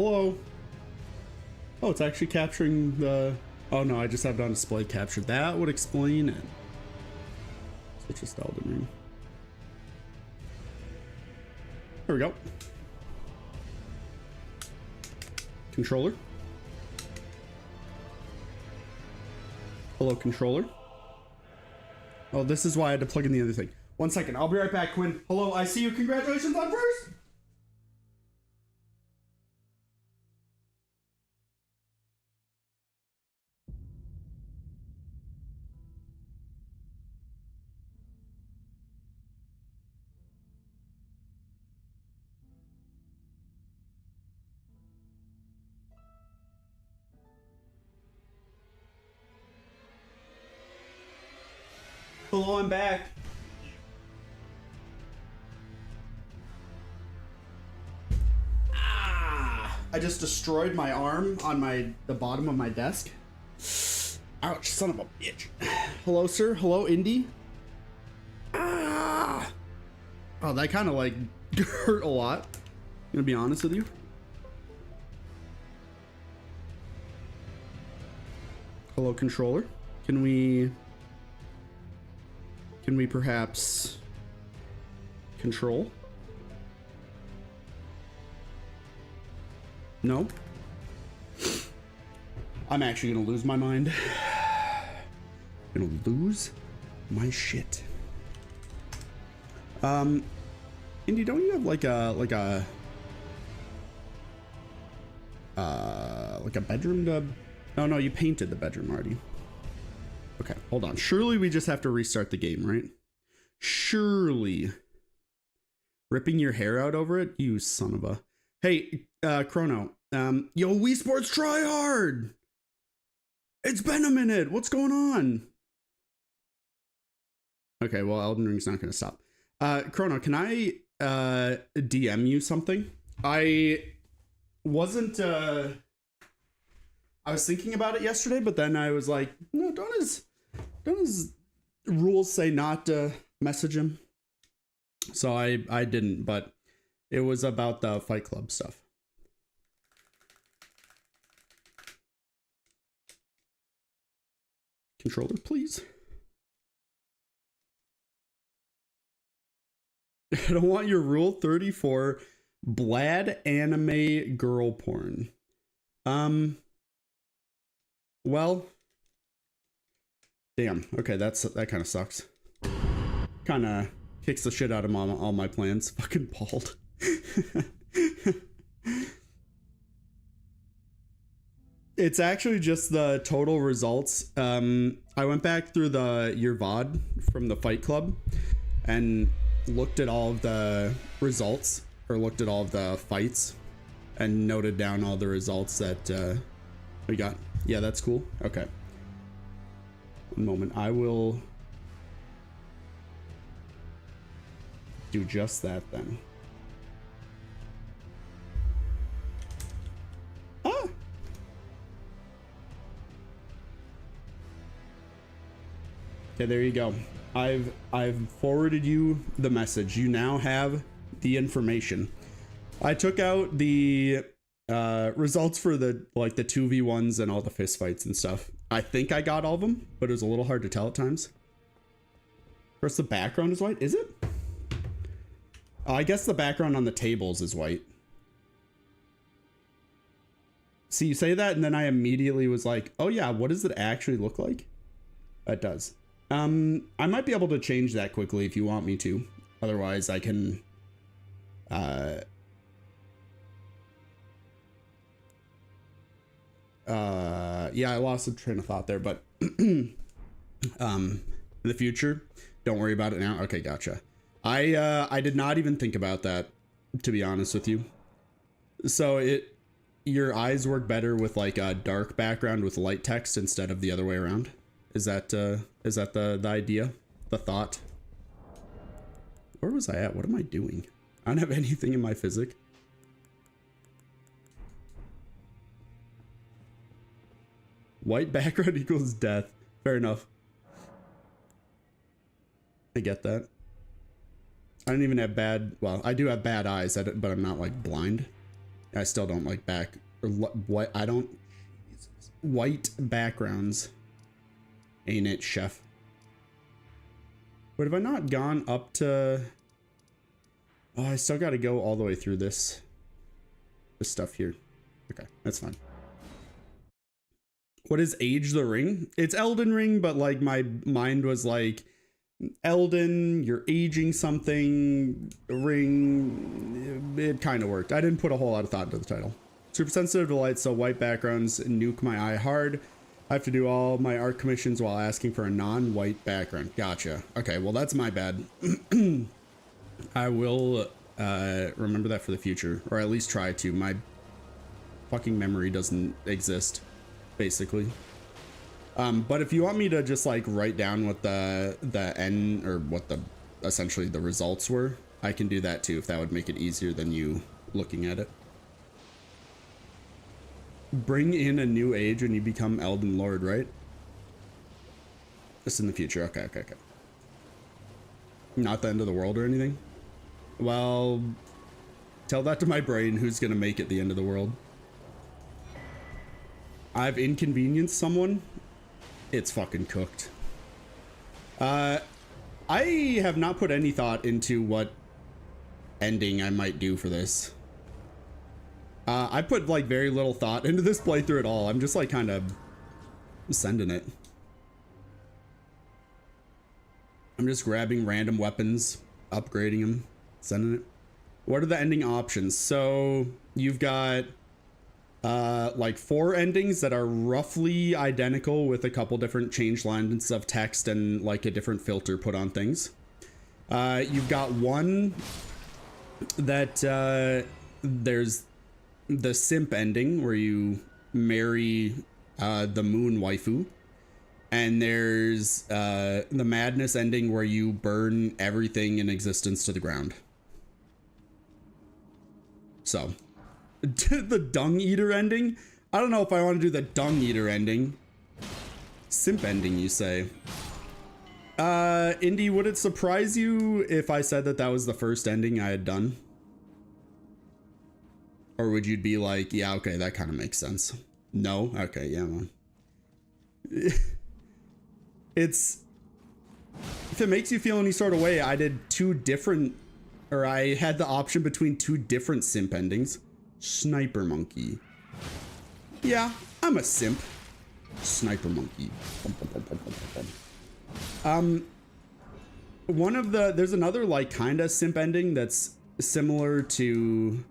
Hello. Oh, it's actually capturing the... Oh no, I just have it on display captured. That would explain it. Switch this to Elden Ring. There we go. Controller. Hello, controller. Oh, this is why I had to plug in the other thing. 1 second, I'll be right back, Quinn. Hello, I see you. Congratulations on first! Hello, I'm back. Ah! I just destroyed my arm on the bottom of my desk. Ouch, son of a bitch. Hello, sir. Hello, Indy. Ah! Oh, that kind of like hurt a lot. I'm gonna be honest with you. Hello, controller. Can we perhaps control? No? I'm actually gonna lose my mind. Gonna lose my shit. Indy, don't you have like a bedroom to... Oh no, you painted the bedroom already. Okay, hold on. Surely we just have to restart the game, right? Surely. Ripping your hair out over it? You son of a... Hey, Chrono. Yo, Wii Sports try hard! It's been a minute! What's going on? Okay, well, Elden Ring's not gonna stop. Chrono, can I DM you something? I wasn't... I was thinking about it yesterday, but then I was like, no, don't his rules say not to message him? So I didn't, but it was about the Fight Club stuff. Controller, please. I don't want your rule 34 Blad anime girl porn. Well, damn. Okay, that kind of sucks. Kind of kicks the shit out of all my plans. Fucking bald. It's actually just the total results. I went back through your VOD from the Fight Club and looked at all of the results, or looked at all of the fights, and noted down all the results that we got. Yeah, that's cool. Okay. One moment. I will do just that then. Ah! Okay, there you go. I've forwarded you the message. You now have the information. I took out the results for the 2v1s and all the fist fights and stuff. I think I got all of them, but it was a little hard to tell at times. First, the background is white. Is it? Oh, I guess the background on the tables is white. See, you say that, and then I immediately was like, oh yeah, what does it actually look like? It does. I might be able to change that quickly if you want me to. Otherwise, I can... yeah, I lost the train of thought there, but in the future, don't worry about it now. Okay, gotcha. I did not even think about that, to be honest with you. So your eyes work better with like a dark background with light text instead of the other way around. Is that the idea, the thought? Where was I at? What am I doing? I don't have anything in my physics. White background equals death. Fair enough. I get that. I don't even have bad... Well, I do have bad eyes, but I'm not, like, blind. I still don't like what I don't. White backgrounds. Ain't it, chef? But have I not gone up to... Oh, I still got to go all the way through this stuff here. Okay, that's fine. What is Age the Ring? It's Elden Ring, but like my mind was like, Elden, you're aging something, ring. It kind of worked. I didn't put a whole lot of thought into the title. Super sensitive to light, so white backgrounds nuke my eye hard. I have to do all my art commissions while asking for a non-white background. Gotcha. Okay, well, that's my bad. I will remember that for the future, or at least try to. My fucking memory doesn't exist, basically. But if you want me to just like write down what the end, or what the essentially the results were, I can do that too, if that would make it easier than you looking at it. Bring in a new age when you become Elden Lord, right? This in the future. Okay. Not the end of the world or anything? Well, tell that to my brain, who's gonna make it the end of the world. I've inconvenienced someone. It's fucking cooked. I have not put any thought into what ending I might do for this. I put like very little thought into this playthrough at all. I'm just like kind of sending it. I'm just grabbing random weapons, upgrading them, sending it. What are the ending options? So you've got like 4 endings that are roughly identical with a couple different change lines of text and like a different filter put on things. You've got one that there's the simp ending where you marry the moon waifu, and there's the madness ending where you burn everything in existence to the ground. So the dung eater ending, I don't know if I want to do the dung eater ending. Simp ending, you say? Indy, would it surprise you if I said that that was the first ending I had done? Or would you be like, yeah, okay, that kind of makes sense? No? Okay, yeah, man. It's... If it makes you feel any sort of way, I did 2 different... Or I had the option between 2 different simp endings. Sniper monkey. Yeah, I'm a simp. Sniper monkey. One of the... There's another, like, kind of simp ending that's similar to...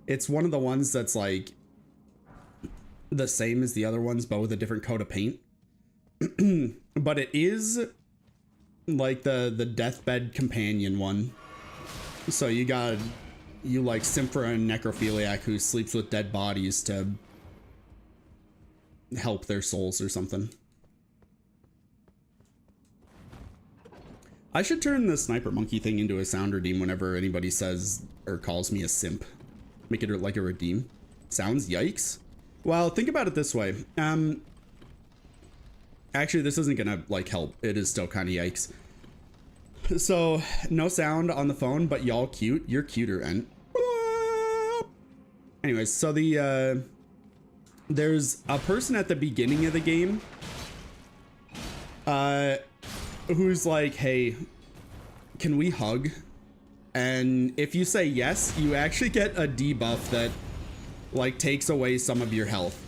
It's one of the ones that's like the same as the other ones, but with a different coat of paint. But it is like the deathbed companion one. So you like simp for a necrophiliac who sleeps with dead bodies to help their souls or something. I should turn the sniper monkey thing into a sound redeem whenever anybody says or calls me a simp. Make it like a redeem. Sounds yikes. Well, think about it this way. Actually, this isn't gonna like help. It is still kind of yikes. So no sound on the phone, but y'all cute. You're cuter, and anyways, so there's a person at the beginning of the game who's like, hey, can we hug? And if you say yes, you actually get a debuff that like takes away some of your health.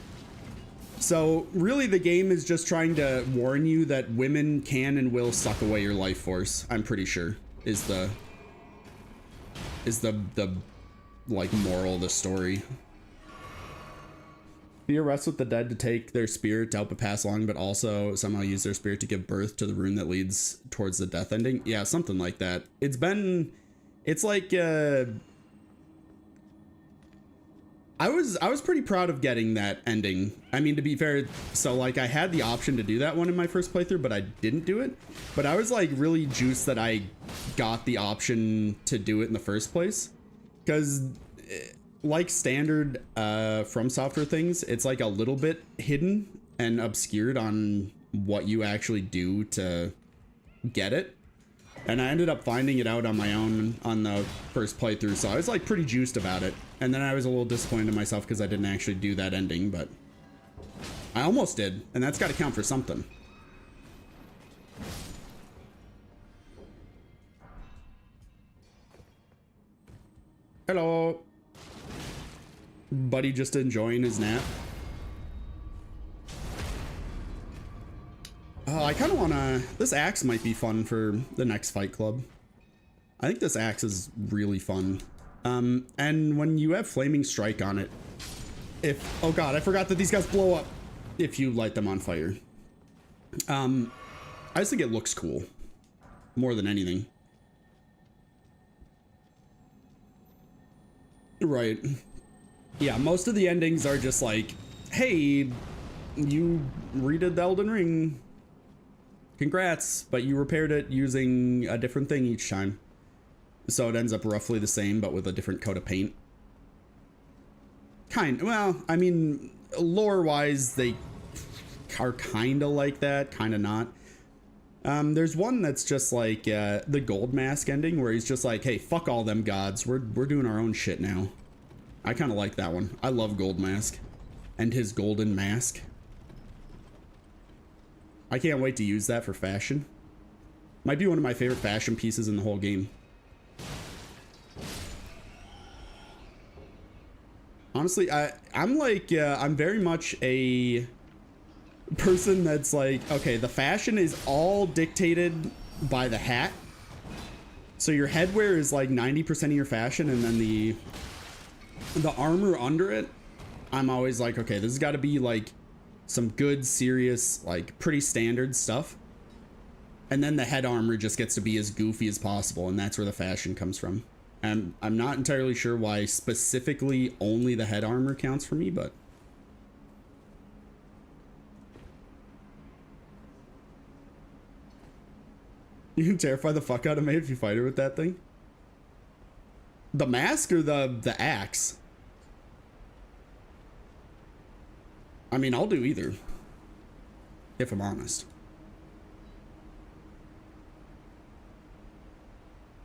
So really the game is just trying to warn you that women can and will suck away your life force. I'm pretty sure is the like moral of the story. Be a rest with the dead to take their spirit to help it pass along, but also somehow use their spirit to give birth to the rune that leads towards the death ending. Yeah, something like that. It's like I was pretty proud of getting that ending. I mean, to be fair, so like I had the option to do that one in my first playthrough, but I didn't do it. But I was like really juiced that I got the option to do it in the first place, because like standard From Software things, it's like a little bit hidden and obscured on what you actually do to get it. And I ended up finding it out on my own on the first playthrough, so I was like pretty juiced about it. And then I was a little disappointed in myself because I didn't actually do that ending, but I almost did, and that's got to count for something. Hello. Buddy just enjoying his nap. I kind of want to... This axe might be fun for the next fight club. I think this axe is really fun. And when you have Flaming Strike on it, if... Oh god, I forgot that these guys blow up if you light them on fire. I just think it looks cool. More than anything. Right. Yeah, most of the endings are just like, hey, you redid the Elden Ring. Congrats, but you repaired it using a different thing each time. So it ends up roughly the same, but with a different coat of paint. Well, I mean, lore-wise, they are kind of like that, kind of not. There's one that's just like the Gold Mask ending, where he's just like, hey, fuck all them gods. We're doing our own shit now. I kind of like that one. I love Gold Mask and his golden mask. I can't wait to use that for fashion. Might be one of my favorite fashion pieces in the whole game. Honestly, I'm like, I'm very much a person that's like, okay, the fashion is all dictated by the hat. So your headwear is like 90% of your fashion, and then the armor under it, I'm always like, okay, this has got to be like some good, serious, like pretty standard stuff. And then the head armor just gets to be as goofy as possible, and that's where the fashion comes from. And I'm not entirely sure why specifically only the head armor counts for me, but... You can terrify the fuck out of me if you fight her with that thing? The mask or the axe? I mean, I'll do either. If I'm honest.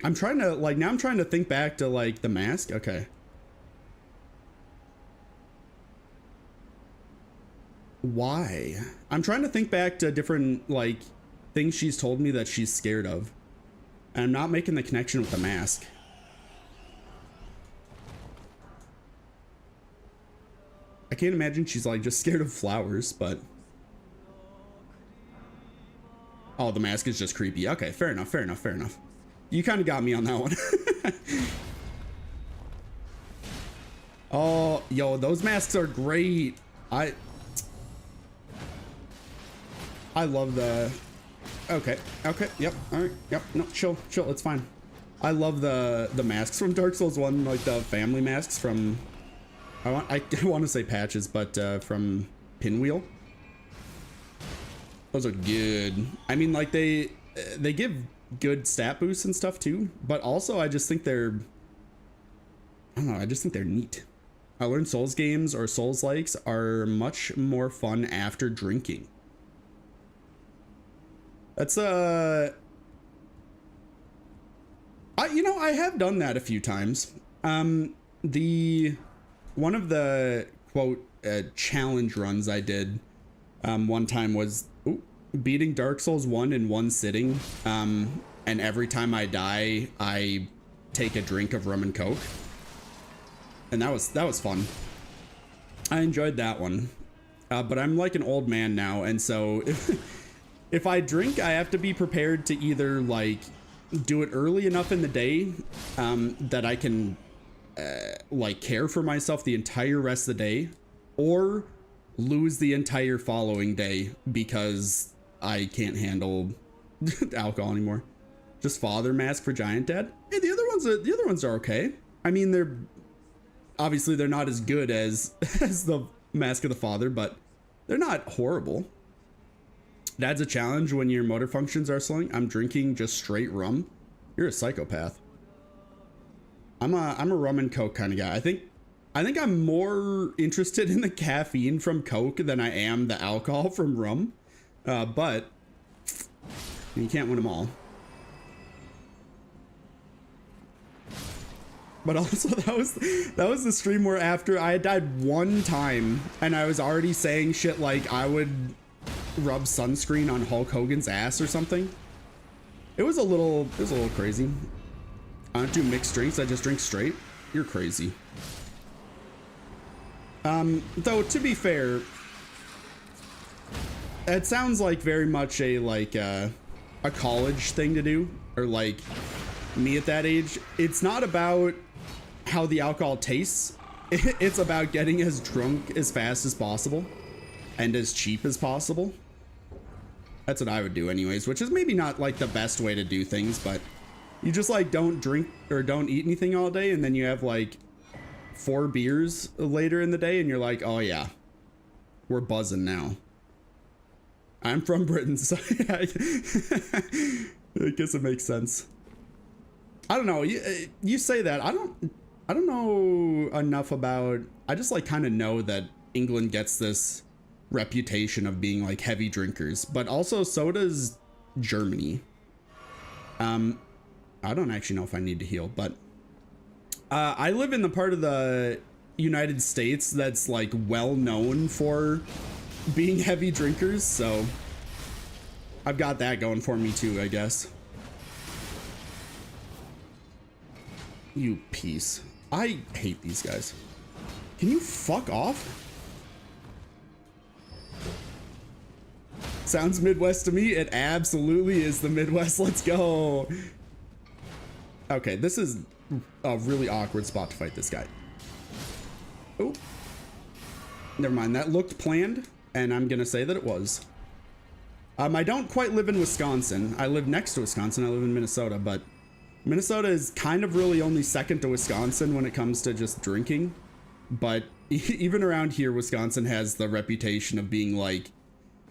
I'm trying to, like, now I'm trying to think back to, like, the mask. Okay. Why? I'm trying to think back to different, like, things she's told me that she's scared of. And I'm not making the connection with the mask. I can't imagine she's, like, just scared of flowers, but... Oh, the mask is just creepy. Okay, fair enough, fair enough, fair enough. You kind of got me on that one. Oh, yo, those masks are great. I love the... Okay, yep, alright, yep, no, chill, it's fine. I love the masks from Dark Souls 1, like the family masks from... I want to say Patches, but from Pinwheel. Those are good. I mean, like, they give good stat boosts and stuff too, but also I just think they're... I don't know, I just think they're neat. I learned Souls games or Souls likes are much more fun after drinking. That's you know, I have done that a few times. One of the quote challenge runs I did one time was beating Dark Souls 1 in one sitting, and every time I die I take a drink of rum and coke, and that was fun. I enjoyed that one, but I'm like an old man now, and so if I drink, I have to be prepared to either like do it early enough in the day that I can like care for myself the entire rest of the day, or lose the entire following day because I can't handle alcohol anymore. Just Father Mask for Giant Dad. Hey, the other ones are okay. I mean, they're obviously not as good as the Mask of the Father, but they're not horrible. It adds a challenge when your motor functions are slowing. I'm drinking just straight rum. You're a psychopath. I'm a rum and coke kind of guy. I think I'm more interested in the caffeine from coke than I am the alcohol from rum. But you can't win them all. But also that was the stream where after I had died one time and I was already saying shit like I would rub sunscreen on Hulk Hogan's ass or something. It was a little crazy. I don't do mixed drinks, I just drink straight. You're crazy. Though to be fair, it sounds like very much a college thing to do, or like me at that age. It's not about how the alcohol tastes. It's about getting as drunk as fast as possible and as cheap as possible. That's what I would do anyways, which is maybe not like the best way to do things, but you just like don't drink or don't eat anything all day, and then you have like 4 beers later in the day and you're like, oh yeah, we're buzzing now. I'm from Britain, so I guess it makes sense. I don't know. You say that. I don't know enough about. I just like kind of know that England gets this reputation of being like heavy drinkers, but also so does Germany. I don't actually know if I need to heal, but I live in the part of the United States that's like well known for being heavy drinkers, so I've got that going for me too, I guess. You piece. I hate these guys. Can you fuck off? Sounds Midwest to me. It absolutely is the Midwest. Let's go. Okay, this is a really awkward spot to fight this guy. Oh, never mind. That looked planned, and I'm gonna say that it was. I don't quite live in Wisconsin. I live next to Wisconsin. I live in Minnesota, but Minnesota is kind of really only second to Wisconsin when it comes to just drinking. But even around here, Wisconsin has the reputation of being like,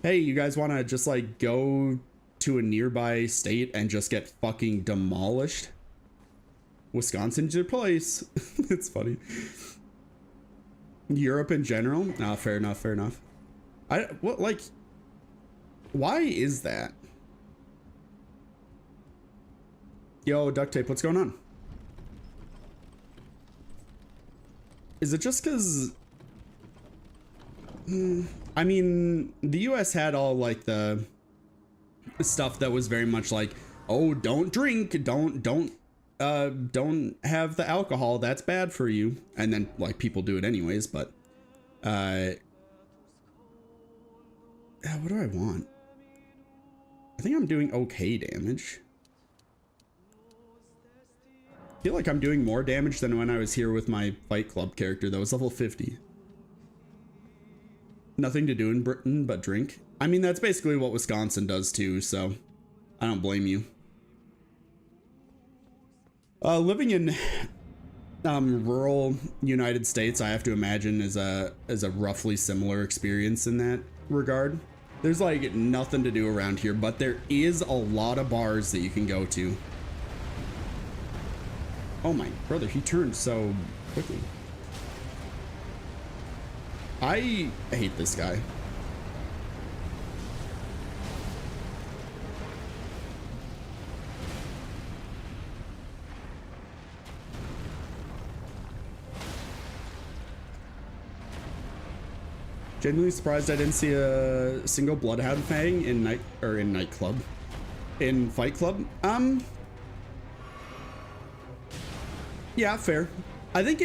hey, you guys want to just like go to a nearby state and just get fucking demolished? Wisconsin's your place. It's funny. Europe in general? No, fair enough, fair enough. Why is that? Yo, duct tape, what's going on? Is it just because... I mean, the US had all like the stuff that was very much like, oh, don't drink, don't have the alcohol, that's bad for you. And then like people do it anyways, but what do I want? I think I'm doing okay damage. I feel like I'm doing more damage than when I was here with my Fight Club character that was level 50. Nothing to do in Britain but drink. I mean, that's basically what Wisconsin does too, so I don't blame you. Living in rural United States, I have to imagine is a roughly similar experience in that regard. There's like nothing to do around here, but there is a lot of bars that you can go to. Oh my brother, he turned so quickly. I hate this guy. Genuinely surprised I didn't see a single Bloodhound Fang in Fight Club. Yeah, fair. I think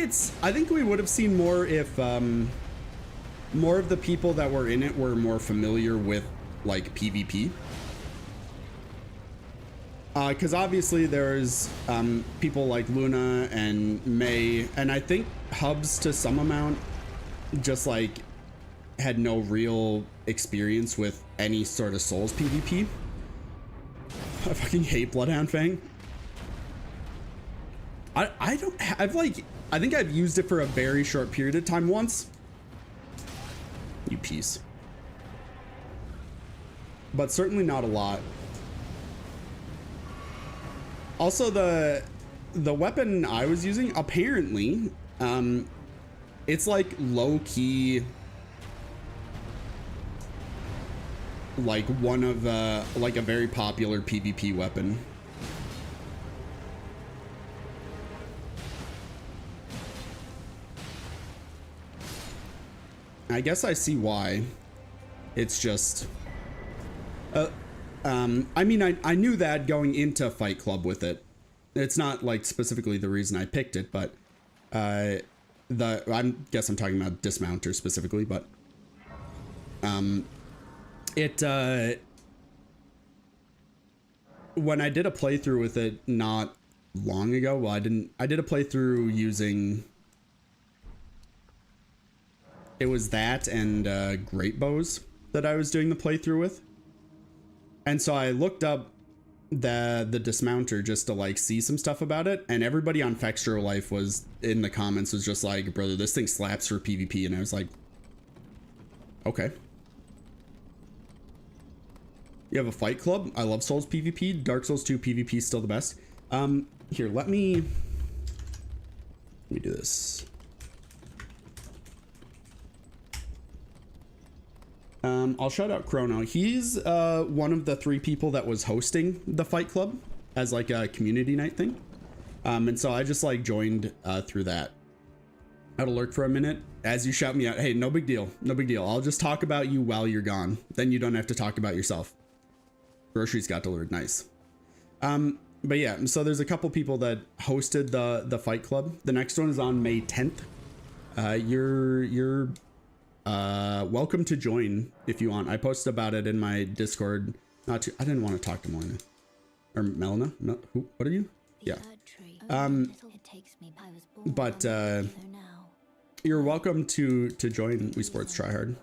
we would have seen more if more of the people that were in it were more familiar with like PvP. Because obviously there's people like Luna and May, and I think Hubs to some amount just like had no real experience with any sort of Souls PvP. I fucking hate Bloodhound Fang. I think I've used it for a very short period of time once. You piece. But certainly not a lot. Also, the weapon I was using, apparently, it's like low-key, like one of like a very popular PvP weapon. I guess I see why. It's just, I mean, I knew that going into Fight Club with it. It's not like specifically the reason I picked it, but I guess I'm talking about Dismounter specifically, but when I did a playthrough with it not long ago, well, I did a playthrough using, it was that and great bows that I was doing the playthrough with. And so I looked up the Dismounter just to like see some stuff about it, and everybody on Fextro Life was in the comments was just like, brother, this thing slaps for PvP. And I was like, okay. You have a Fight Club? I love Souls PvP. Dark Souls 2 PvP is still the best. Here, let me do this. I'll shout out Chrono. He's one of the 3 people that was hosting the Fight Club as like a community night thing. And so I just like joined through that. I had to lurk for a minute. As you shout me out, hey, no big deal. No big deal. I'll just talk about you while you're gone. Then you don't have to talk about yourself. Groceries got delivered. Nice. But yeah, so there's a couple people that hosted the Fight Club. The next one is on May 10th. You're welcome to join if you want. I posted about it in my Discord. I didn't want to talk to Moina or Melina. Who? What are you? Yeah. But you're welcome to join Wii Sports Tryhard.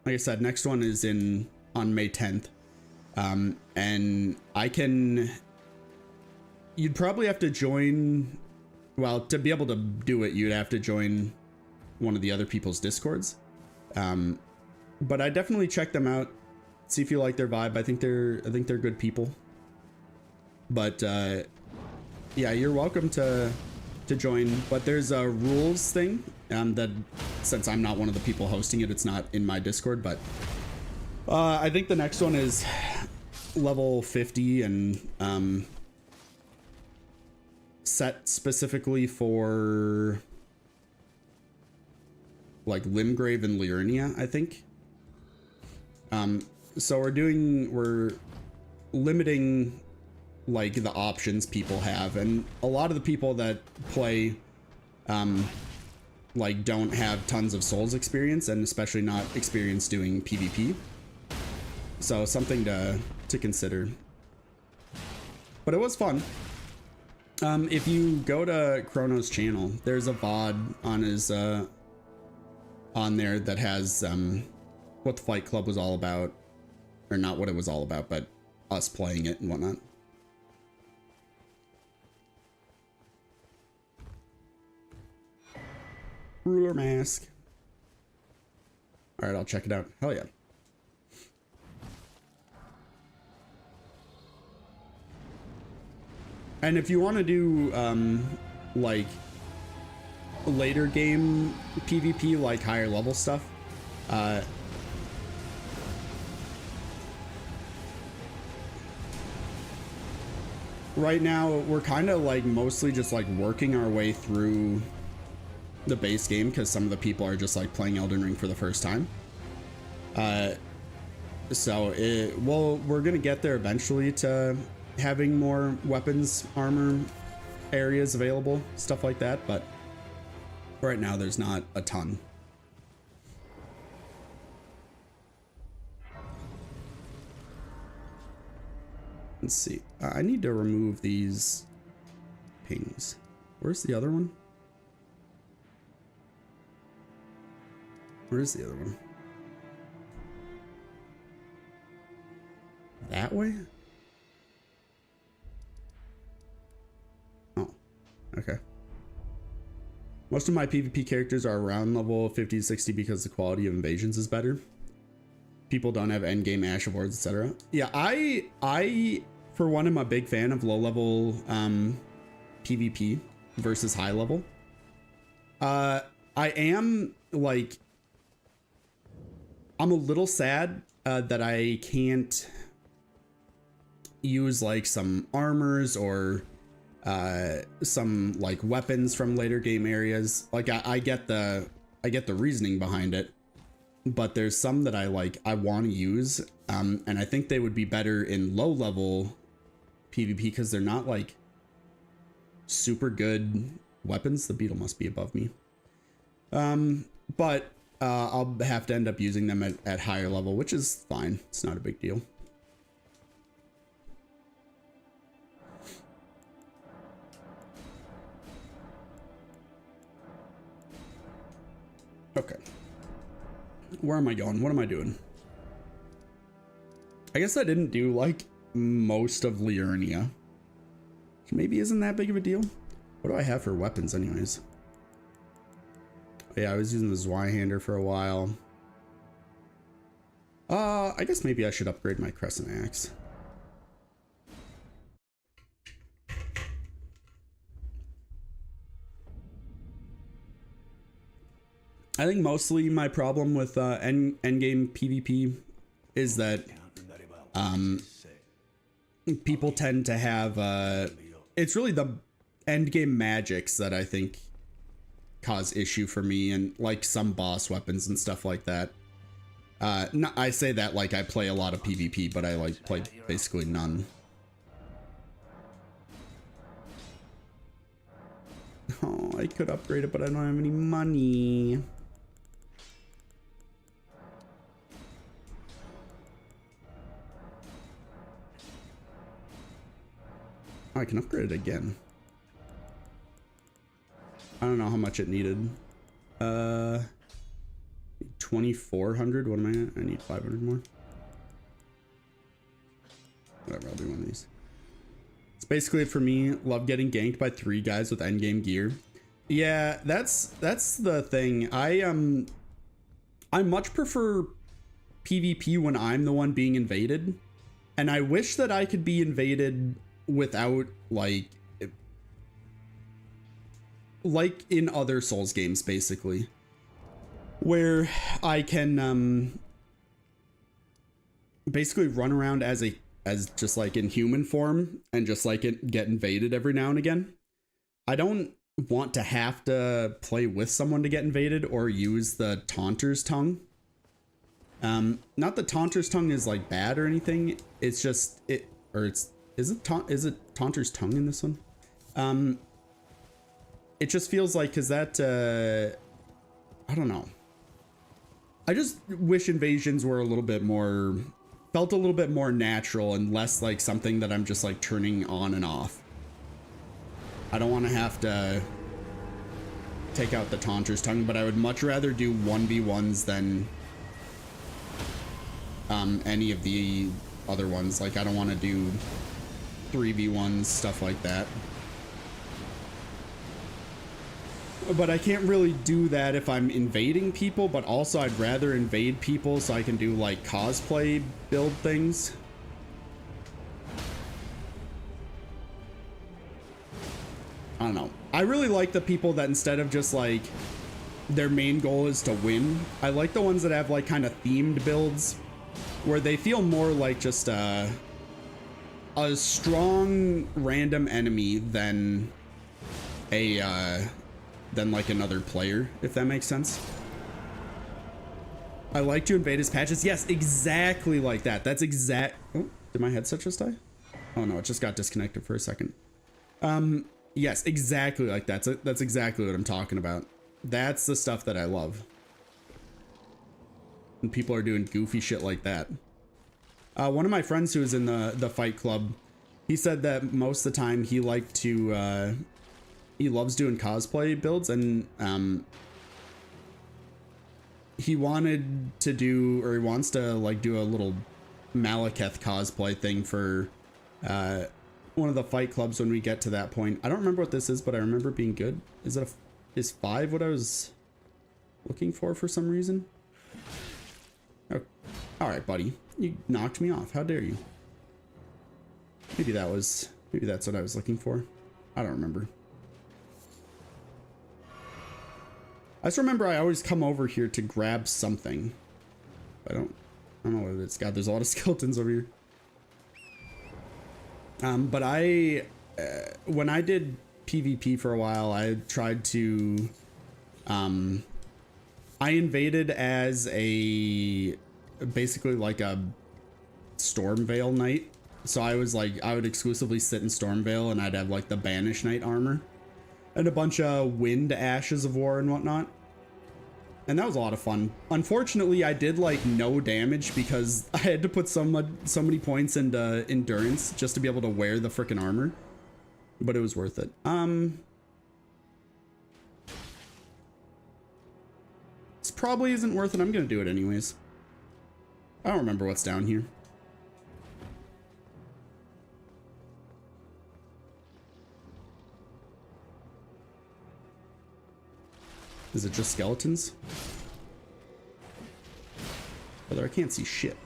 Like I said, next one is on May 10th. And you'd probably have to join, well, to be able to do it, you'd have to join one of the other people's Discords. But I definitely check them out, see if you like their vibe. I think they're good people. But yeah, you're welcome to join. But there's a rules thing that, since I'm not one of the people hosting it, it's not in my Discord. But I think the next one is level 50 and set specifically for like Limgrave and Liurnia, I think. So we're limiting like the options people have, and a lot of the people that play like don't have tons of Souls experience, and especially not experience doing PvP. So something to consider. But it was fun. If you go to Chrono's channel, there's a VOD on his on there that has what the Fight Club was all about, or not what it was all about, but us playing it and whatnot. Ruler mask. All right, I'll check it out. Hell yeah. And if you want to do like later game PvP, like higher level stuff, right now we're kind of like mostly just like working our way through the base game, because some of the people are just like playing Elden Ring for the first time. So we're gonna get there eventually to having more weapons, armor areas available, stuff like that, but right now there's not a ton. Let's see. I need to remove these pings. Where's the other one? Where's the other one? That way? Oh, okay. Most of my PvP characters are around level 50 to 60 because the quality of invasions is better. People don't have endgame Ash Awards, etc. Yeah, I for one am a big fan of low level PvP versus high level. I am like, I'm a little sad that I can't use like some armors or some like weapons from later game areas. Like I get the reasoning behind it, but there's some that I want to use, and I think they would be better in low level PvP because they're not like super good weapons. The beetle must be above me. But I'll have to end up using them at higher level, which is fine. It's not a big deal. Okay. Where am I going? What am I doing? I guess I didn't do like most of Liurnia. Maybe isn't that big of a deal. What do I have for weapons anyways? Yeah, I was using the Zweihander for a while. I guess maybe I should upgrade my Crescent Axe. I think mostly my problem with endgame PvP is that people tend to have it's really the endgame magics that I think cause issue for me, and like some boss weapons and stuff like that. No, I say that like I play a lot of PvP, but I like play basically none. Oh, I could upgrade it, but I don't have any money. Oh, I can upgrade it again. I don't know how much it needed. 2,400. What am I at? I need 500 more. Whatever, I'll do one of these. It's basically for me. Love getting ganked by 3 guys with endgame gear. Yeah, that's the thing. I much prefer PvP when I'm the one being invaded, and I wish that I could be invaded without like in other Souls games, basically, where I can basically run around as just like in human form and just like get invaded every now and again. I don't want to have to play with someone to get invaded or use the Taunter's Tongue. Not that Taunter's Tongue is like bad or anything. It's just is it Taunter's Tongue in this one? It just feels like, cause that I don't know. I just wish invasions were felt a little bit more natural and less like something that I'm just like turning on and off. I don't want to have to take out the Taunter's Tongue, but I would much rather do 1v1s than any of the other ones. Like, I don't want to do 3v1s, stuff like that. But I can't really do that if I'm invading people, but also I'd rather invade people so I can do like cosplay build things. I don't know. I really like the people that instead of just like their main goal is to win, I like the ones that have like kind of themed builds where they feel more like just a strong random enemy than like another player, if that makes sense. I like to invade his patches. Yes, exactly like that. That's exact. Oh, did my headset just die? Oh no, it just got disconnected for a second. Yes, exactly like that. That's exactly what I'm talking about. That's the stuff that I love. And people are doing goofy shit like that. One of my friends who was in the fight club, he said that most of the time he liked to he loves doing cosplay builds, and he wanted to do, or he wants to like do a little Malekith cosplay thing for one of the fight clubs when we get to that point. I don't remember what this is, but I remember it being good. Is 5 what I was looking for some reason? Oh, all right, buddy, you knocked me off. How dare you? Maybe that's what I was looking for. I don't remember. I just remember I always come over here to grab something. I don't know what it's got. There's a lot of skeletons over here. But when I did PvP for a while, I tried to I invaded as a basically like a Stormveil knight. So I was like, I would exclusively sit in Stormveil and I'd have like the Banish Knight armor and a bunch of wind ashes of war and whatnot. And that was a lot of fun. Unfortunately, I did like no damage because I had to put so many points into endurance just to be able to wear the freaking armor. But it was worth it. This probably isn't worth it. I'm gonna do it anyways. I don't remember what's down here. Is it just skeletons? Brother, I can't see shit.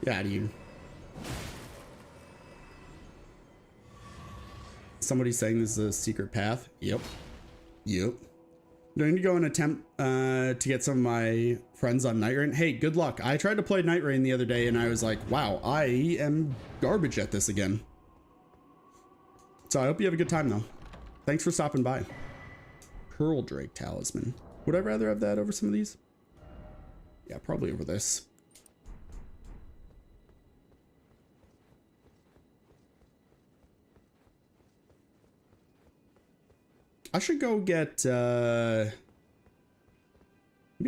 Get out of here. Somebody's saying this is a secret path. Yep. Yep. Do I need to go and attempt to get some of my friends on Night Rain? Hey, good luck. I tried to play Night Rain the other day and I was like, wow, I am garbage at this again. So I hope you have a good time though. Thanks for stopping by. Pearl Drake Talisman. Would I rather have that over some of these? Yeah, probably over this. I should go get, maybe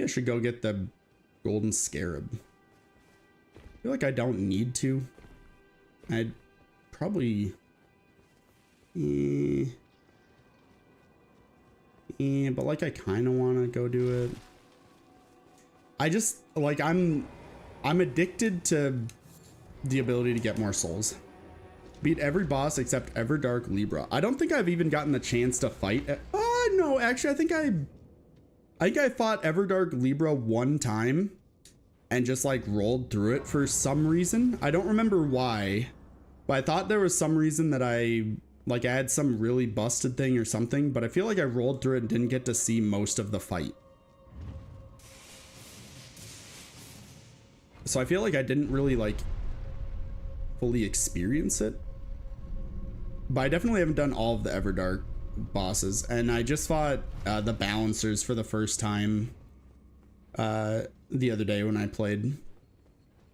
I should go get the golden scarab. I feel like I don't need to. I'd probably, but like I kind of want to go do it. I just like, I'm addicted to the ability to get more souls. Beat every boss except Everdark Libra. I don't think I've even gotten the chance to fight. No, actually, I think I fought Everdark Libra one time and just like rolled through it for some reason. I don't remember why, but I thought there was some reason that I had some really busted thing or something, but I feel like I rolled through it and didn't get to see most of the fight. So I feel like I didn't really like fully experience it. But I definitely haven't done all of the Everdark bosses, and I just fought the Balancers for the first time the other day when I played,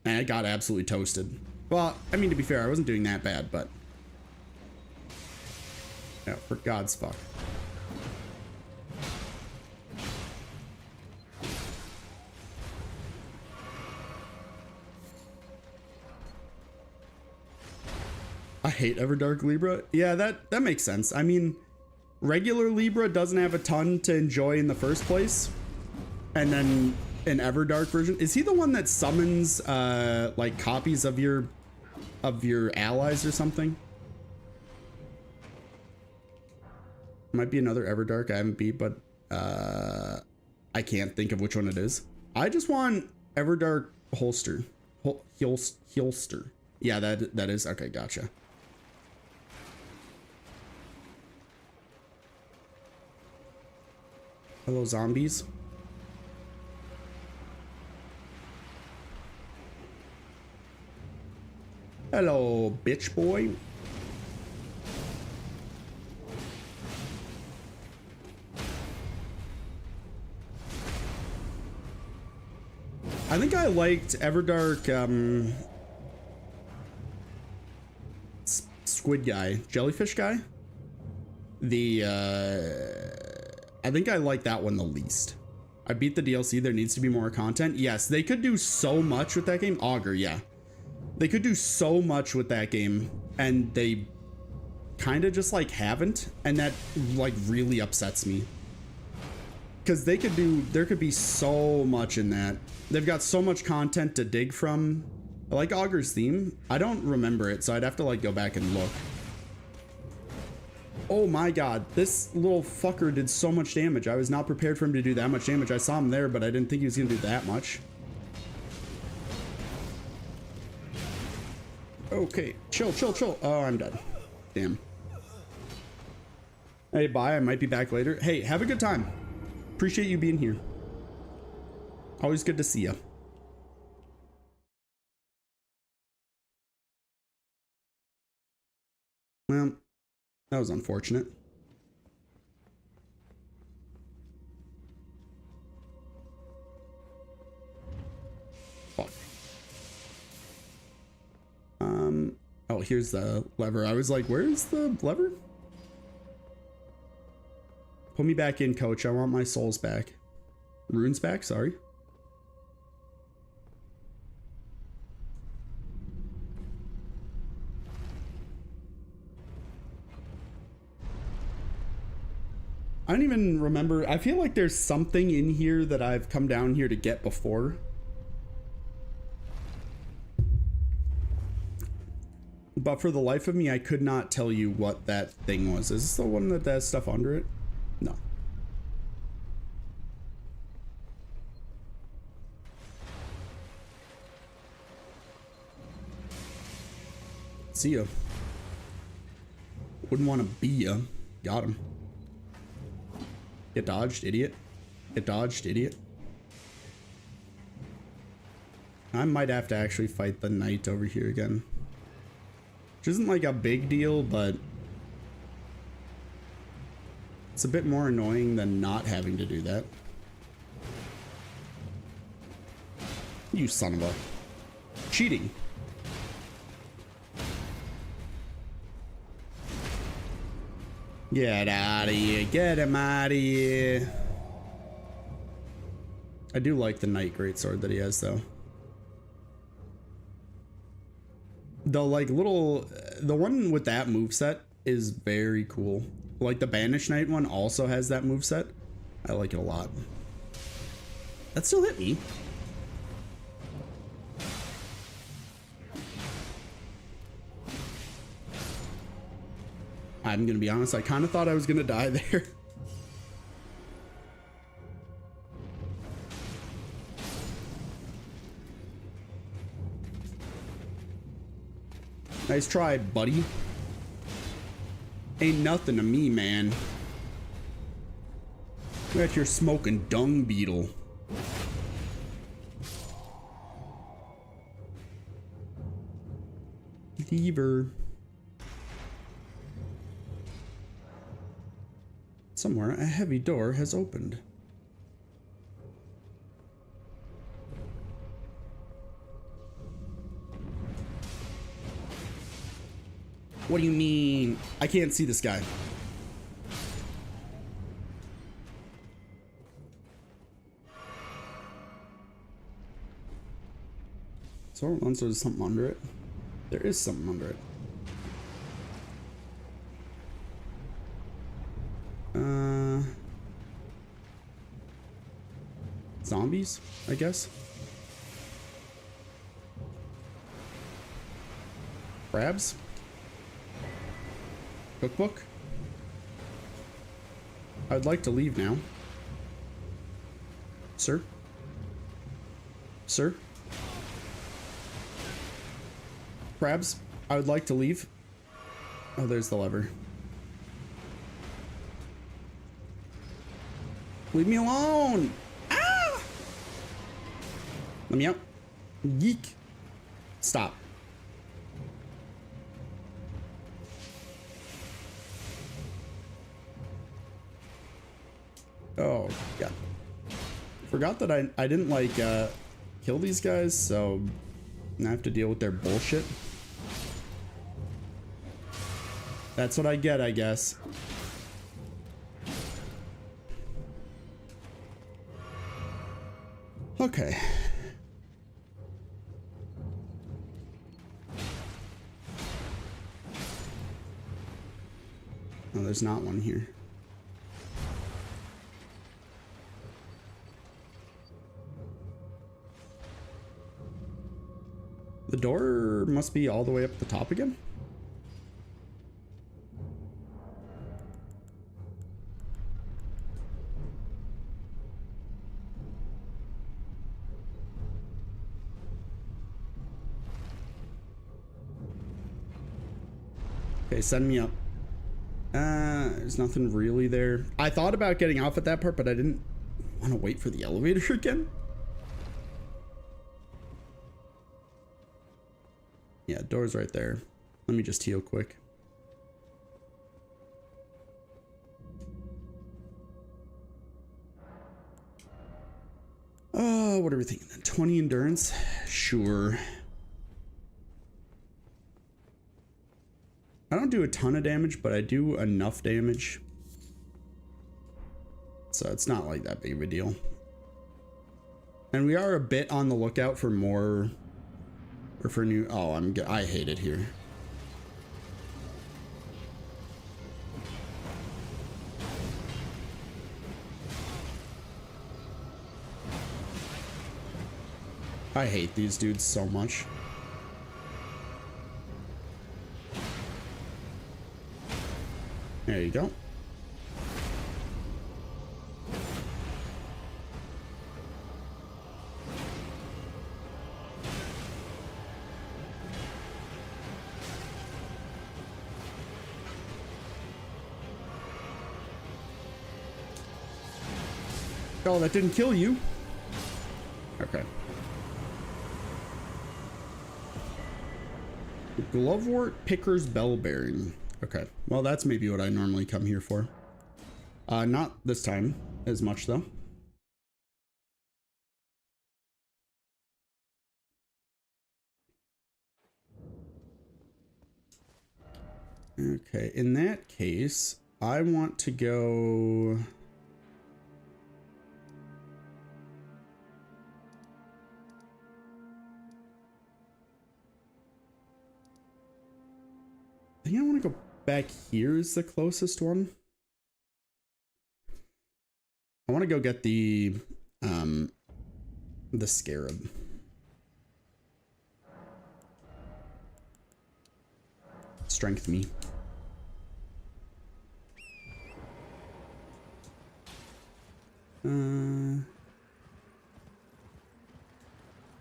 and I got absolutely toasted. Well, I mean, to be fair, I wasn't doing that bad, but yeah, for God's fuck. I hate Everdark Libra. Yeah, that makes sense. I mean, regular Libra doesn't have a ton to enjoy in the first place. And then an Everdark version. Is he the one that summons like copies of your allies or something? Might be another Everdark I haven't beat, but I can't think of which one it is. I just want Everdark holster. Holster. Yeah, that is okay, gotcha. Hello, zombies. Hello, bitch boy. I think I liked Everdark, squid guy, jellyfish guy. I think I like that one the least. I beat the DLC. There needs to be more content. Yes, they could do so much with that game. Augur, yeah. They could do so much with that game, and they kind of just like haven't, and that like really upsets me. Because there could be so much in that. They've got so much content to dig from. I like Augur's theme. I don't remember it, so I'd have to like go back and look. Oh my god, this little fucker did so much damage. I was not prepared for him to do that much damage. I saw him there, but I didn't think he was gonna do that much. Okay, chill. Oh, I'm done. Damn. Hey, bye. I might be back later. Hey, have a good time. Appreciate you being here. Always good to see you. Well, that was unfortunate. Fuck. Oh, here's the lever. I was like, where's the lever? Put me back in, coach. I want my souls back. Runes back, sorry. I don't even remember. I feel like there's something in here that I've come down here to get before. But for the life of me, I could not tell you what that thing was. Is this the one that has stuff under it? No. See ya. Wouldn't want to be ya. Got him. Get dodged, idiot. Get dodged, idiot. I might have to actually fight the knight over here again. Which isn't like a big deal, but it's a bit more annoying than not having to do that. You son of a... Cheating. Get out of here. Get him out of here. I do like the knight greatsword that he has, though. The like little... The one with that moveset is very cool. Like the Banished Knight one also has that moveset. I like it a lot. That still hit me. I'm gonna be honest, I kind of thought I was gonna die there. Nice try, buddy. Ain't nothing to me, man. Look at your smoking dung beetle. Lever. Somewhere, a heavy door has opened. What do you mean? I can't see this guy. So once there's something under it. There is something under it. Zombies, I guess. Crabs. Cookbook. I'd like to leave now. Sir? Sir? Crabs, I would like to leave. Oh, there's the lever. Leave me alone! Ah! Let me out. Yeek. Stop. Oh, yeah. Forgot that I didn't like kill these guys, so I have to deal with their bullshit. That's what I get, I guess. Okay. Oh, there's not one here. The door must be all the way up at the top again. Okay, send me up. There's nothing really there. I thought about getting off at that part, but I didn't want to wait for the elevator again. Yeah, door's right there. Let me just heal quick. what are we thinking then? 20 endurance? Sure. I don't do a ton of damage, but I do enough damage. So it's not like that big of a deal. And we are a bit on the lookout for more, or for new, oh, I hate it here. I hate these dudes so much. There you go. Oh, that didn't kill you. Okay. Glovewort Picker's Bell Bearing. Okay, well that's maybe what I normally come here for. Not this time as much though. Okay, in that case, I want to go... I think I want to go back here is the closest one. I want to go get the scarab. Strength me.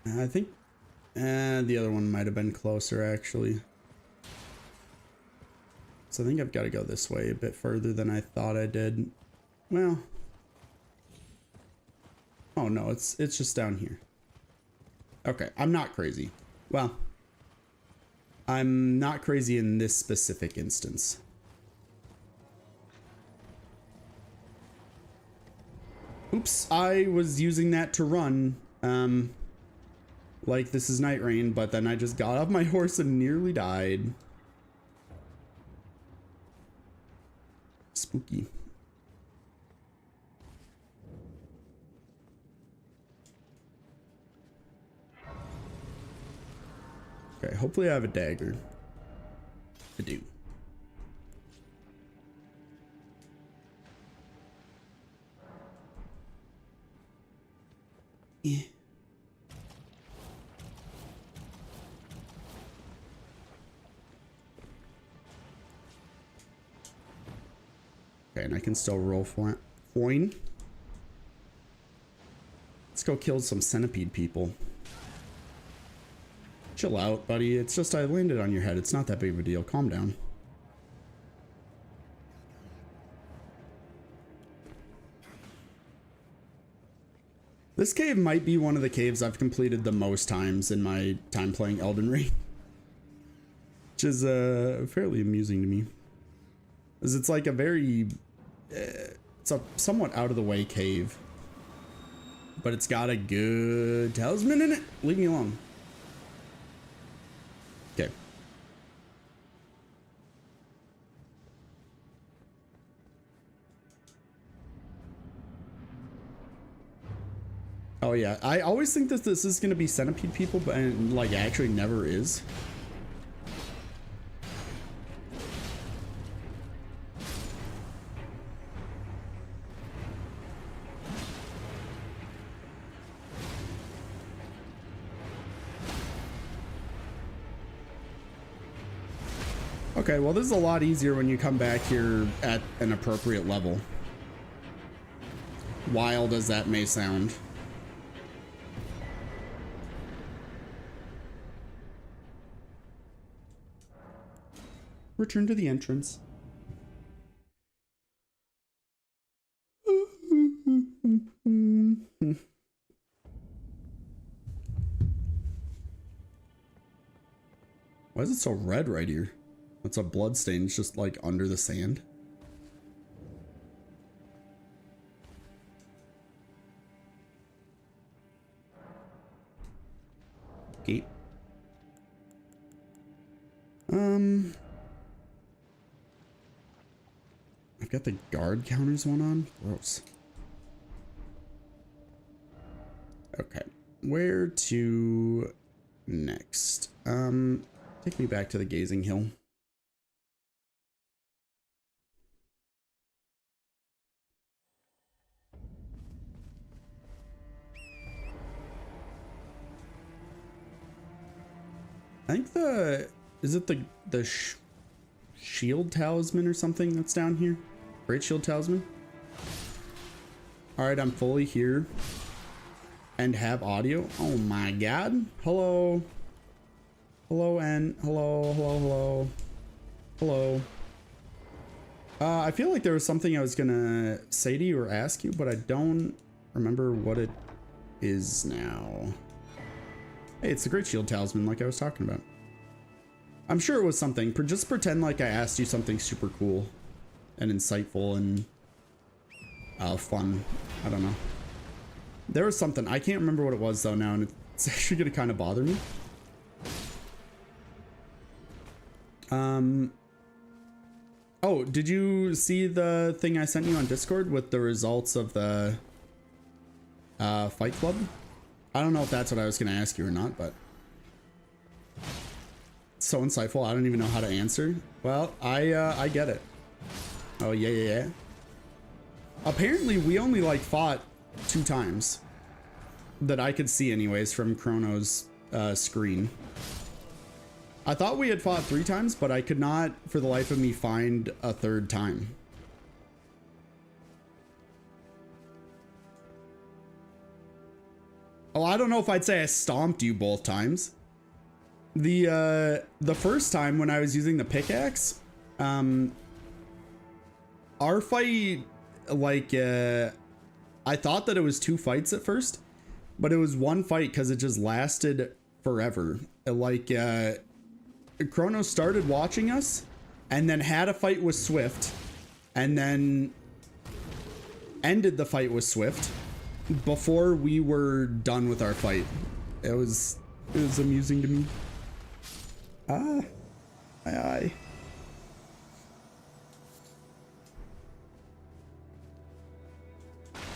I think the other one might have been closer actually. So I think I've got to go this way a bit further than I thought I did. Well, oh no, it's just down here. Okay, I'm not crazy. Well, I'm not crazy in this specific instance. Oops, I was using that to run, like this is Night Rain, but then I just got off my horse and nearly died. Spooky. Okay, hopefully I have a dagger. I do. Yeah. Okay, and I can still roll foin. Let's go kill some centipede people. Chill out, buddy. It's just I landed on your head. It's not that big of a deal. Calm down. This cave might be one of the caves I've completed the most times in my time playing Elden Ring. Which is fairly amusing to me. Because it's like a very... it's a somewhat out of the way cave. But it's got a good talisman in it. Leave me alone. Okay. Oh yeah, I always think that this is going to be centipede people, but like actually never is. Okay, well this is a lot easier when you come back here at an appropriate level. Wild as that may sound. Return to the entrance. Why is it so red right here? It's a blood stain. It's just like under the sand. Okay. I've got the guard counters one on. Gross. Okay. Where to next? Take me back to the gazing hill. I think is it the shield talisman or something that's down here? Great shield talisman. All right, I'm fully here and have audio. Oh my god. Hello. Hello, and hello. I feel like there was something I was gonna say to you or ask you, but I don't remember what it is now. Hey, it's the Great Shield Talisman like I was talking about. I'm sure it was something. Just pretend like I asked you something super cool and insightful and fun. I don't know. There was something. I can't remember what it was though now, and it's actually gonna kind of bother me. Oh, did you see the thing I sent you on Discord with the results of the Fight Club? I don't know if that's what I was going to ask you or not, but it's so insightful. I don't even know how to answer. Well, I get it. Oh, yeah. Apparently, we only like fought 2 times that I could see anyways from Chrono's screen. I thought we had fought 3 times, but I could not for the life of me find a 3rd time. Oh, I don't know if I'd say I stomped you both times. The first time when I was using the pickaxe, our fight, like, I thought that it was 2 fights at first, but it was 1 fight because it just lasted forever. Like, Chrono started watching us and then had a fight with Swift and then ended the fight with Swift before we were done with our fight. It was amusing to me. Aye.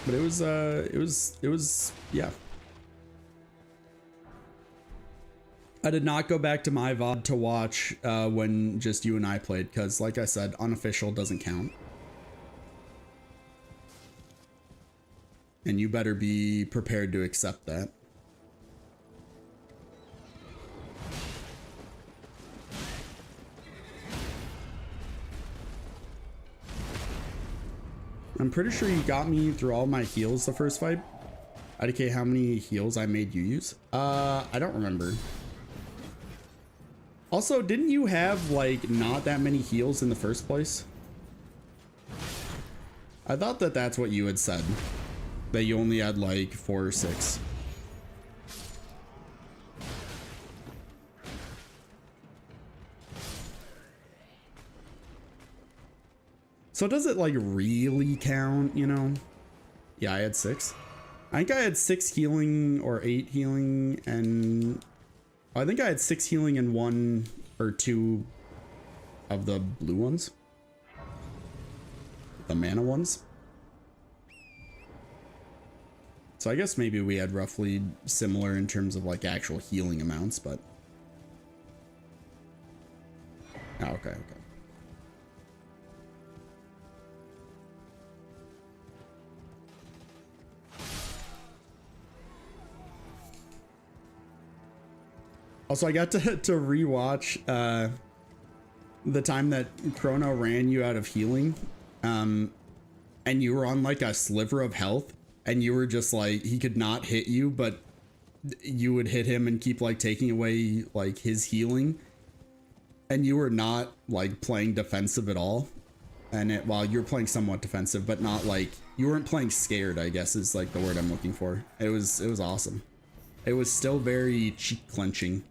But it was yeah. I did not go back to my VOD to watch when just you and I played, because like I said, unofficial doesn't count. And you better be prepared to accept that. I'm pretty sure you got me through all my heals the first fight. IDK, how many heals I made you use? I don't remember. Also, didn't you have like not that many heals in the first place? I thought that that's what you had said. That you only had like 4 or 6. So does it like really count, you know? Yeah, I had 6. I think I had 6 healing or 8 healing, and I think I had 6 healing in 1 or 2 of the blue ones. The mana ones. So I guess maybe we had roughly similar in terms of like actual healing amounts, but oh, okay. Also, I got to rewatch the time that Chrono ran you out of healing, and you were on like a sliver of health, and you were just like, he could not hit you, but you would hit him and keep like taking away like his healing, and you were not like playing defensive at all. And while you're playing somewhat defensive, but not like, you weren't playing scared, I guess is like the word I'm looking for. It was awesome. It was still very cheek clenching.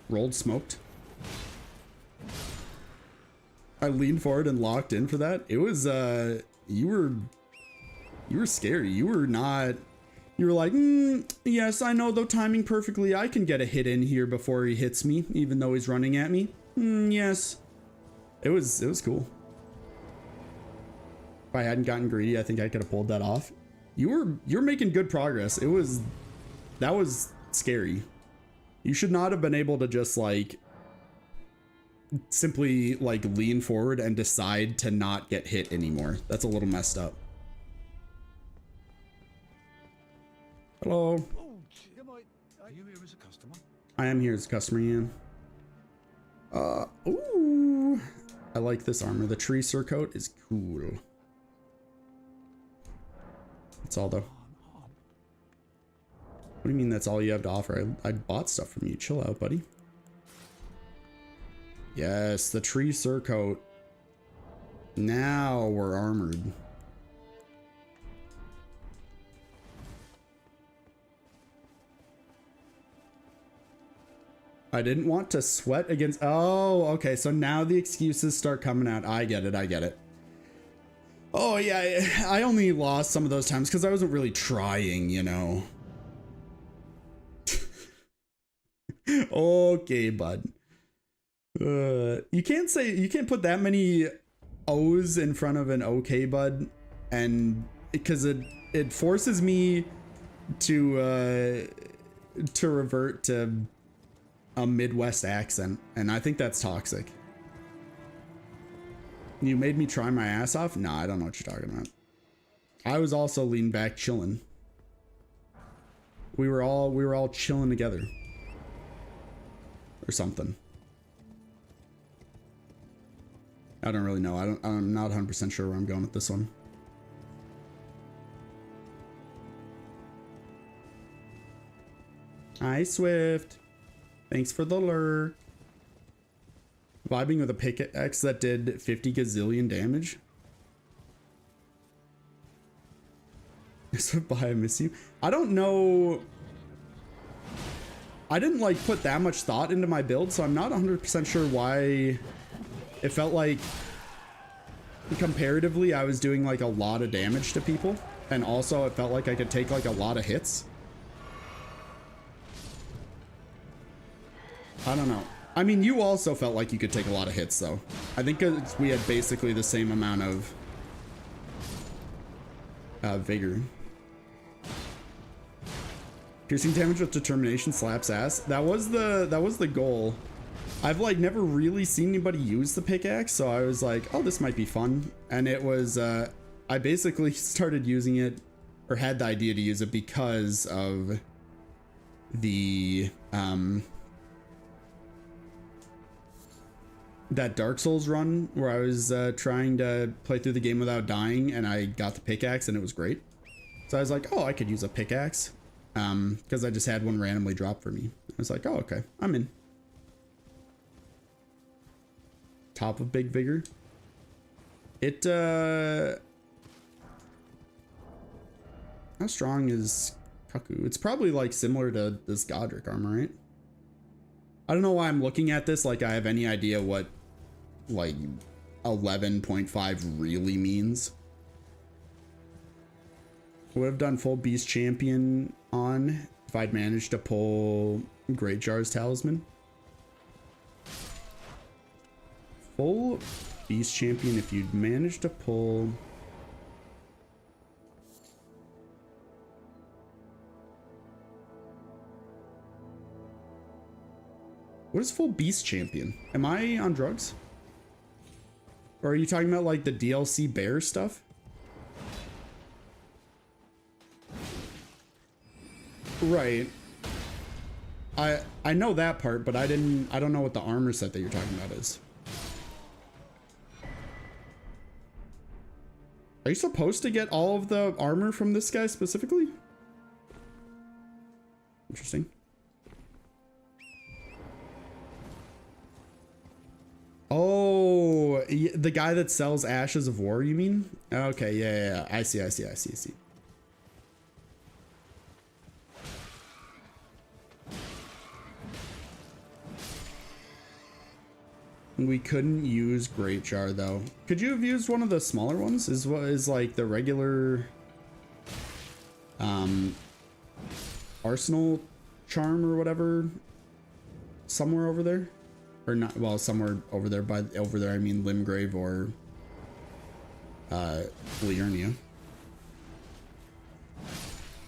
Rolled smoked. I leaned forward and locked in for that. It was you were scary. You were not. You were like, yes, I know the timing perfectly. I can get a hit in here before he hits me, even though he's running at me. Yes. It was cool. If I hadn't gotten greedy, I think I could have pulled that off. You're making good progress. That was scary. You should not have been able to just like simply like lean forward and decide to not get hit anymore. That's a little messed up. Hello. Are you here as a customer? I am here as a customer, Ian. Ooh. I like this armor. The tree surcoat is cool. That's all though. What do you mean that's all you have to offer? I bought stuff from you. Chill out, buddy. Yes, the tree surcoat. Now we're armored. I didn't want to sweat against. Oh, okay. So now the excuses start coming out. I get it. I get it. Oh, yeah. I only lost some of those times because I wasn't really trying, you know. Okay, bud. You can't put that many O's in front of an okay, bud. And because it forces me to revert to a Midwest accent, and I think that's toxic. You made me try my ass off? Nah, I don't know what you're talking about. I was also leaning back chilling. We were all chilling together. Or something. I don't really know. I'm not 100% sure where I'm going with this one. Hi, Swift. Thanks for the lure. Vibing with a pickaxe that did 50 gazillion damage. So bye, I miss you. I don't know. I didn't like put that much thought into my build, so I'm not 100% sure why it felt like comparatively I was doing like a lot of damage to people, and also it felt like I could take like a lot of hits. I don't know. I mean, you also felt like you could take a lot of hits, though. I think we had basically the same amount of vigor. Piercing damage with determination slaps ass. That was the goal. I've like never really seen anybody use the pickaxe, so I was like, oh, this might be fun. And it was I basically started using it, or had the idea to use it, because of the that Dark Souls run where I was trying to play through the game without dying, and I got the pickaxe and it was great. So I was like, oh, I could use a pickaxe, because I just had one randomly drop for me. I was like, oh, okay, I'm in. Top of big vigor. It how strong is Kaku? It's probably like similar to this Godric armor, right? I don't know why I'm looking at this like I have any idea what like 11.5 really means. Would have done full beast champion on if I'd managed to pull Great Jar's talisman. Full beast champion if you'd managed to pull. What is full beast champion? Am I on drugs? Or are you talking about like the DLC bear stuff? Right. I know that part, but I don't know what the armor set that you're talking about is. Are you supposed to get all of the armor from this guy specifically? Interesting. Oh, the guy that sells Ashes of War, you mean? Okay, yeah. I see. We couldn't use Great Jar though. Could you have used one of the smaller ones? Is what is like the regular Arsenal charm or whatever somewhere over there? Or not, well, somewhere over there. By over there I mean Limgrave or Liurnia.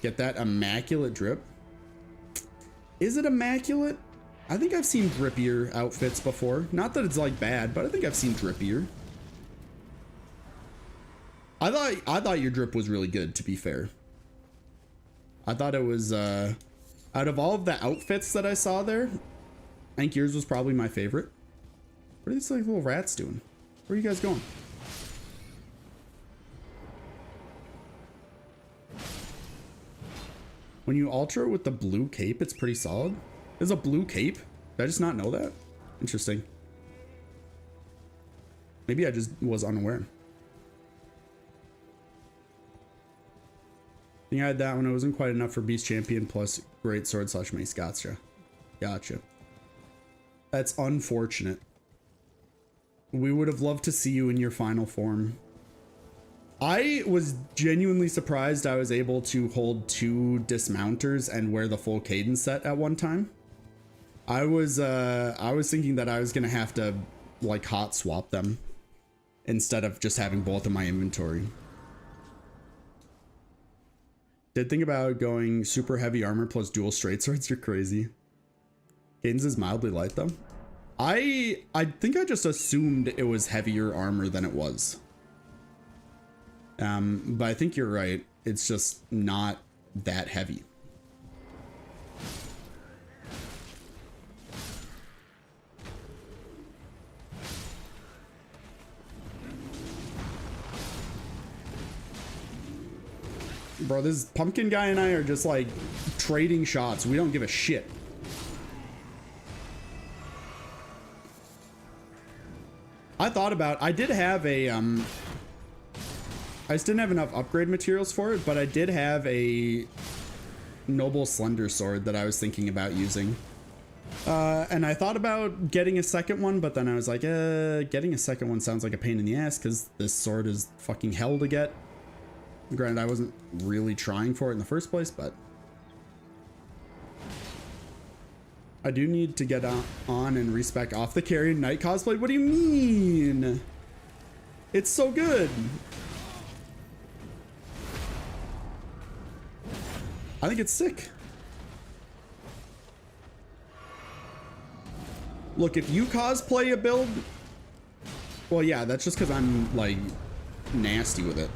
Get that immaculate drip. Is it immaculate? I think I've seen drippier outfits before. Not that it's like bad, but I think I've seen drippier. I thought your drip was really good, to be fair. I thought it was out of all of the outfits that I saw there, I think yours was probably my favorite. What are these like little rats doing? Where are you guys going? When you alter it with the blue cape, it's pretty solid. There's a blue cape? Did I just not know that? Interesting. Maybe I just was unaware. I think I had that one. It wasn't quite enough for Beast Champion plus Great Sword / Mace. Gotcha. Gotcha. That's unfortunate. We would have loved to see you in your final form. I was genuinely surprised I was able to hold 2 dismounters and wear the full cadence set at one time. I was thinking that I was gonna have to like hot swap them instead of just having both in my inventory. Did think about going super heavy armor plus dual straight swords. You're crazy. Cadence is mildly light though. I think I just assumed it was heavier armor than it was. But I think you're right. It's just not that heavy. Bro, this pumpkin guy and I are just like trading shots. We don't give a shit. I thought about, I did have a, I just didn't have enough upgrade materials for it, but I did have a noble slender sword that I was thinking about using. And I thought about getting a second one, but then I was like, getting a second one sounds like a pain in the ass because this sword is fucking hell to get. Granted, I wasn't really trying for it in the first place, but I do need to get on and respec off the Carrion Knight cosplay. What do you mean? It's so good. I think it's sick. Look, if you cosplay a build, well, yeah, that's just because I'm like nasty with it.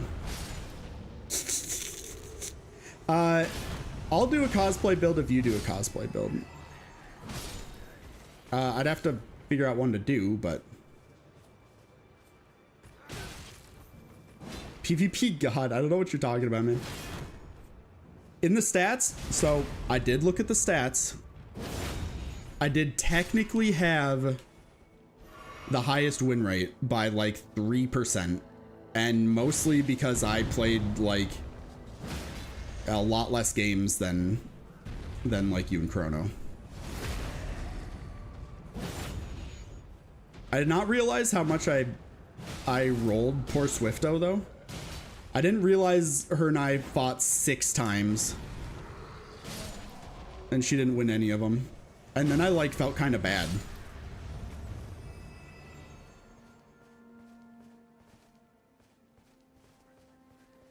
I'll do a cosplay build if you do a cosplay build. I'd have to figure out one to do, but PvP God, I don't know what you're talking about, man. In the stats, so I did look at the stats. I did technically have the highest win rate by like 3%, and mostly because I played like a lot less games than like you and Chrono. I did not realize how much I rolled poor Swifto though. I didn't realize her and I fought 6 times and she didn't win any of them. And then I like felt kind of bad.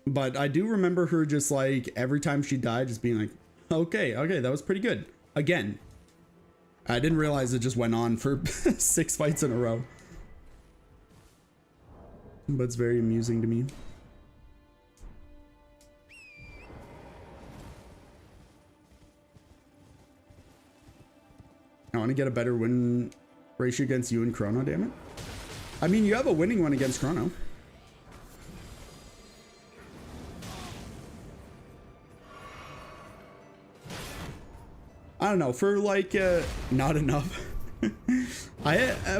But I do remember her just like every time she died just being like, okay, that was pretty good. Again, I didn't realize it just went on for 6 fights in a row. But it's very amusing to me. I want to get a better win ratio against you and Chrono, damn it. I mean, you have a winning one against Chrono. I don't know, for like not enough.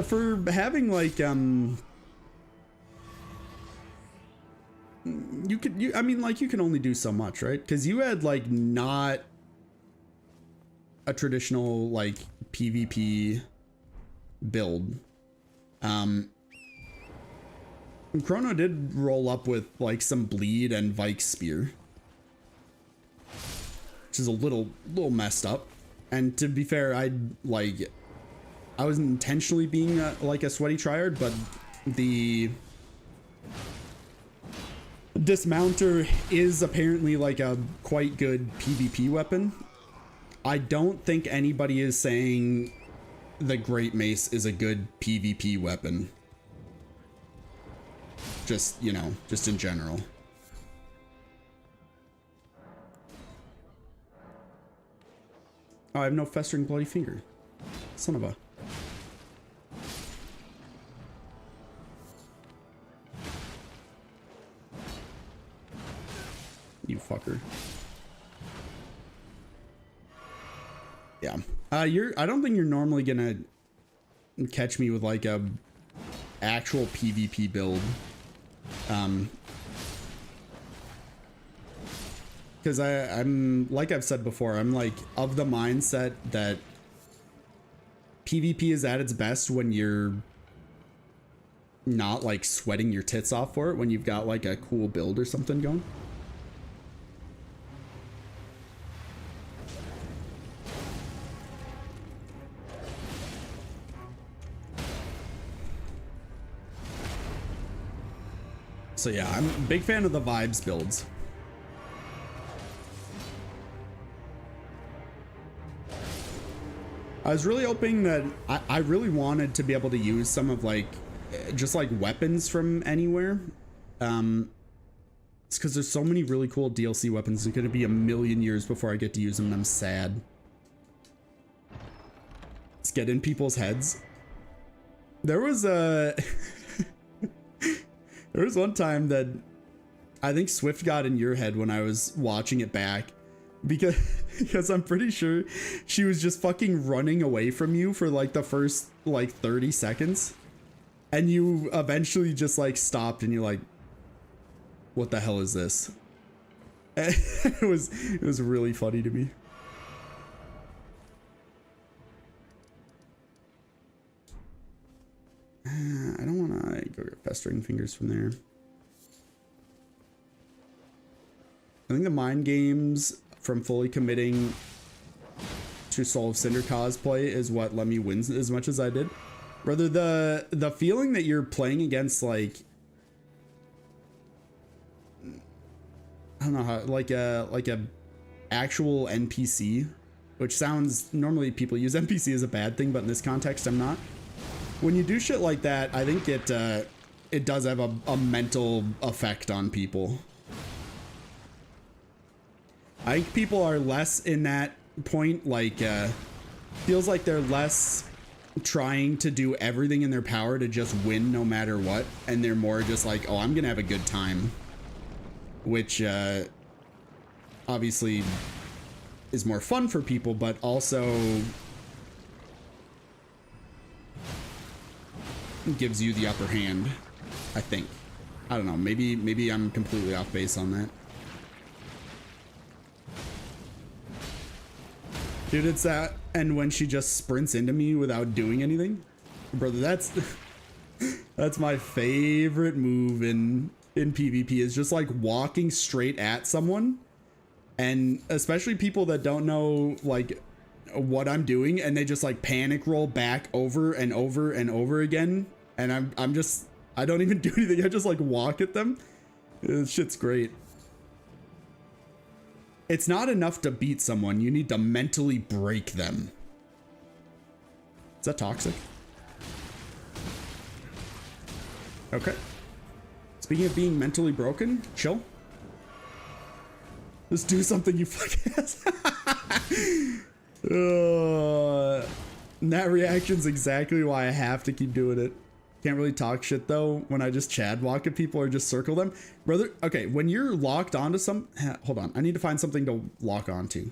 For having like I mean like you can only do so much, right? Because you had like not a traditional like PvP build. Chrono did roll up with like some bleed and Vike's spear, which is a little messed up. And to be fair, I wasn't intentionally being like a sweaty tryhard, but the dismounter is apparently like a quite good PvP weapon. I don't think anybody is saying the Great Mace is a good PvP weapon. Just, you know, just in general. Oh, I have no festering bloody finger. Son of a... You fucker. Yeah. I don't think you're normally gonna catch me with like a actual PvP build. Because I'm like I've said before, I'm like of the mindset that PvP is at its best when you're not like sweating your tits off for it, when you've got like a cool build or something going. So yeah, I'm a big fan of the vibes builds. I was really hoping that I really wanted to be able to use some of like just like weapons from anywhere. It's because there's so many really cool DLC weapons. It's gonna be a million years before I get to use them, and I'm sad. Let's get in people's heads. There was a there was one time that I think Swift got in your head when I was watching it back, because I'm pretty sure she was just fucking running away from you for like the first like 30 seconds, and you eventually just like stopped and you're like, what the hell is this? It was really funny to me. I don't want to go get festering fingers from there. I think the mind games from fully committing to Soul of Cinder cosplay is what let me win as much as I did. Rather the feeling that you're playing against like, I don't know how, like a actual NPC, which sounds, normally people use NPC as a bad thing, but in this context I'm not. When you do shit like that, I think it does have a mental effect on people. I think people are less in that point, like, feels like they're less trying to do everything in their power to just win no matter what, and they're more just like, oh, I'm gonna have a good time. Which, obviously is more fun for people, but also gives you the upper hand, I think. I don't know, maybe I'm completely off base on that. Dude, it's that, and when she just sprints into me without doing anything, brother, that's my favorite move in PvP, is just like walking straight at someone, and especially people that don't know like what I'm doing, and they just like panic roll back over and over and over again, and I don't even do anything, I just like walk at them. This shit's great. It's not enough to beat someone, you need to mentally break them. Is that toxic? Okay. Speaking of being mentally broken, chill. Let's do something, you fucking ass. And that reaction's exactly why I have to keep doing it. Can't really talk shit though when I just Chad walk at people or just circle them. Brother, okay, when you're locked onto some... Hold on, I need to find something to lock onto.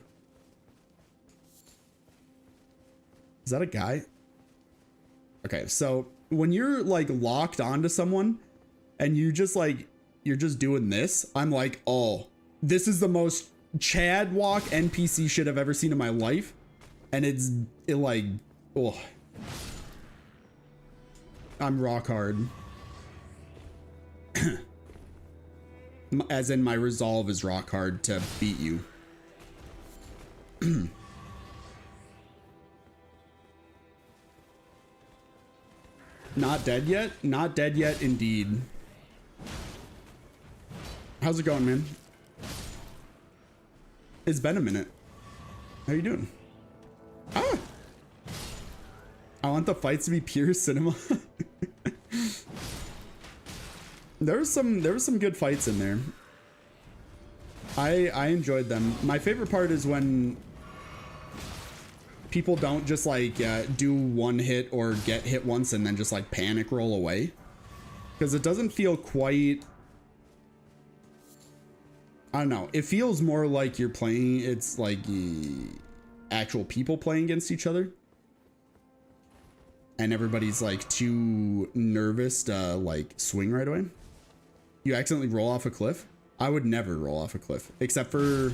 Is that a guy? Okay, so when you're like locked onto someone and you just like, you're just doing this, I'm like, oh, this is the most Chad walk NPC shit I've ever seen in my life. And it like, oh. I'm rock hard. As in, my resolve is rock hard to beat you. Not dead yet? Not dead yet, indeed. How's it going, man? It's been a minute. How you doing? Ah! I want the fights to be pure cinema. There was some good fights in there. I enjoyed them. My favorite part is when people don't just like do one hit or get hit once and then just like panic roll away, because it doesn't feel quite, I don't know, it feels more like you're playing, it's like actual people playing against each other and everybody's like too nervous to like swing right away. You accidentally roll off a cliff? I would never roll off a cliff, except for,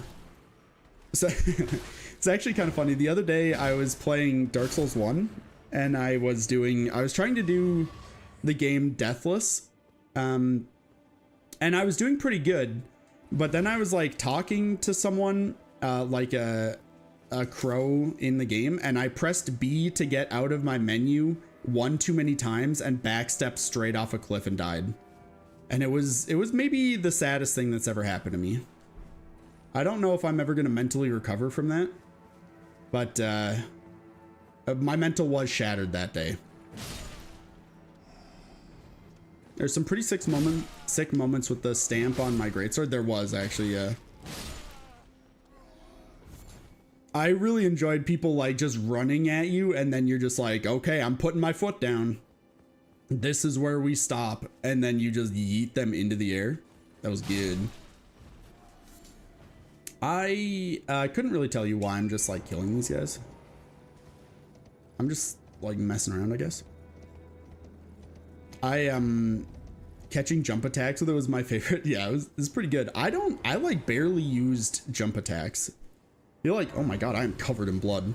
so it's actually kind of funny. The other day I was playing Dark Souls 1 and I was trying to do the game Deathless. And I was doing pretty good, but then I was like talking to someone, like a crow in the game, and I pressed B to get out of my menu one too many times and backstepped straight off a cliff and died. And it was maybe the saddest thing that's ever happened to me. I don't know if I'm ever going to mentally recover from that, but my mental was shattered that day. There's some pretty sick moments with the stamp on my greatsword. There was actually, I really enjoyed people like just running at you and then you're just like, okay, I'm putting my foot down. This is where we stop. And then you just yeet them into the air. That was good. I couldn't really tell you why I'm just like killing these guys. I'm just like messing around, I guess. Catching jump attacks with it was my favorite. Yeah, it was pretty good. I like barely used jump attacks. I feel like, oh my god, I am covered in blood.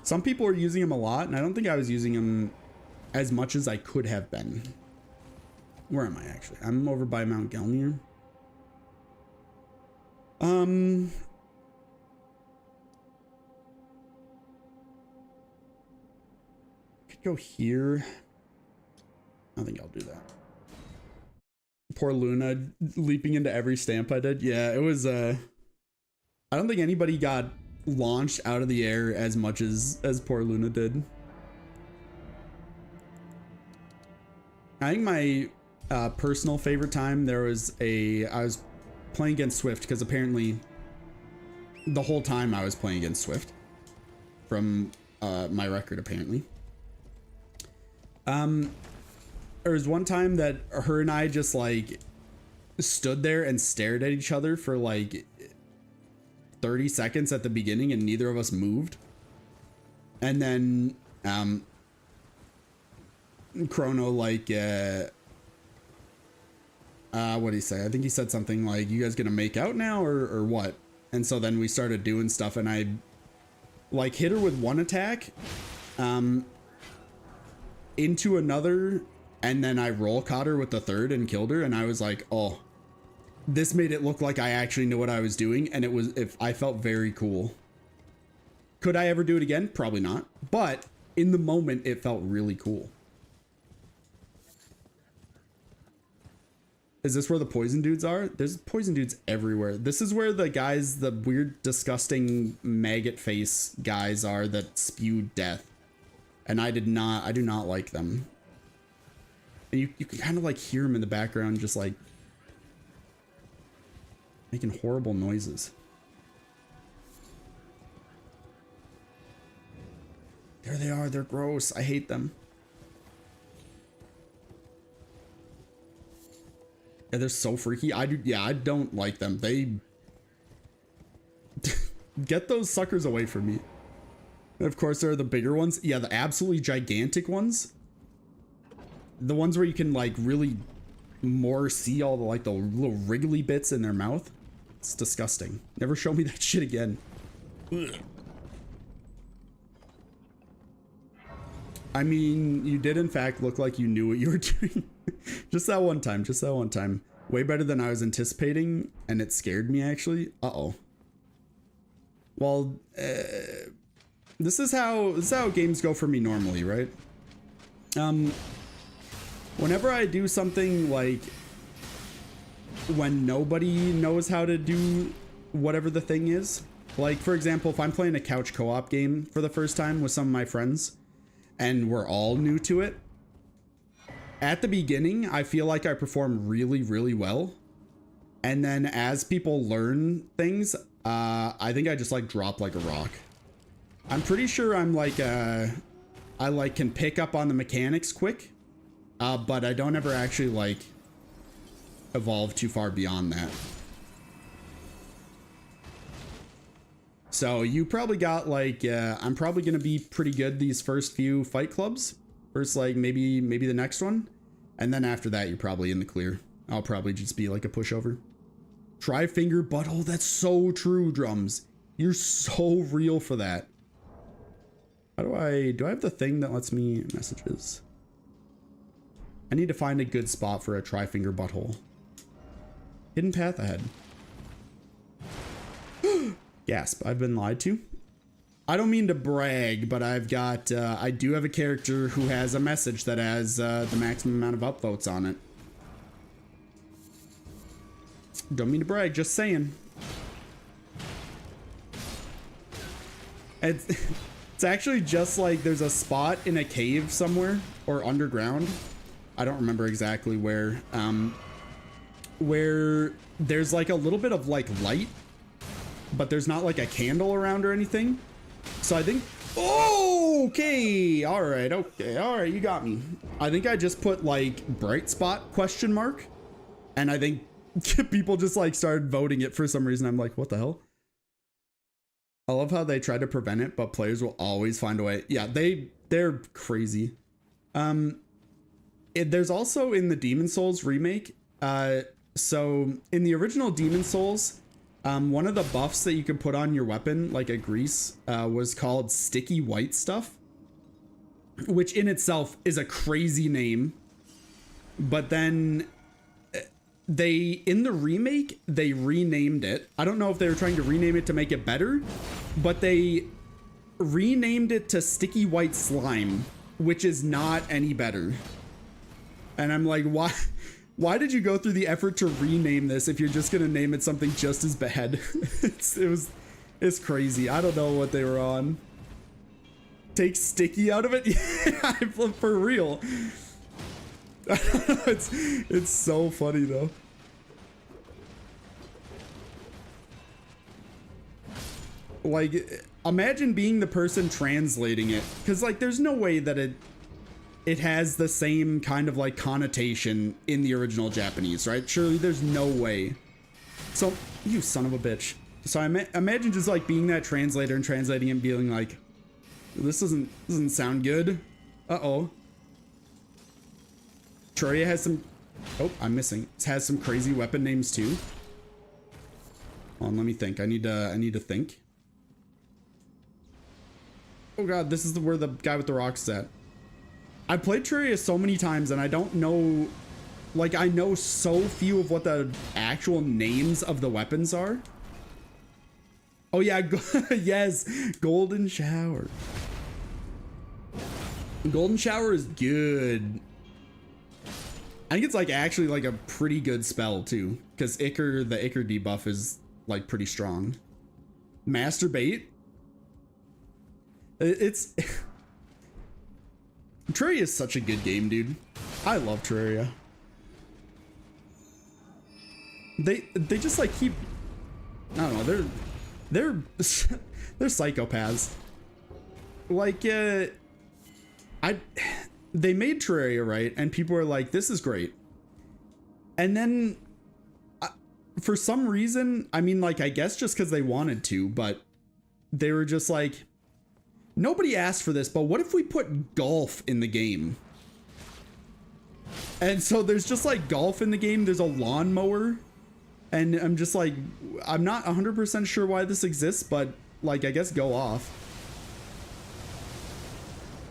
Some people are using them a lot, and I don't think I was using them as much as I could have been. Where am I actually? I'm over by Mount Gelmir. Could go here. I think I'll do that. Poor Luna leaping into every stamp I did. Yeah, it was I don't think anybody got launched out of the air as much as poor Luna did. I think my personal favorite time, I was playing against Swift, because apparently the whole time I was playing against Swift from my record, apparently. There was one time that her and I just like stood there and stared at each other for like 30 seconds at the beginning and neither of us moved. And then Chrono like what did he say? I think he said something like, you guys gonna make out now or what? And so then we started doing stuff and I like hit her with one attack into another, and then I roll caught her with the third and killed her, and I was like, oh, this made it look like I actually knew what I was doing, and I felt very cool. Could I ever do it again? Probably not, but in the moment it felt really cool. Is this where the poison dudes are? There's poison dudes everywhere. This is where the guys, the weird, disgusting maggot face guys are that spew death. And I do not like them. And you can kind of like hear them in the background just like making horrible noises. There they are. They're gross. I hate them. Yeah, they're so freaky. I don't like them. They get those suckers away from me. And of course, there are the bigger ones. Yeah, the absolutely gigantic ones. The ones where you can like really more see all the like the little wriggly bits in their mouth. It's disgusting. Never show me that shit again. Ugh. I mean, you did in fact look like you knew what you were doing. Just that one time, just that one time. Way better than I was anticipating, and it scared me actually. Uh-oh. Well, this is how games go for me normally, right? Whenever I do something like when nobody knows how to do whatever the thing is, like for example, if I'm playing a couch co-op game for the first time with some of my friends and we're all new to it, at the beginning, I feel like I perform really, really well. And then as people learn things, I think I just like drop like a rock. I'm pretty sure I'm like, I like can pick up on the mechanics quick, but I don't ever actually like evolve too far beyond that. So you probably got like, I'm probably going to be pretty good these first few fight clubs. First, like maybe the next one. And then after that, you're probably in the clear. I'll probably just be like a pushover. Try finger butthole. That's so true, Drums. You're so real for that. How do I have the thing that lets me messages? I need to find a good spot for a try finger butthole. Hidden path ahead. Gasp, I've been lied to. I don't mean to brag, but I've got, I do have a character who has a message that has the maximum amount of upvotes on it. Don't mean to brag, just saying. It's actually just like there's a spot in a cave somewhere or underground. I don't remember exactly where there's like a little bit of like light, but there's not like a candle around or anything. So I think, oh, okay, all right, you got me. I think I just put like bright spot question mark, and I think people just like started voting it for some reason. I'm like, what the hell? I love how they try to prevent it, but players will always find a way. Yeah, they're crazy. There's also in the Demon Souls remake. So in the original Demon Souls, one of the buffs that you could put on your weapon, like a grease, was called sticky white stuff, which in itself is a crazy name. But then in the remake, they renamed it. I don't know if they were trying to rename it to make it better, but they renamed it to sticky white slime, which is not any better. And I'm like, why did you go through the effort to rename this if you're just gonna name it something just as bad? It's crazy. I don't know what they were on. Take sticky out of it? Yeah, for real. It's so funny though. Like, imagine being the person translating it, because like there's no way that it has the same kind of like connotation in the original Japanese, right? Surely there's no way. So you son of a bitch. So I imagine just like being that translator and translating and being like, this doesn't sound good. Uh-oh. Troya has some, oh, I'm missing. It has some crazy weapon names too. Hold on, let me think. I need to think. Oh god, this is where the guy with the rocks is at. I played Terraria so many times and I don't know, like I know so few of what the actual names of the weapons are. Oh yeah, yes, Golden Shower. Golden Shower is good. I think it's like actually like a pretty good spell too, because the Ichor debuff is like pretty strong. Masturbate. It's Terraria is such a good game, dude. I love Terraria. They just like keep, I don't know, they're psychopaths. Like they made Terraria, right? And people were like, this is great. And then for some reason, I mean, like, I guess just because they wanted to, but they were just like, nobody asked for this, but what if we put golf in the game? And so there's just like golf in the game. There's a lawnmower. And I'm just like, I'm not 100% sure why this exists, but like, I guess go off.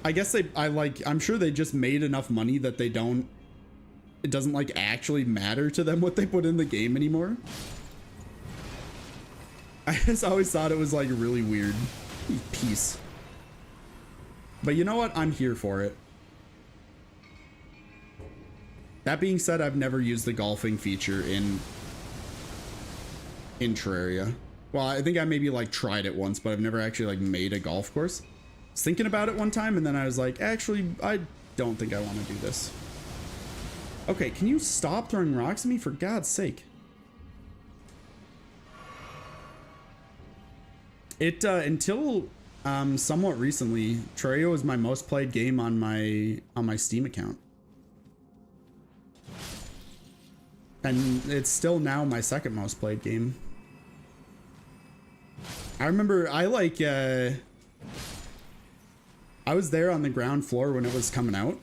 I guess I'm sure they just made enough money that it doesn't like actually matter to them what they put in the game anymore. I just always thought it was like really weird. Peace. But you know what? I'm here for it. That being said, I've never used the golfing feature in Terraria. Well, I think I maybe like tried it once, but I've never actually like made a golf course. I was thinking about it one time and then I was like, actually, I don't think I want to do this. Okay, can you stop throwing rocks at me for God's sake? Until somewhat recently, Terraria was my most played game on my Steam account. And it's still now my second most played game. I remember I was there on the ground floor when it was coming out.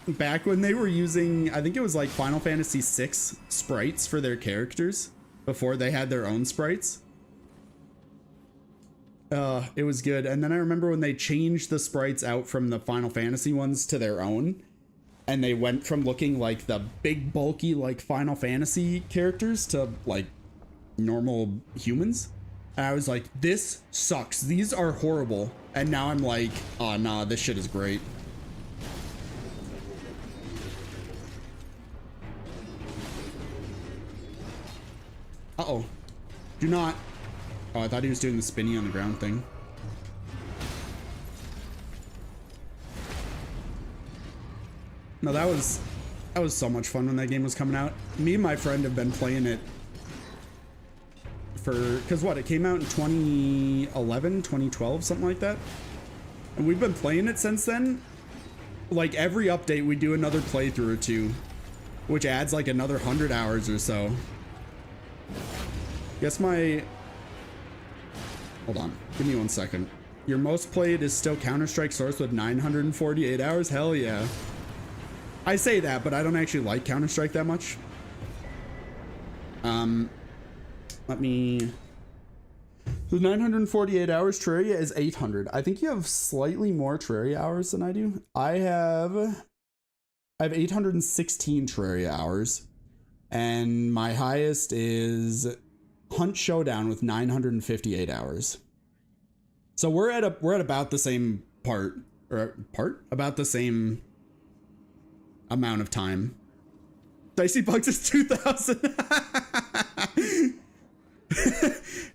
Back when they were using, I think it was like Final Fantasy VI sprites for their characters before they had their own sprites. It was good. And then I remember when they changed the sprites out from the Final Fantasy ones to their own, and they went from looking like the big bulky like Final Fantasy characters to like normal humans. And I was like, this sucks. These are horrible. And now I'm like, oh nah, this shit is great. Uh-oh. Do not. Oh, I thought he was doing the spinny on the ground thing. No, that was so much fun when that game was coming out. Me and my friend have been playing it because what, it came out in 2011, 2012, something like that. And we've been playing it since then. Like every update, we do another playthrough or two, which adds like another 100 hours or so. Guess hold on, give me 1 second. Your most played is still Counter-Strike Source with 948 hours? Hell yeah. I say that, but I don't actually like Counter-Strike that much. Let me... So 948 hours, Terraria is 800. I think you have slightly more Terraria hours than I do. I have 816 Terraria hours. And my highest is Hunt Showdown with 958 hours. So we're at about the same about the same amount of time. Dicey Bugs is 2,000.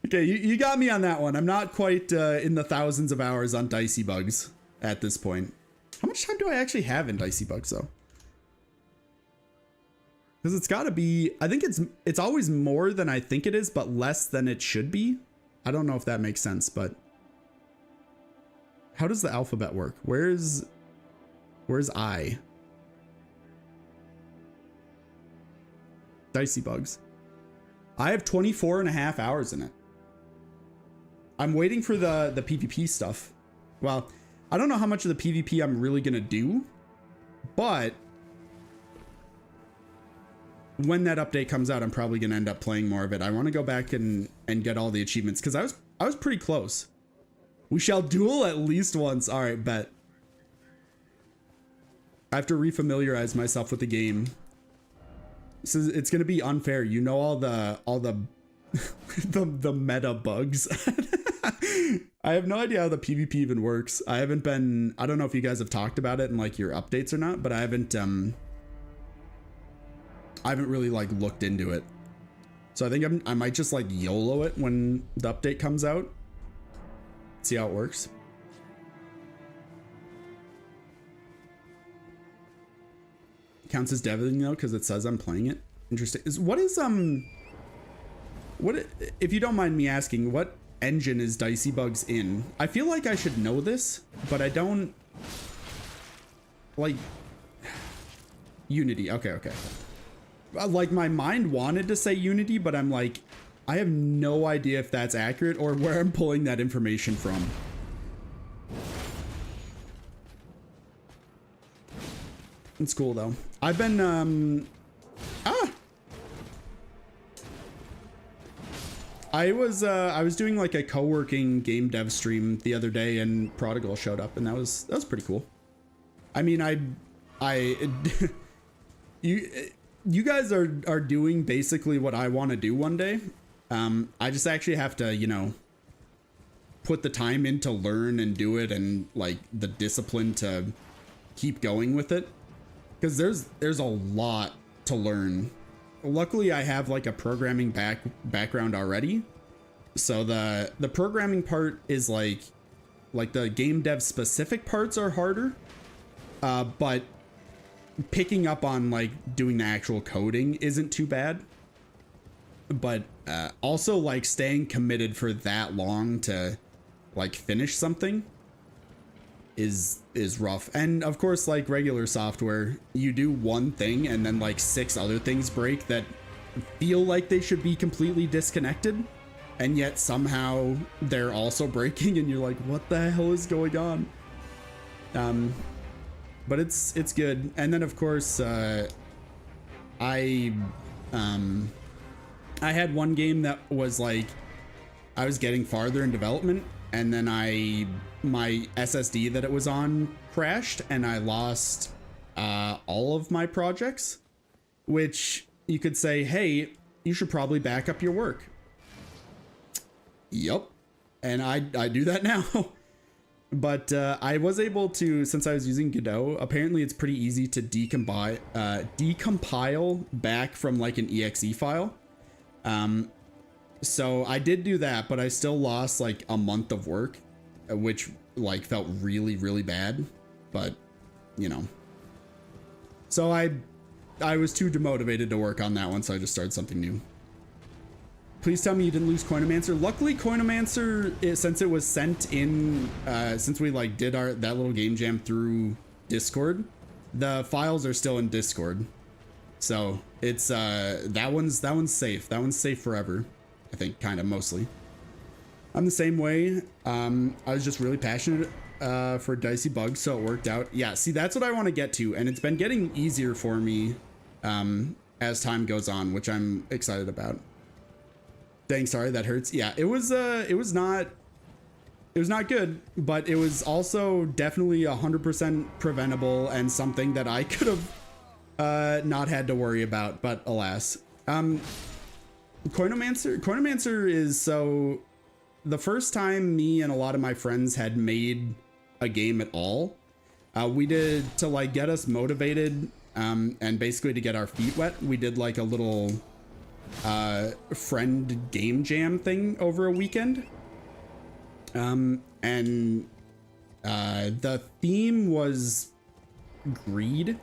Okay, you got me on that one. I'm not quite in the thousands of hours on Dicey Bugs at this point. How much time do I actually have in Dicey Bugs though? Because it's got to be, I think it's always more than I think it is, but less than it should be. I don't know if that makes sense, but how does the alphabet work? Where's I? Dicey Bugs. I have 24 and a half hours in it. I'm waiting for the PvP stuff. Well, I don't know how much of the PvP I'm really going to do, but when that update comes out, I'm probably going to end up playing more of it. I want to go back and get all the achievements because I was pretty close. We shall duel at least once. All right, bet. I have to refamiliarize myself with the game. So it's going to be unfair. You know, all the the meta bugs. I have no idea how the PvP even works. I don't know if you guys have talked about it in like your updates or not, but I haven't really like looked into it. So I think I might just like YOLO it when the update comes out. See how it works. Counts as dev-ing though, because it says I'm playing it. Interesting. What if you don't mind me asking, what engine is Dicey Bugs in? I feel like I should know this, but I don't. Like Unity. Okay. Like my mind wanted to say Unity, but I'm like, I have no idea if that's accurate or where I'm pulling that information from. It's cool though. I've been I was doing like a co-working game dev stream the other day, and Prodigal showed up, and that was pretty cool. I mean, you guys are doing basically what I want to do one day. I just actually have to, you know, put the time in to learn and do it, and like the discipline to keep going with it, because there's a lot to learn. Luckily, I have like a programming background already, so the programming part is like the game dev specific parts are harder, but picking up on like doing the actual coding isn't too bad. But also like staying committed for that long to like finish something is rough. And of course, like regular software, you do one thing and then like 6 other things break that feel like they should be completely disconnected, and yet somehow they're also breaking, and you're like, what the hell is going on? But it's good. And then of course, I had one game that was like, I was getting farther in development, and then my SSD that it was on crashed, and I lost all of my projects, which you could say, hey, you should probably back up your work. Yup. And I do that now. But I was able to, since I was using Godot, apparently it's pretty easy to decompile back from like an exe file. So I did do that, but I still lost like a month of work, which like felt really, really bad. But, you know. So I was too demotivated to work on that one, so I just started something new. Please tell me you didn't lose Coinomancer. Luckily, Coinomancer, since it was sent in, since we like did that little game jam through Discord, the files are still in Discord. So it's that one's safe. That one's safe forever, I think, kind of mostly. I'm the same way. I was just really passionate for Dicey Bugs, so it worked out. Yeah, see, that's what I want to get to, and it's been getting easier for me as time goes on, which I'm excited about. Dang, sorry, that hurts. Yeah, it was not good, but it was also definitely 100% preventable and something that I could have not had to worry about, but alas. Coinomancer is, so the first time me and a lot of my friends had made a game at all, we did, to like get us motivated and basically to get our feet wet, we did like a little friend game jam thing over a weekend. And the theme was greed.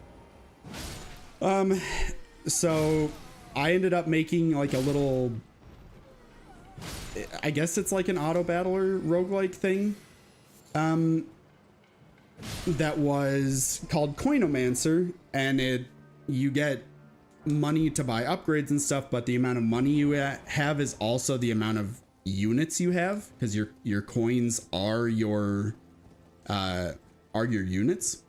So I ended up making like a little, I guess it's like an auto battler roguelike thing, that was called Coinomancer, and you get money to buy upgrades and stuff, but the amount of money you have is also the amount of units you have, because your coins are your units.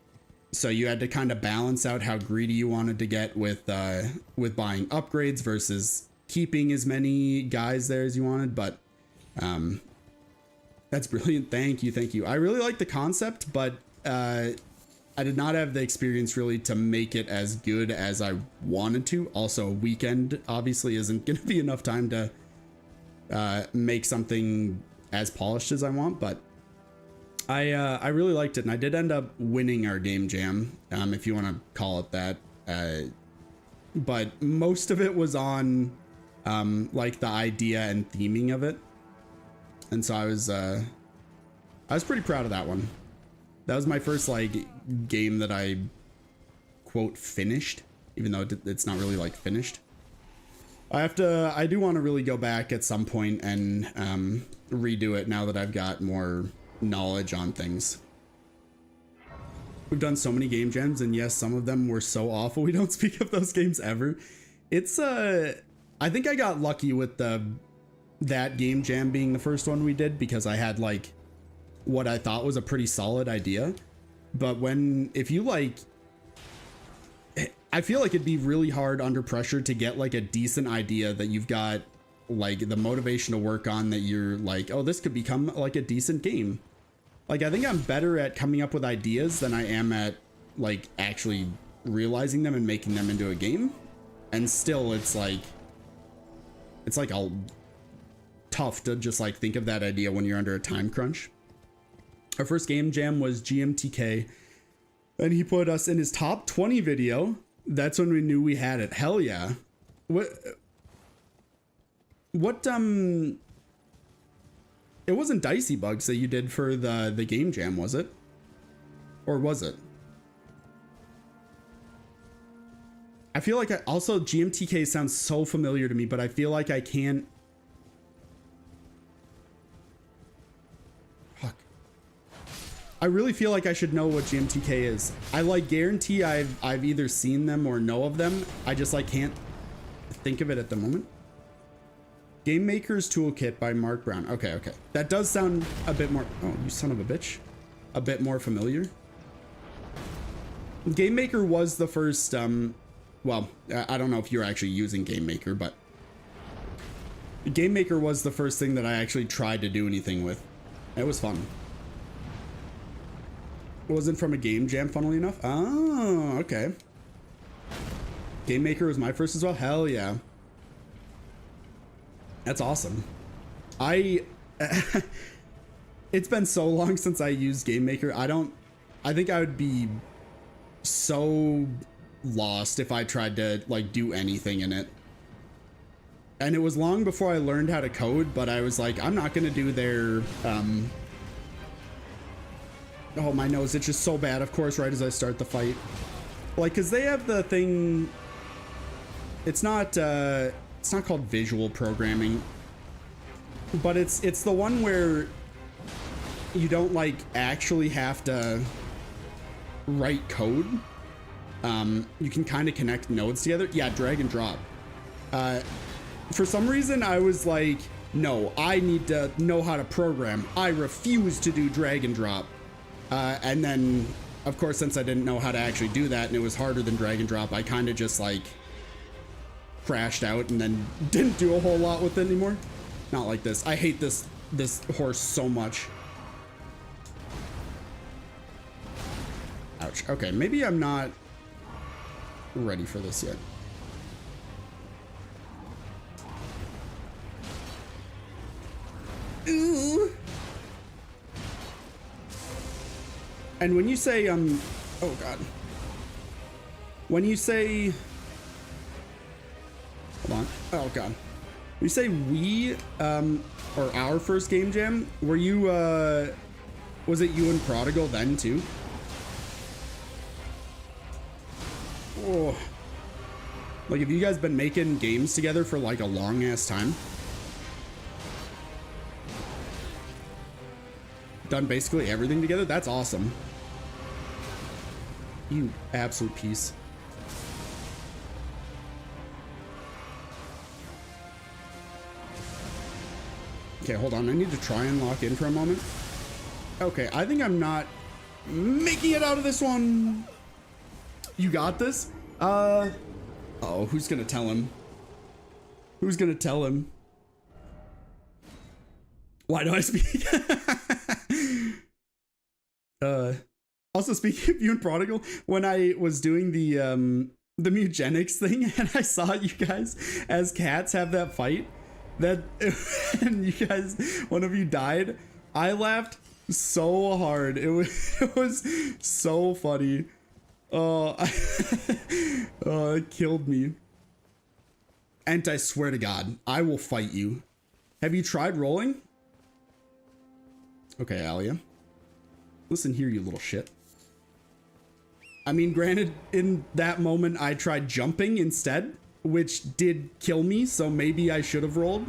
So you had to kind of balance out how greedy you wanted to get with buying upgrades versus keeping as many guys there as you wanted. But that's brilliant. Thank you. I really like the concept, but I did not have the experience really to make it as good as I wanted to. Also, a weekend obviously isn't going to be enough time to make something as polished as I want, but I really liked it, and I did end up winning our game jam, if you want to call it that. But most of it was on like the idea and theming of it, and so I was pretty proud of that one. That was my first like game that I quote finished, even though it's not really like finished. I do want to really go back at some point and redo it now that I've got more knowledge on things. We've done so many game jams, and yes, some of them were so awful we don't speak of those games ever. It's I think I got lucky with that game jam being the first one we did, because I had like what I thought was a pretty solid idea. But if you like, I feel like it'd be really hard under pressure to get like a decent idea that you've got like the motivation to work on that you're like, oh, this could become like a decent game. Like, I think I'm better at coming up with ideas than I am at like actually realizing them and making them into a game. And still it's like all tough to just like think of that idea when you're under a time crunch. Our first game jam was GMTK, and he put us in his top 20 video. That's when we knew we had it. Hell yeah. What it wasn't Dicey Bugs that you did for the game jam, was it? Or was it? I feel like also GMTK sounds so familiar to me, but I feel like I can't. Fuck. I really feel like I should know what GMTK is. I like guarantee I've either seen them or know of them. I just like can't think of it at the moment. Game Maker's Toolkit by Mark Brown. Okay. That does sound a bit more, oh, you son of a bitch. A bit more familiar. Game Maker was the first, well, I don't know if you're actually using Game Maker, but Game Maker was the first thing that I actually tried to do anything with. It was fun. It wasn't from a game jam, funnily enough. Oh, okay. Game Maker was my first as well. Hell yeah. That's awesome. It's been so long since I used Game Maker. I think I would be so lost if I tried to like do anything in it. And it was long before I learned how to code, but I was like, I'm not gonna do their oh, my nose itches so bad, of course, right as I start the fight. Like, cause they have the thing, it's not called visual programming, but it's the one where you don't like actually have to write code. You can kind of connect nodes together. Yeah, drag and drop. For some reason I was like, no, I need to know how to program. I refuse to do drag and drop. And then of course, since I didn't know how to actually do that and it was harder than drag and drop, I kind of just like crashed out and then didn't do a whole lot with it anymore. Not like this. I hate this horse so much. Ouch. Okay, maybe I'm not ready for this yet. Ooh. And when you say oh god. When you say, hold on. Oh god. When you say we or our first game jam, were you was it you and Prodigal then too? Oh. Like, have you guys been making games together for like a long ass time? Done basically everything together? That's awesome. You absolute piece. Okay, hold on. I need to try and lock in for a moment. Okay, I think I'm not making it out of this one. You got this? Oh, who's gonna tell him? Who's gonna tell him? Why do I speak? Also, speaking of you and Prodigal, when I was doing the Mugenics thing and I saw you guys as cats have that fight, that and you guys, one of you died, I laughed so hard. It was so funny. Oh, oh, it killed me. And I swear to God, I will fight you. Have you tried rolling? Okay, Alia. Listen here, you little shit. I mean, granted, in that moment, I tried jumping instead, which did kill me, so maybe I should have rolled.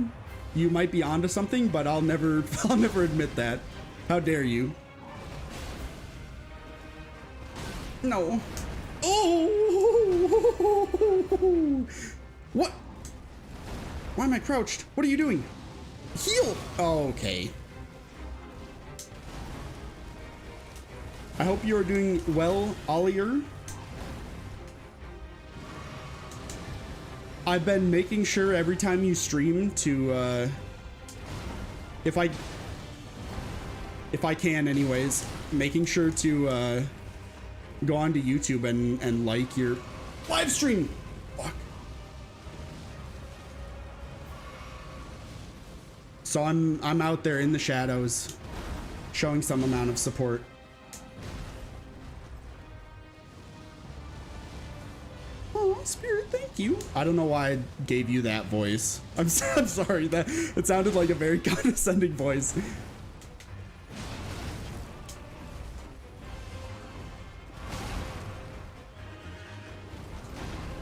You might be onto something, but I'll never admit that. How dare you? No. Oh! What? Why am I crouched? What are you doing? Heal! Oh, okay. I hope you are doing well, Ollier. I've been making sure every time you stream to, if I can anyways, making sure to, go onto YouTube and like your live stream. Fuck. So I'm out there in the shadows showing some amount of support. Oh, Spirit, thank you. I don't know why I gave you that voice. I'm sorry, that it sounded like a very condescending voice.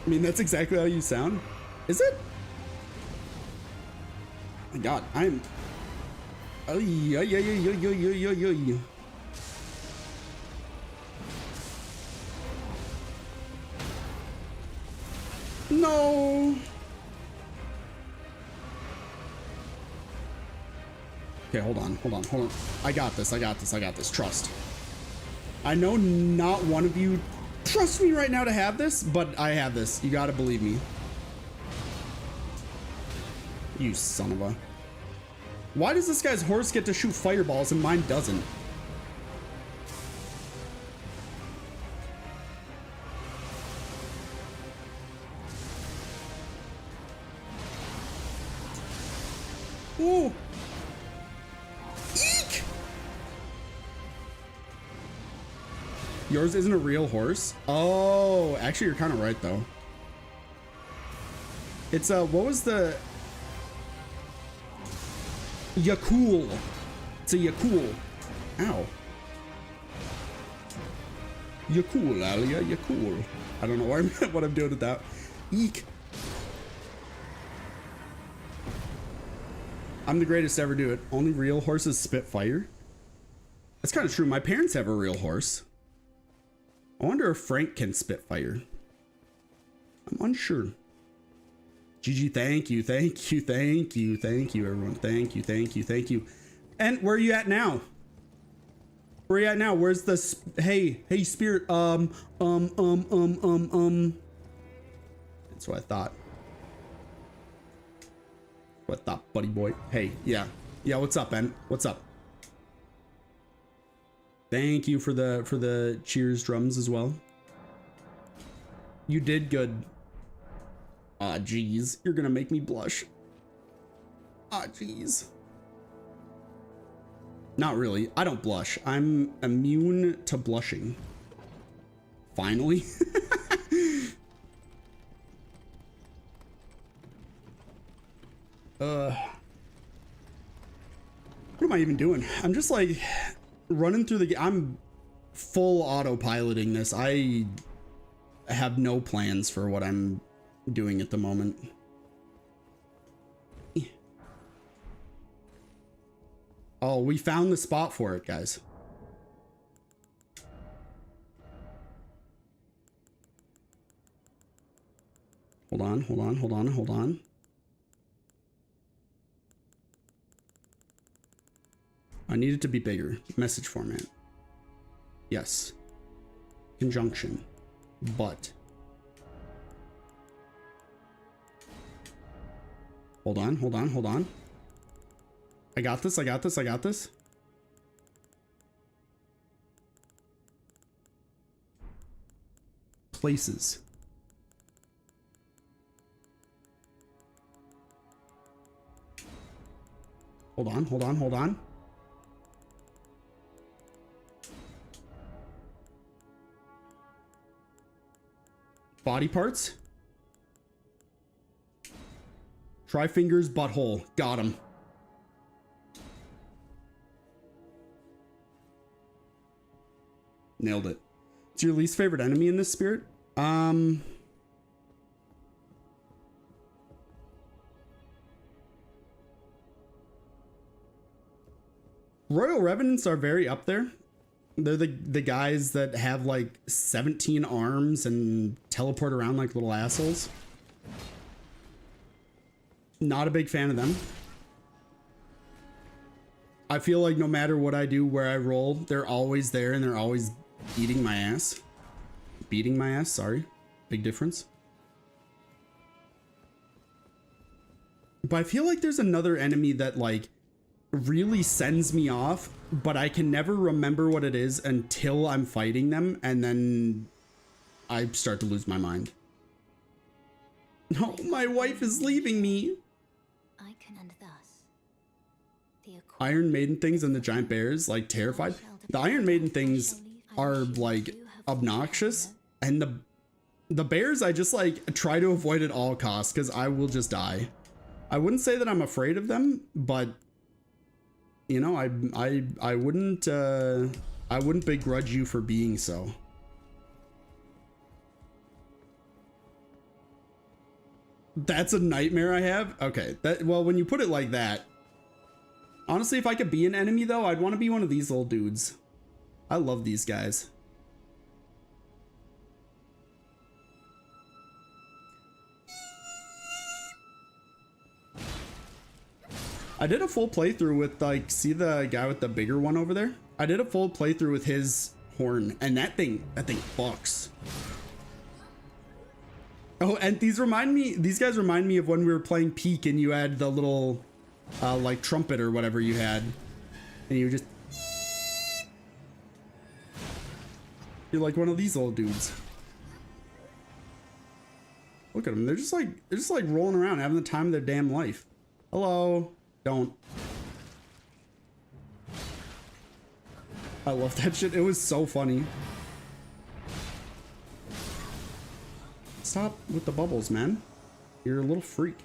I mean, that's exactly how you sound. Is it? My God, I'm. Oh yeah. No. Okay, hold on. I got this. Trust. I know not one of you trust me right now to have this, but I have this. You gotta believe me. You son of a... Why does this guy's horse get to shoot fireballs and mine doesn't? Ooh. Eek! Yours isn't a real horse? Oh, actually, you're kind of right, though. It's, what was the... Yakul. It's a Yakul. Ow. Yakul, Alia, Yakul. I don't know what I'm doing with that. Eek. I'm the greatest to ever do it. Only real horses spit fire? That's kind of true. My parents have a real horse. I wonder if Frank can spit fire. I'm unsure. GG, thank you, everyone. Thank you. And where are you at now? Where's the hey, Spirit? That's what I thought. Buddy boy? Hey, yeah, what's up, Ben? What's up? Thank you for the cheers drums as well. You did good. Ah, geez, you're gonna make me blush. Ah, geez. Not really. I don't blush. I'm immune to blushing. Finally. What am I even doing? I'm just like running through the game. I'm full autopiloting this. I have no plans for what I'm doing at the moment. Oh, we found the spot for it, guys. Hold on. I need it to be bigger. Message format. Yes. Conjunction. But. Hold on. I got this. Places. Hold on. Body parts. Try fingers, butthole. Got him. Nailed it. It's your least favorite enemy in this, Spirit? Royal Revenants are very up there. They're the guys that have like 17 arms and teleport around like little assholes. Not a big fan of them. I feel like no matter what I do, where I roll, they're always there and they're always eating my ass. Beating my ass, sorry. Big difference. But I feel like there's another enemy that like really sends me off, but I can never remember what it is until I'm fighting them, and then I start to lose my mind. No, my wife is leaving me. I can and thus. Iron Maiden things and the giant bears, like terrified. The Iron Maiden things are like obnoxious, and the bears I just like try to avoid at all costs because I will just die. I wouldn't say that I'm afraid of them, but you know, I wouldn't begrudge you for being so. That's a nightmare I have. Okay, well, when you put it like that, honestly, if I could be an enemy though, I'd want to be one of these little dudes. I love these guys. I did a full playthrough with like, see the guy with the bigger one over there? I did a full playthrough with his horn, and that thing fucks. Oh, and these guys remind me of when we were playing Peak and you had the little like trumpet or whatever you had, and you just, you're like one of these little dudes. Look at them, they're just like rolling around having the time of their damn life. Hello. Don't. I love that shit. It was so funny. Stop with the bubbles, man. You're a little freak.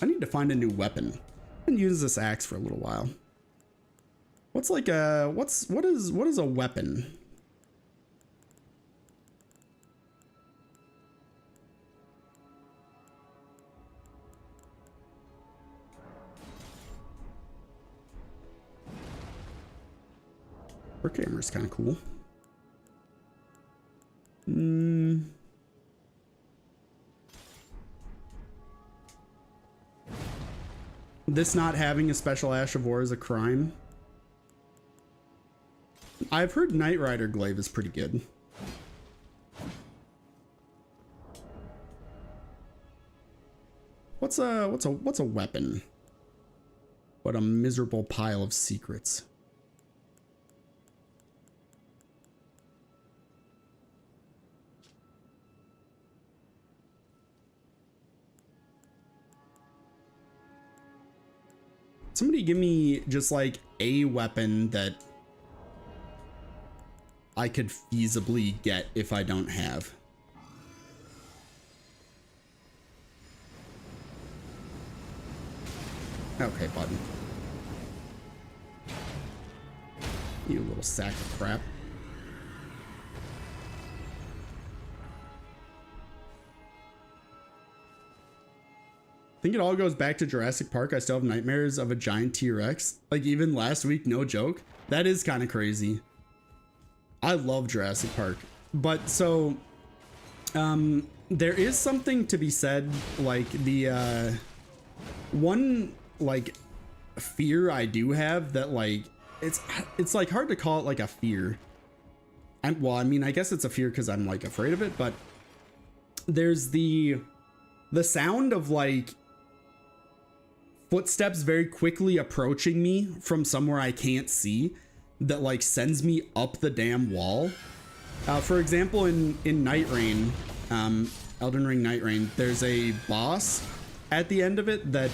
I need to find a new weapon. I've been using this axe for a little while. What's like a what is a weapon? Her camera's kind of cool. This not having a special Ash of War is a crime. I've heard Knight Rider Glaive is pretty good. What's a weapon? What a miserable pile of secrets. Somebody give me just like a weapon that I could feasibly get if I don't have. Okay, button. You little sack of crap. I think it all goes back to Jurassic Park. I still have nightmares of a giant T-Rex. Like even last week, no joke. That is kind of crazy. I love Jurassic Park. But so, there is something to be said, like the, one like fear I do have that like, it's like hard to call it like a fear. Well, I mean, I guess it's a fear because I'm like afraid of it, but there's the sound of like footsteps very quickly approaching me from somewhere I can't see that like sends me up the damn wall. For example, in Night Rain, Elden Ring Night Rain, there's a boss at the end of it that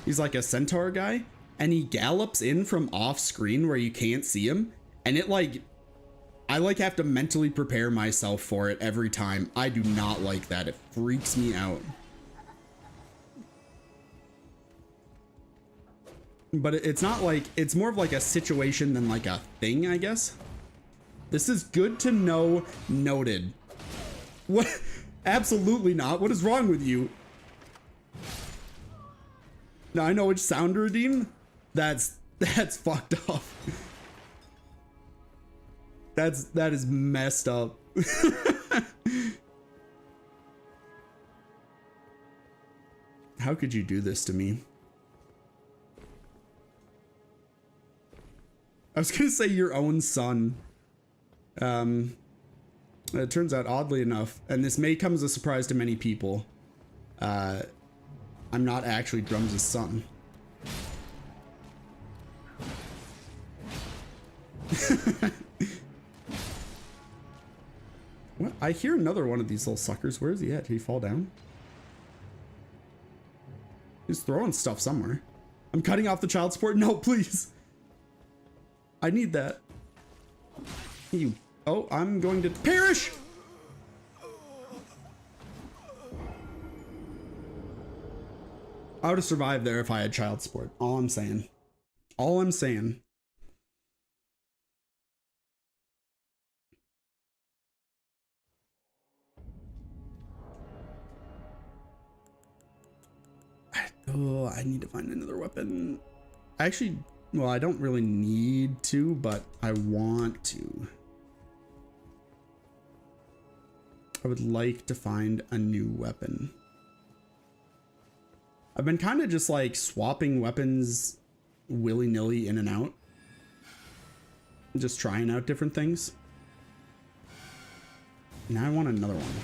he's like a centaur guy, and he gallops in from off screen where you can't see him, and it like, I like have to mentally prepare myself for it every time. I do not like that. It freaks me out. But it's not like, it's more of like a situation than like a thing, I guess. This is good to know. Noted. What? Absolutely not. What is wrong with you? Now I know which sound to redeem. That's fucked up. That is messed up. How could you do this to me? I was gonna say your own son. It turns out, oddly enough, and this may come as a surprise to many people, I'm not actually Drums' son. What? I hear another one of these little suckers. Where is he at? Did he fall down? He's throwing stuff somewhere. I'm cutting off the child support. No, please. I need that. You. Oh, I'm going to perish. I would have survived there if I had child support. All I'm saying. All I'm saying. Oh, I need to find another weapon. Actually, well, I don't really need to, but I want to. I would like to find a new weapon. I've been kind of just like swapping weapons willy-nilly in and out. Just trying out different things. Now I want another one.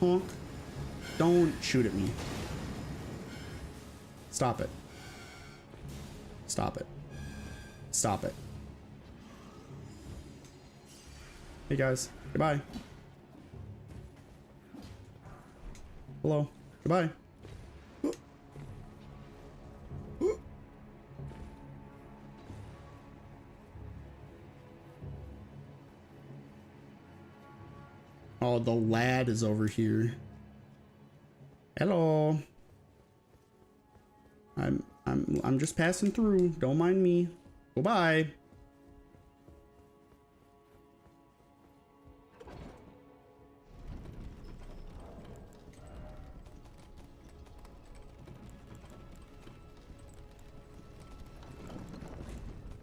Honk. Don't shoot at me. Stop it. Stop it. Stop it. Hey guys. Goodbye. Hello. Goodbye. Oh, the lad is over here. Hello. I'm just passing through. Don't mind me. Goodbye.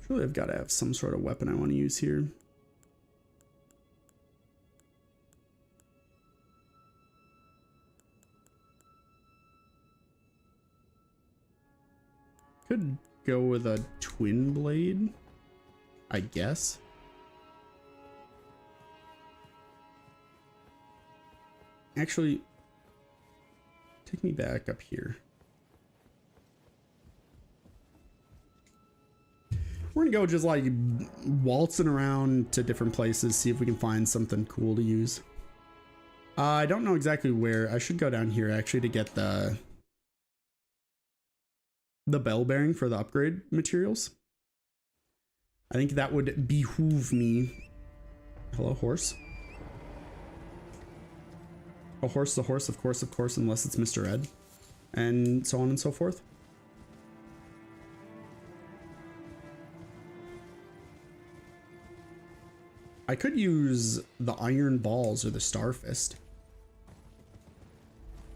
Surely I've got to have some sort of weapon I want to use here. Could go with a twin blade, I guess. Actually, take me back up here. We're gonna go just like waltzing around to different places, see if we can find something cool to use. I don't know exactly where. I should go down here actually to get the bell bearing for the upgrade materials. I think that would behoove me. Hello, horse. A horse is a horse, of course, unless it's Mr. Ed. And so on and so forth. I could use the iron balls or the star fist.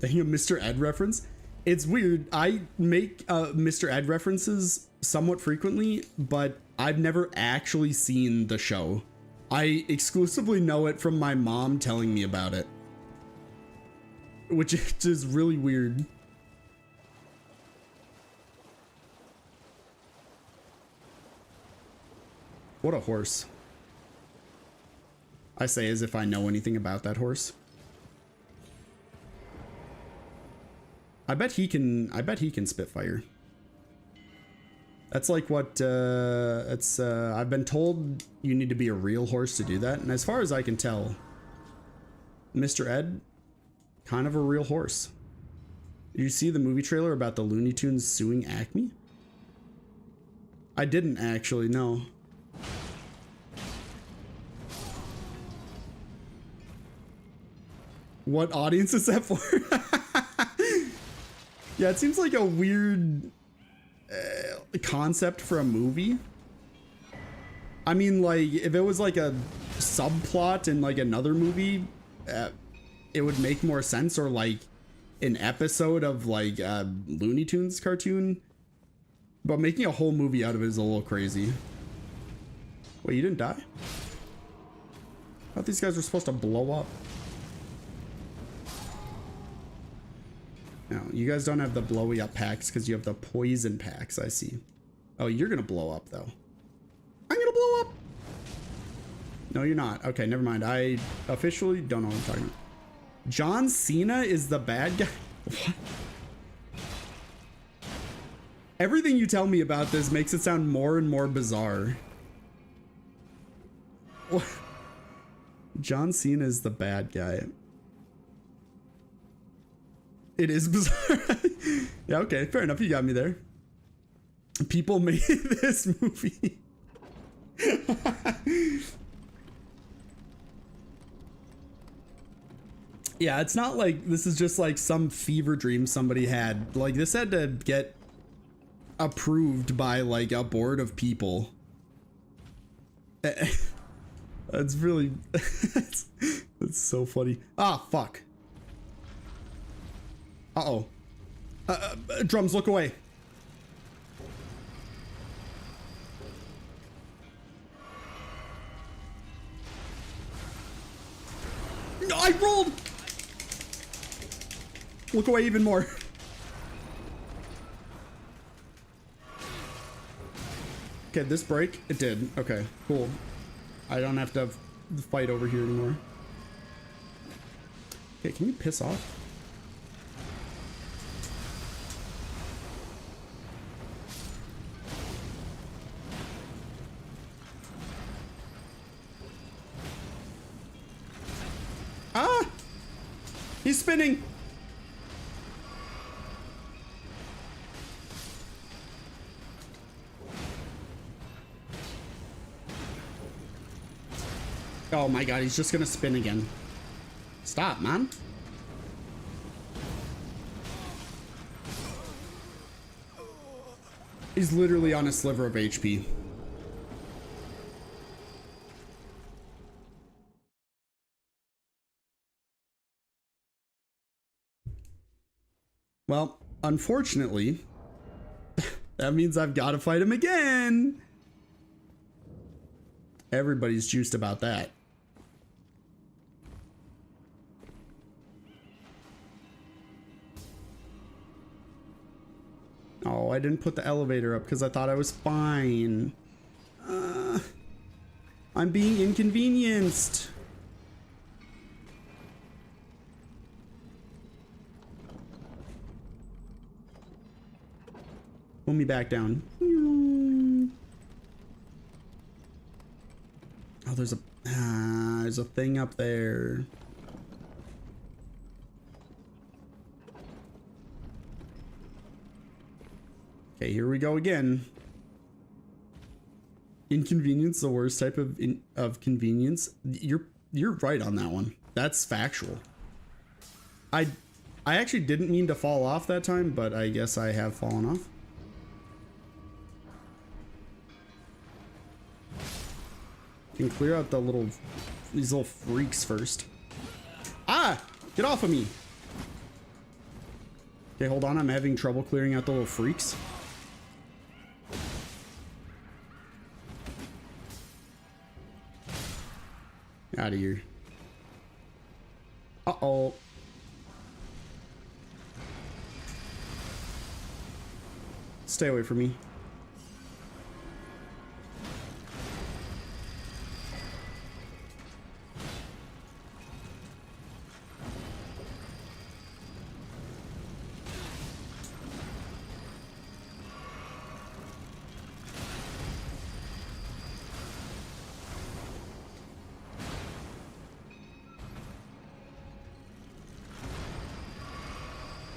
Thinking of Mr. Ed reference. It's weird. I make Mr. Ed references somewhat frequently, but I've never actually seen the show. I exclusively know it from my mom telling me about it, which is really weird. What a horse. I say as if I know anything about that horse. I bet he can spit fire. That's like what I've been told you need to be a real horse to do that. And as far as I can tell, Mr. Ed, kind of a real horse. Did you see the movie trailer about the Looney Tunes suing Acme? I didn't actually, no. What audience is that for? Yeah, it seems like a weird concept for a movie. I mean, like, if it was like a subplot in like another movie, it would make more sense, or like an episode of like a Looney Tunes cartoon. But making a whole movie out of it is a little crazy. Wait, you didn't die? I thought these guys were supposed to blow up. No, you guys don't have the blowy up packs because you have the poison packs, I see. Oh, you're gonna blow up though. I'm gonna blow up. No, you're not. Okay, never mind. I officially don't know what I'm talking about. John Cena is the bad guy? What? Everything you tell me about this makes it sound more and more bizarre. What? John Cena is the bad guy. It is bizarre. Yeah, okay, fair enough. You got me there. People made this movie. Yeah, it's not like this is just like some fever dream somebody had. Like, this had to get approved by like a board of people. That's really that's so funny. Ah, fuck. Uh-oh. Drums, look away. No, I rolled. Look away even more. Okay, this break? It did. Okay, cool. I don't have to fight over here anymore. Okay, can you piss off? Ah! He's spinning! Oh my god, he's just gonna spin again. Stop, man. He's literally on a sliver of HP. Well, unfortunately, that means I've got to fight him again. Everybody's juiced about that. Oh, I didn't put the elevator up because I thought I was fine. I'm being inconvenienced. Pull me back down. Oh, there's a thing up there. Okay, here we go again. Inconvenience, the worst type of convenience. You're right on that one. That's factual. I actually didn't mean to fall off that time, but I guess I have fallen off. Can clear out these little freaks first. Ah! Get off of me! Okay, hold on. I'm having trouble clearing out the little freaks. Out of here. Uh-oh. Stay away from me.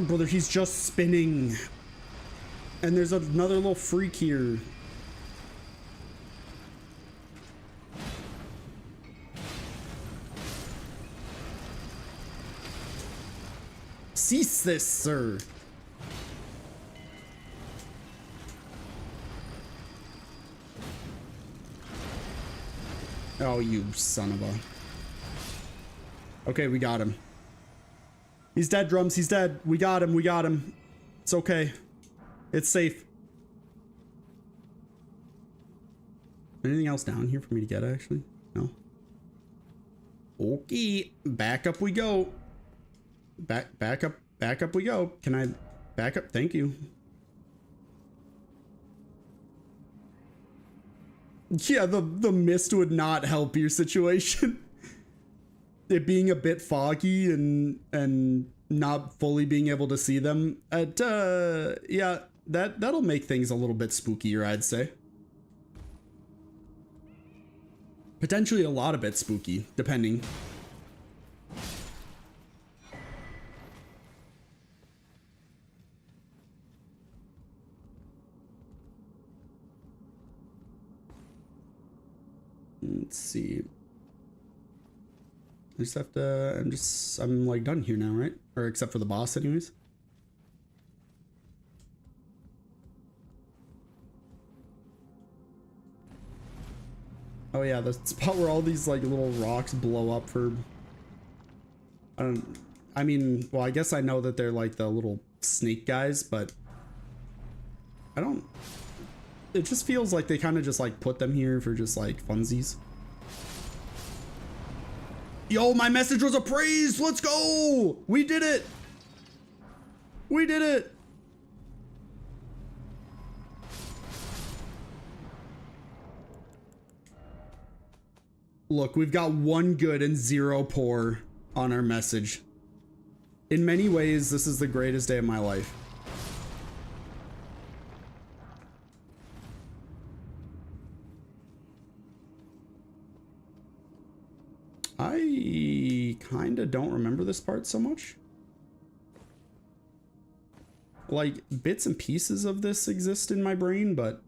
Brother, he's just spinning. And there's another little freak here. Cease this, sir. Oh, you son of a... Okay, we got him. He's dead, Drums. He's dead. We got him. We got him. It's okay. It's safe. Anything else down here for me to get, actually? No. Okay. Back up we go. Back up. Back up we go. Can I back up? Thank you. Yeah, the mist would not help your situation. It being a bit foggy and not fully being able to see them. Yeah, that'll make things a little bit spookier, I'd say. Potentially a lot of bit spooky, depending. Let's see. I just have to, I'm like done here now, right? Or except for the boss anyways. Oh yeah, the spot where all these like little rocks blow up for, I mean, well, I guess I know that they're like the little snake guys, but it just feels like they kind of just like put them here for just like funsies. Yo, my message was appraised. Let's go. We did it. We did it. Look, we've got 1 good and 0 poor on our message. In many ways, this is the greatest day of my life. I kind of don't remember this part so much. Like, bits and pieces of this exist in my brain, but...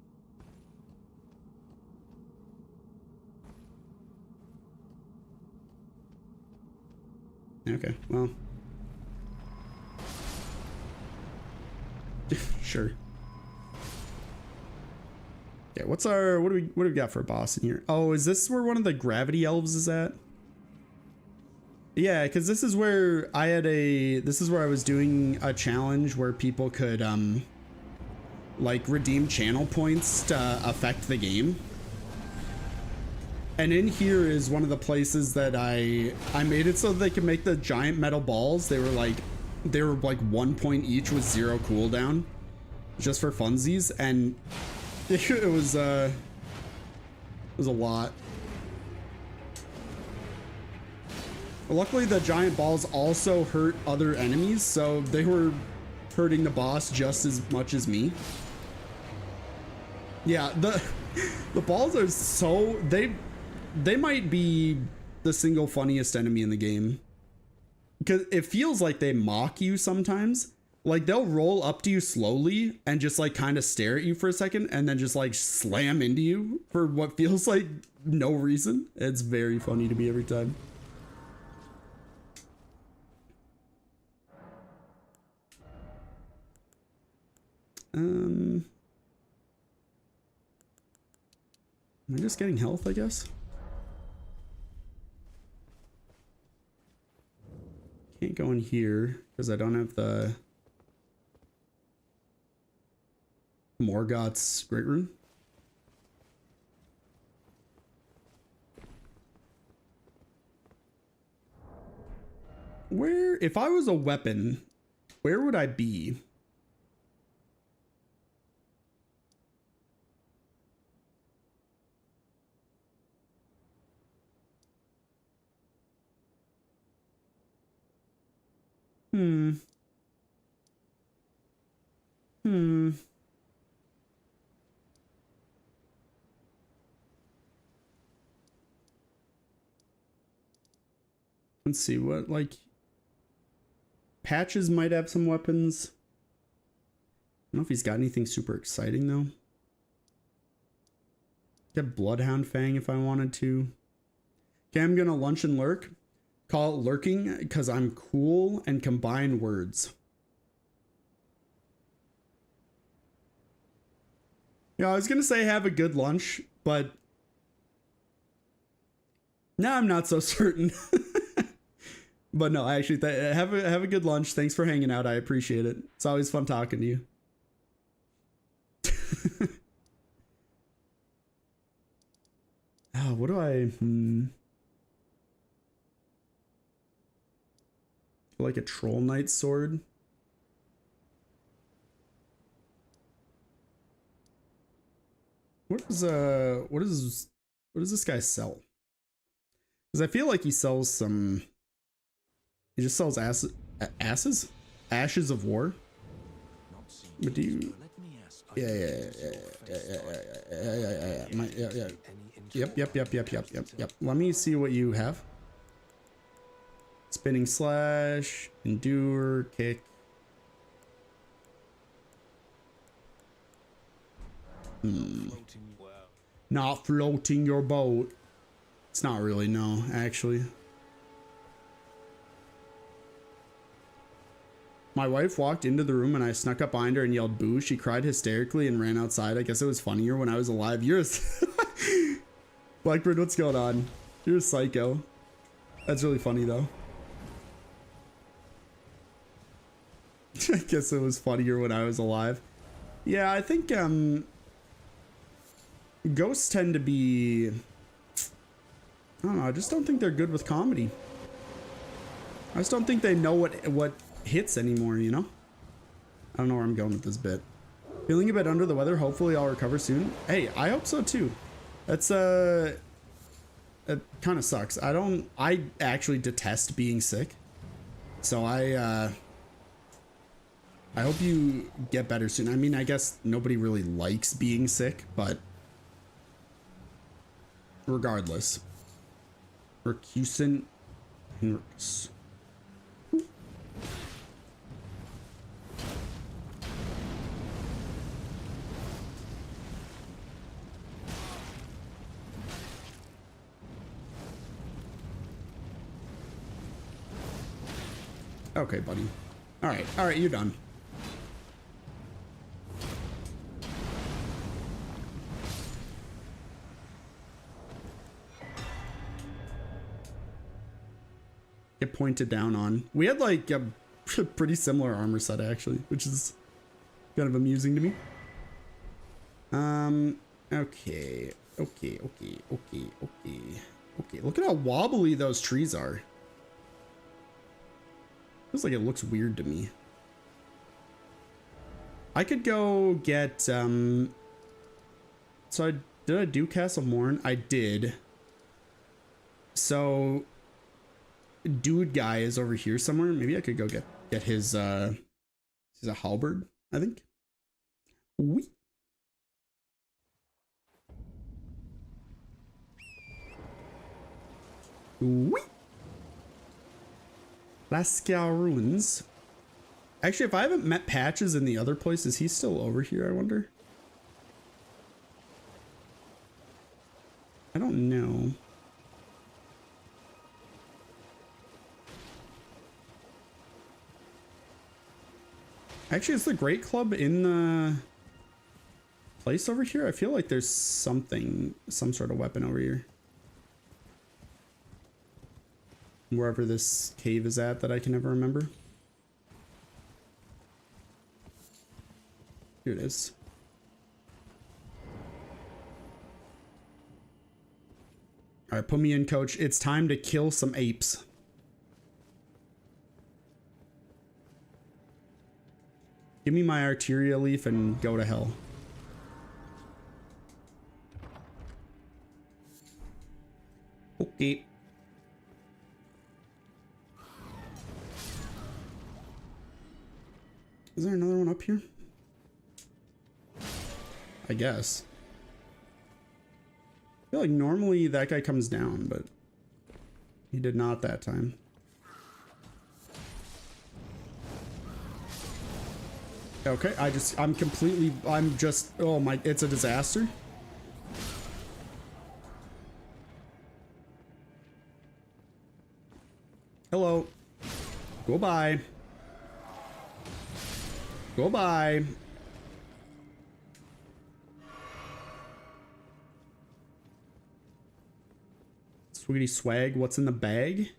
Okay, well... Sure. Yeah, what do we got for a boss in here? Oh, is this where one of the gravity elves is at? Yeah, because this is where this is where I was doing a challenge where people could like redeem channel points to affect the game. And in here is one of the places that I made it so they could make the giant metal balls. They were like 1 point each with 0 cooldown, just for funsies, and it was a lot. Luckily, the giant balls also hurt other enemies, so they were hurting the boss just as much as me. Yeah, the balls are so they might be the single funniest enemy in the game, because it feels like they mock you sometimes. Like, they'll roll up to you slowly and just like kind of stare at you for a second and then just like slam into you for what feels like no reason. It's very funny to me every time. Am I just getting health, I guess? Can't go in here because I don't have the Morgoth's Great Rune. Where, if I was a weapon, where would I be? Let's see what, like, Patches might have some weapons. I don't know if he's got anything super exciting though. Get Bloodhound Fang if I wanted to. Okay, I'm gonna lunch and lurk. Call it lurking because I'm cool and combine words. Yeah, I was gonna say have a good lunch, but now I'm not so certain. But no, actually, have a good lunch. Thanks for hanging out. I appreciate it. It's always fun talking to you. Oh, what do I... Like a Troll Knight sword? what does this guy sell? Because I feel like he sells some. He just sells ashes of war. But do you? Yeah. Yep. Let me see what you have. Spinning slash, endure, kick. Not floating your boat. It's not really, no, actually. My wife walked into the room and I snuck up behind her and yelled boo. She cried hysterically and ran outside. I guess it was funnier when I was alive. You're a Blackbird, what's going on? You're a psycho. That's really funny though. I guess it was funnier when I was alive. Yeah, I think ghosts tend to be, I don't know, I just don't think they're good with comedy. I just don't think they know what hits anymore, you know? I don't know where I'm going with this bit. Feeling a bit under the weather, hopefully I'll recover soon. Hey, I hope so too. That's it kind of sucks. I actually detest being sick. So I hope you get better soon. I mean, I guess nobody really likes being sick, but regardless. Recusant Henricks. Okay, buddy. All right, you're done. Get pointed down on. We had like a pretty similar armor set actually, which is kind of amusing to me. Okay. Look at how wobbly those trees are. Feels like it looks weird to me. I could go get so did I do Castle Morn? I did. So dude guy is over here somewhere. Maybe I could go get his he's a halberd, I think. Wee. Wee. Lascaux Ruins. Actually, if I haven't met Patches in the other place, is he still over here, I wonder? I don't know. Actually, is the Great Club in the place over here? I feel like there's some sort of weapon over here. Wherever this cave is at that I can never remember. Here it is. All right, put me in, coach. It's time to kill some apes. Give me my arteria leaf and go to hell. Okay. Is there another one up here? I guess. I feel like normally that guy comes down, but he did not that time. Okay, I'm just, oh my, it's a disaster. Hello. Goodbye. Goodbye. Sweetie swag, what's in the bag?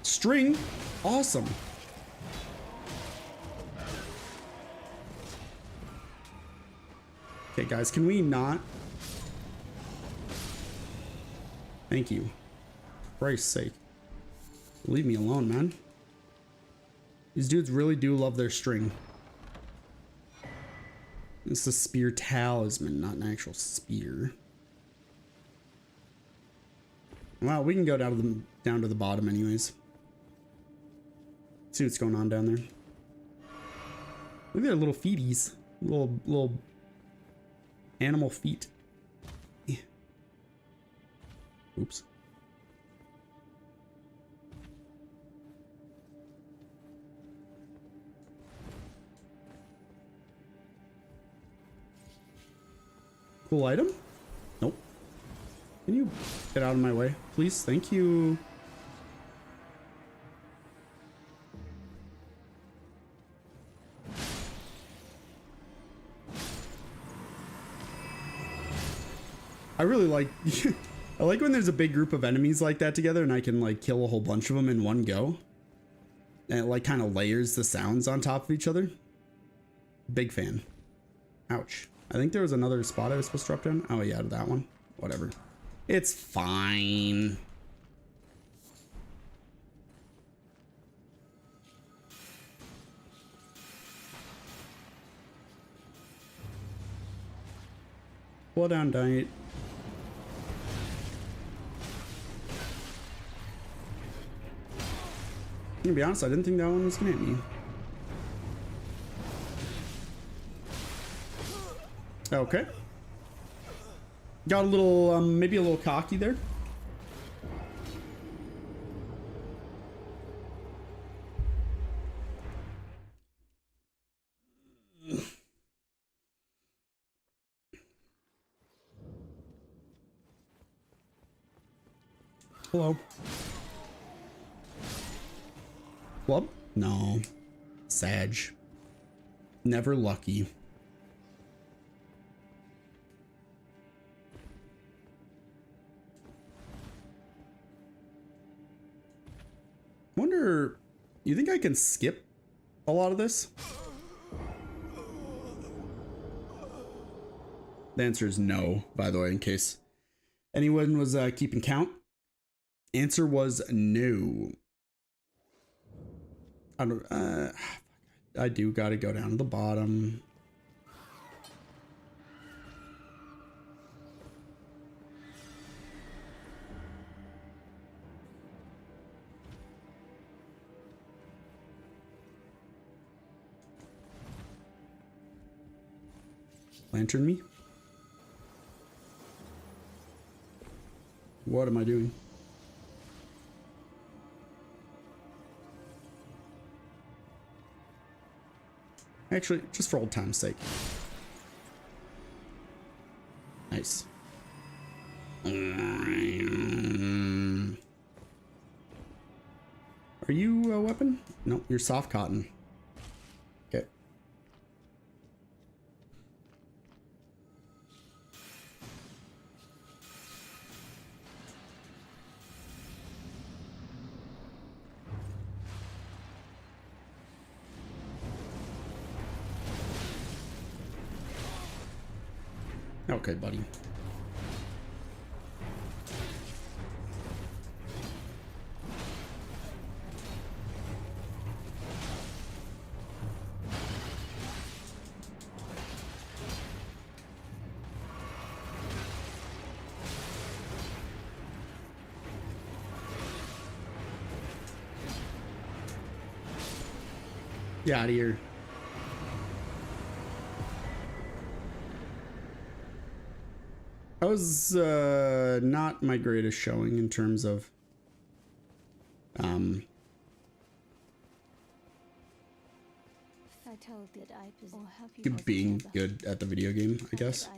String. Awesome. Okay, guys, can we not? Thank you. For Christ's sake. Leave me alone, man. These dudes really do love their string. It's a spear talisman, not an actual spear. Well, we can go down to the bottom anyways. See what's going on down there. Look at their little feeties. Little animal feet. Yeah. Oops. Cool item? Nope. Can you get out of my way, please? Thank you. I really like I like when there's a big group of enemies like that together and I can like kill a whole bunch of them in one go. And it like kind of layers the sounds on top of each other. Big fan. Ouch. I think there was another spot I was supposed to drop down. Oh yeah, that one. Whatever. It's fine. Pull down diet. I'm gonna be honest, I didn't think that one was gonna hit me. Okay. Got a little, maybe a little cocky there. Hello. Club? No. Sag. Never lucky. Wonder, you think I can skip a lot of this? The answer is no, by the way, in case anyone was keeping count. Answer was no. I don't, I do gotta go down to the bottom. Lantern me? What am I doing? Actually, just for old time's sake. Nice. Are you a weapon? No, you're soft cotton. Okay. Okay, buddy. Get out of here. That was not my greatest showing in terms of being good at the video game, I guess.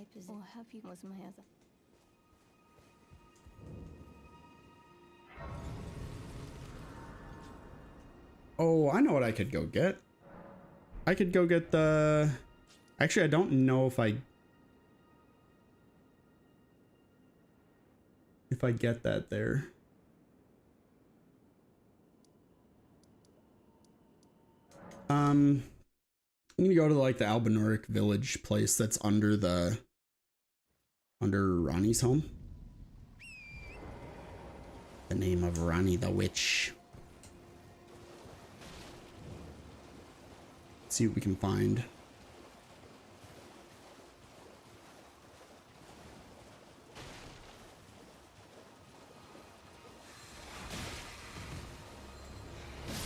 Oh, I know what I could go get. I could go get the... Actually, I don't know if I get that there. I'm gonna go to like the Albinoric village place that's under Ronnie's home. The name of Ronnie the Witch. see what we can find.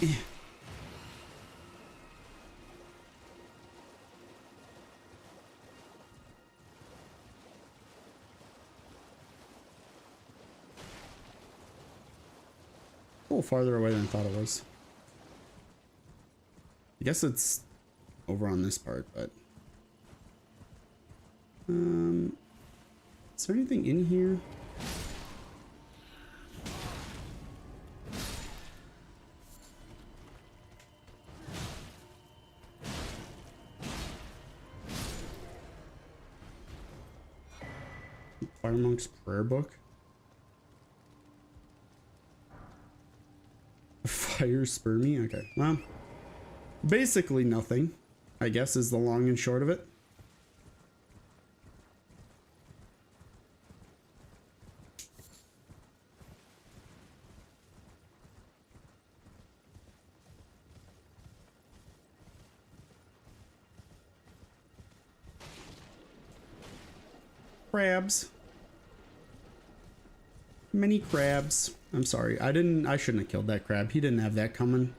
Eh. A little farther away than I thought it was. I guess it's over on this part, but is there anything in here? Fire Monk's prayer book. Fire spermy? Okay, well, basically nothing, I guess, is the long and short of it. Crabs. Many crabs. I'm sorry. I shouldn't have killed that crab. He didn't have that coming.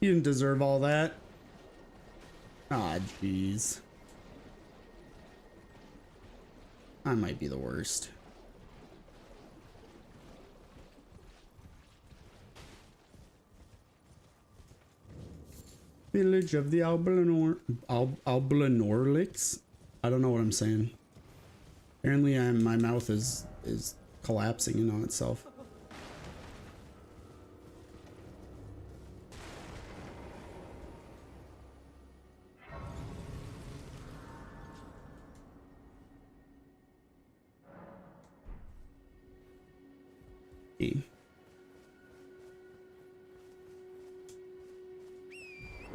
He didn't deserve all that. Ah, jeez. I might be the worst. Village of the Alblanorlix. I don't know what I'm saying. Apparently, my mouth is collapsing in on itself.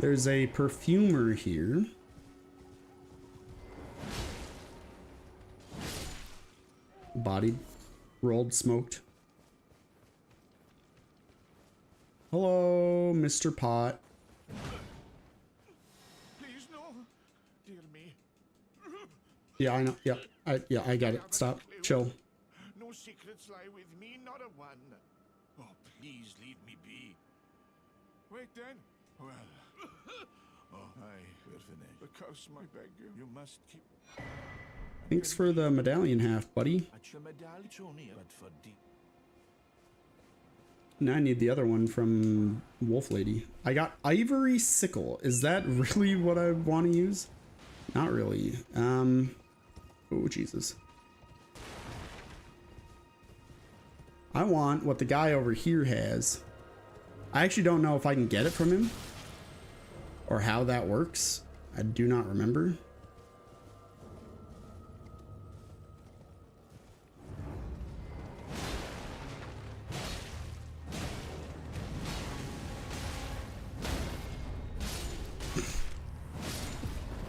There's a perfumer here. Bodied, rolled, smoked. Hello, Mr. Pot. Please no, dear me. Yeah, I know. Yeah, I got it. Stop. Chill. No secrets lie with me, not a one. Oh, please leave me be. Wait then. Well. Oh, I will finish. The curse, I beg you. You must keep. Thanks for the medallion half, buddy. Now I need the other one from Wolf Lady. I got Ivory Sickle. Is that really what I want to use? Not really. Oh, Jesus. I want what the guy over here has. I actually don't know if I can get it from him or how that works. I do not remember.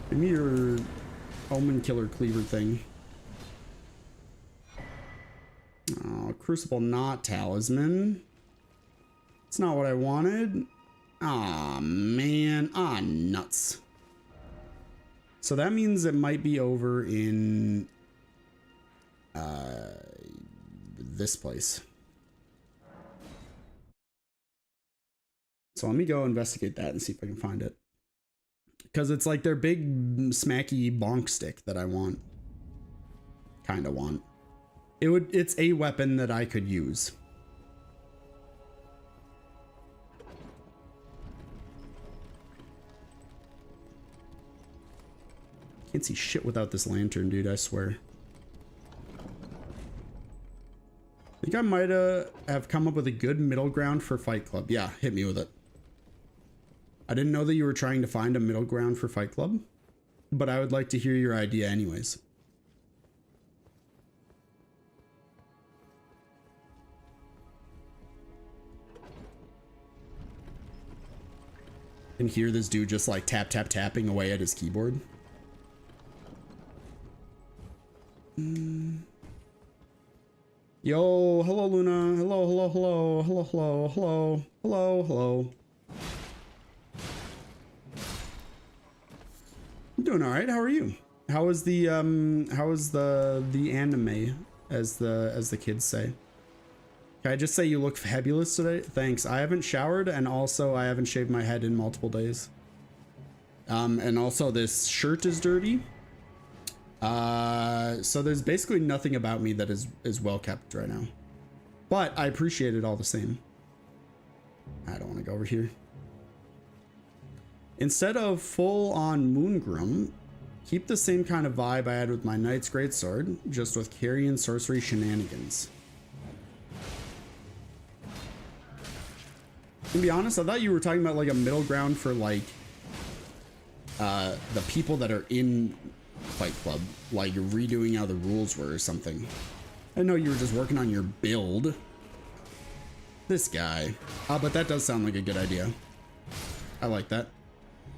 Give me your Omen Killer Cleaver thing. Oh, Crucible Knot Talisman. It's not what I wanted. Aw, man. Ah, nuts. So that means it might be over in this place. So let me go investigate that and see if I can find it. Because it's like their big smacky bonk stick that I want. Kind of want. It's a weapon that I could use. Can't see shit without this lantern, dude, I swear. I think I might have come up with a good middle ground for Fight Club. Yeah, hit me with it. I didn't know that you were trying to find a middle ground for Fight Club, but I would like to hear your idea anyways. And hear this dude just like tapping away at his keyboard. Yo, hello Luna. Hello. doing all right. How are you? How is the anime, as the kids say? Can I just say you look fabulous today? Thanks. I haven't showered, and also I haven't shaved my head in multiple days. And also this shirt is dirty. So there's basically nothing about me that is well kept right now. But I appreciate it all the same. I don't want to go over here. Instead of full on Moongrum, keep the same kind of vibe I had with my Knight's Greatsword, just with carry and sorcery shenanigans. To be honest, I thought you were talking about like a middle ground for like the people that are in Fight Club, like redoing how the rules were or something. I know you were just working on your build. This guy. But that does sound like a good idea. I like that.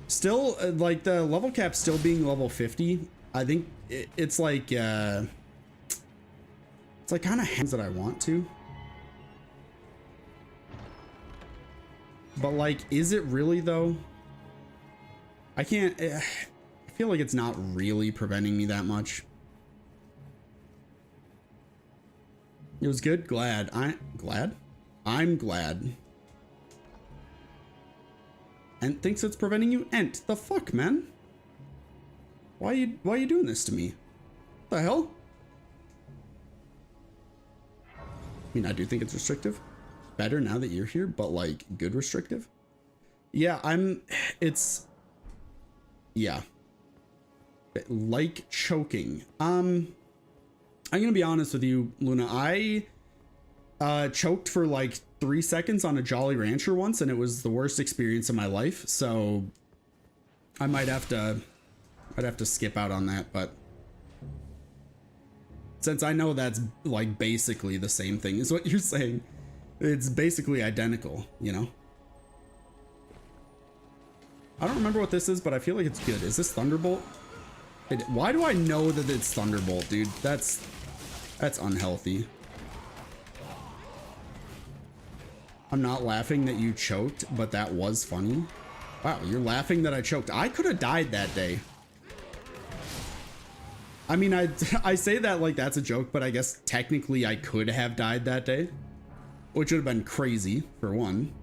Still, like the level cap still being level 50, I think it's like kind of hands that I want to. But like, is it really though? I can't, I feel like it's not really preventing me that much. It was good. Glad. I'm glad. Ent thinks it's preventing you. Ent, the fuck, man? Why are you doing this to me? What the hell? I mean, I do think it's restrictive. Better now that you're here, but like good restrictive. Yeah, yeah. Like choking. I'm gonna be honest with you, Luna. I choked for like 3 seconds on a Jolly Rancher once, and it was the worst experience of my life. So I might have to skip out on that. But since I know that's like basically the same thing is what you're saying, it's basically identical, you know. I don't remember what this is, but I feel like it's good. Is this Thunderbolt? Why do I know that it's Thunderbolt, dude? That's unhealthy. I'm not laughing that you choked, but that was funny. Wow, you're laughing that I choked. I could have died that day. I mean, I say that like that's a joke, but I guess technically I could have died that day, which would have been crazy for one.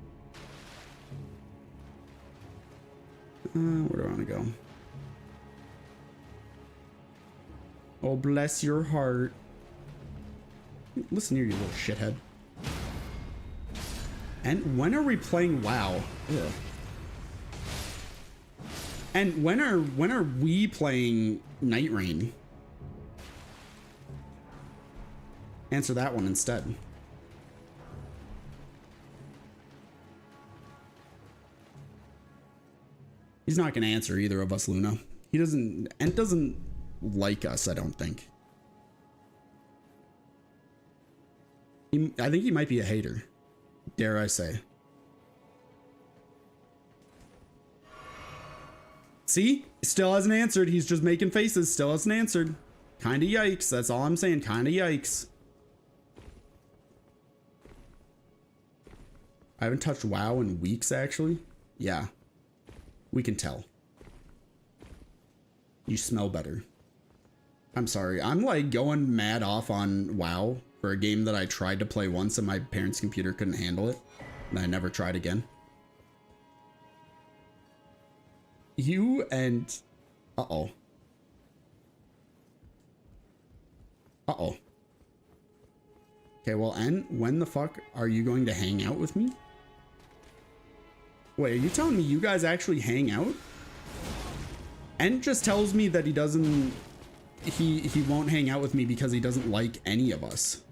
Where do I want to go? Oh, bless your heart. Listen here, you little shithead. And when are we playing WoW? Ugh. And when are we playing Night Rain? Answer that one instead. He's not gonna answer either of us, Luna. He doesn't, Ent doesn't like us, I don't think. I think he might be a hater, dare I say. See? Still hasn't answered. He's just making faces. Still hasn't answered. Kinda yikes. That's all I'm saying. Kinda yikes. I haven't touched WoW in weeks, actually. Yeah. We can tell. You smell better. I'm sorry. I'm like going mad off on WoW for a game that I tried to play once and my parents' computer couldn't handle it. And I never tried again. You and... Uh-oh. Uh-oh. Okay, well, and when the fuck are you going to hang out with me? Wait, are you telling me you guys actually hang out? Ent just tells me that he doesn't... He won't hang out with me because he doesn't like any of us.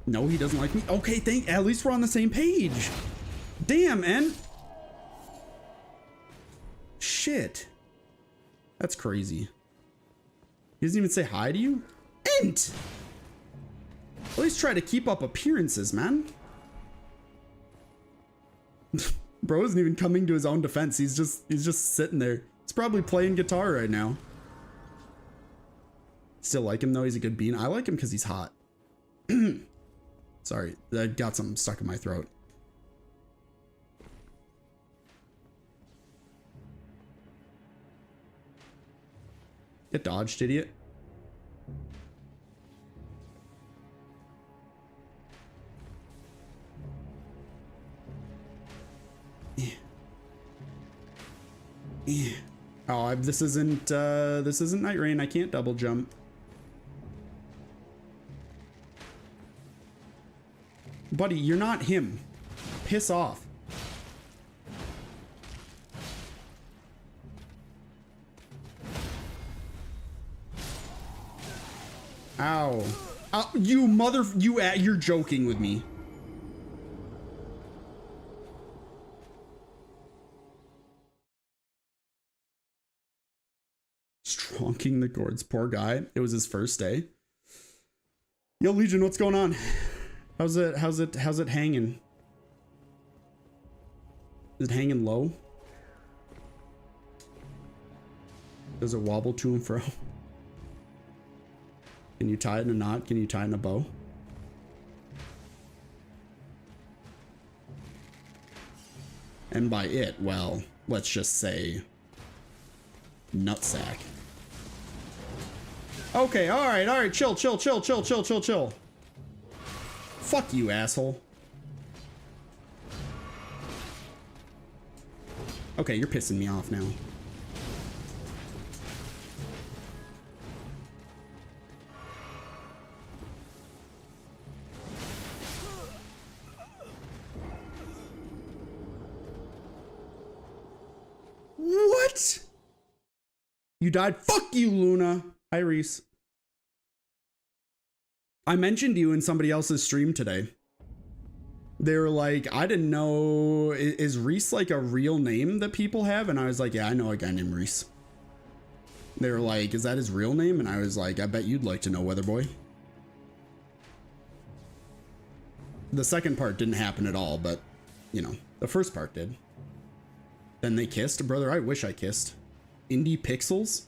No, he doesn't like me. Okay, at least we're on the same page. Damn, Ent. Shit. That's crazy. He doesn't even say hi to you? Ent! At least try to keep up appearances, man. Bro isn't even coming to his own defense. He's just sitting there. He's probably playing guitar right now. Still like him though. He's a good bean. I like him because he's hot. Sorry, I got something stuck in my throat. it dodged, idiot. Yeah. Oh, this isn't Night Rain. I can't double jump. Buddy, you're not him. Piss off. Ow. Ow, you're joking with me. Stronking the gourds, poor guy. It was his first day. Yo, Legion, what's going on? How's it hanging? Is it hanging low? Does it wobble to and fro? Can you tie it in a knot? Can you tie it in a bow? And by it, well, let's just say nutsack. Okay, alright, chill. Fuck you, asshole. Okay, you're pissing me off now. What? You died? Fuck you, Luna. Hi, Reese. I mentioned you in somebody else's stream today. They were like, I didn't know, is Reese like a real name that people have? And I was like, yeah, I know a guy named Reese. They were like, is that his real name? And I was like, I bet you'd like to know, Weatherboy. The second part didn't happen at all, but, you know, the first part did. Then they kissed. Brother, I wish I kissed. Indie Pixels?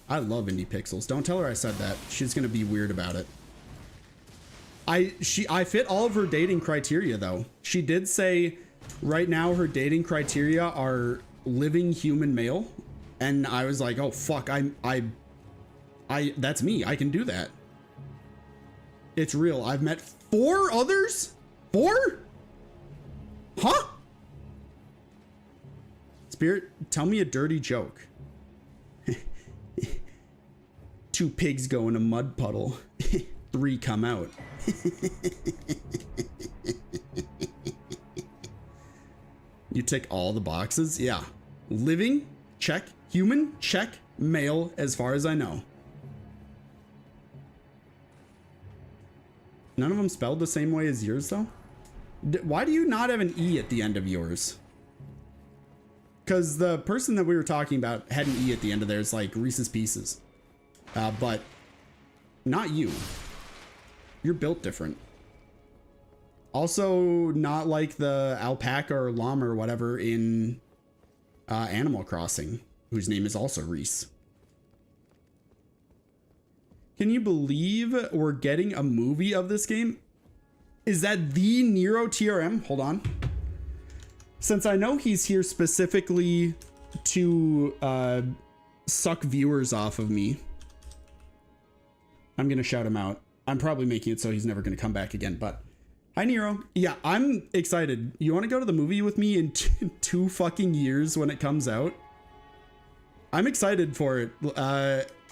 I love Indie Pixels. Don't tell her I said that. She's gonna be weird about it. I fit all of her dating criteria though. She did say right now her dating criteria are living human male, and I was like, oh fuck, I that's me. I can do that. It's real. I've met 4 others? 4? Huh? Spirit, tell me a dirty joke. 2 pigs go in a mud puddle. 3 come out. You tick all the boxes? Yeah. Living? Check. Human? Check. Male, as far as I know. None of them spelled the same way as yours, though? Why do you not have an E at the end of yours? Because the person that we were talking about had an E at the end of theirs, like Reese's Pieces. But not you. You're built different. Also, not like the alpaca or llama or whatever in Animal Crossing, whose name is also Reese. Can you believe we're getting a movie of this game? Is that the Nero TRM? Hold on. Since I know he's here specifically to suck viewers off of me, I'm gonna shout him out. I'm probably making it so he's never gonna come back again, but hi Nero. Yeah, I'm excited. You want to go to the movie with me in 2 fucking years when it comes out? I'm excited for it.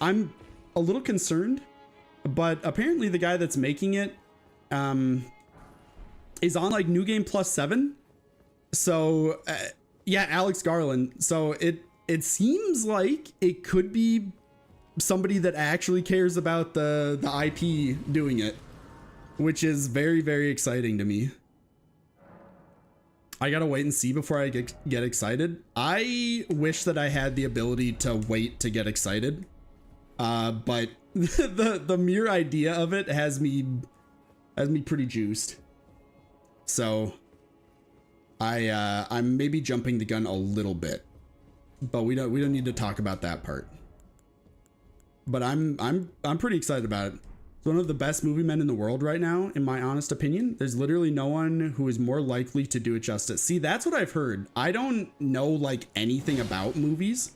I'm a little concerned, but apparently the guy that's making it is on like New Game Plus 7. So yeah, Alex Garland. So it seems like it could be somebody that actually cares about the IP doing it, which is very, very exciting to me. I gotta wait and see before I get excited. I wish that I had the ability to wait to get excited, but the mere idea of it has me pretty juiced. So I'm maybe jumping the gun a little bit, but we don't need to talk about that part. But I'm pretty excited about it. It's one of the best movie men in the world right now, in my honest opinion. There's literally no one who is more likely to do it justice. See, that's what I've heard. I don't know like anything about movies.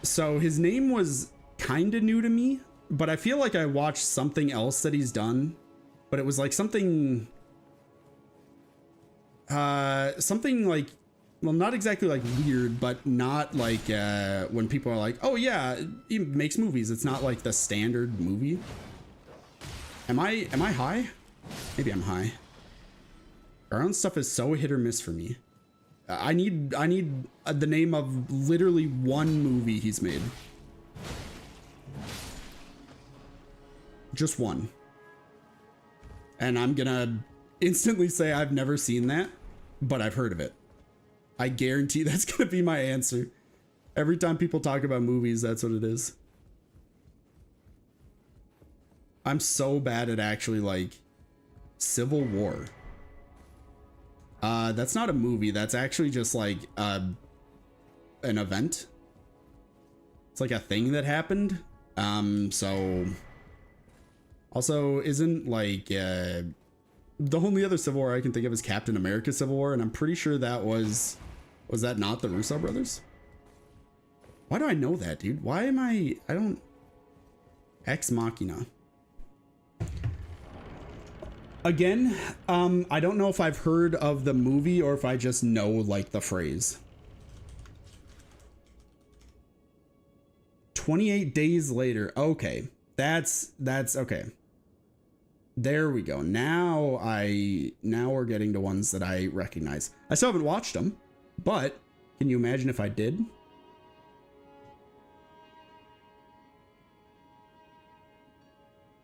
So his name was kind of new to me, but I feel like I watched something else that he's done, but it was like something like, well, not exactly like weird, but not like when people are like, oh yeah, he makes movies. It's not like the standard movie. Am I high? Maybe I'm high. Our own stuff is so hit or miss for me. I need the name of literally one movie he's made. Just one. And I'm gonna instantly say I've never seen that, but I've heard of it. I guarantee that's gonna be my answer. Every time people talk about movies, that's what it is. I'm so bad at actually like Civil War. That's not a movie. That's actually just like an event. It's like a thing that happened. So also isn't like the only other Civil War I can think of is Captain America Civil War, and I'm pretty sure that was that not the Russo brothers? Why do I know that, dude? Why am I don't Ex Machina. Again, I don't know if I've heard of the movie or if I just know like the phrase. 28 days later. Okay. That's okay. There we go. Now we're getting to ones that I recognize. I still haven't watched them, but can you imagine if I did?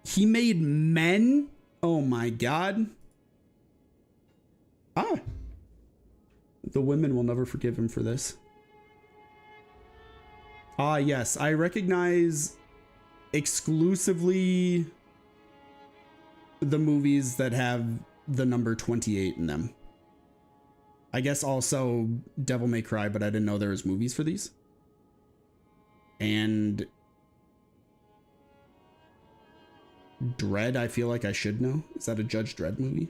He made Men. Oh my God. Ah. The women will never forgive him for this. Ah, yes. I recognize exclusively the movies that have the number 28 in them. I guess also Devil May Cry, but I didn't know there was movies for these. And Dredd, I feel like I should know. Is that a Judge Dredd movie?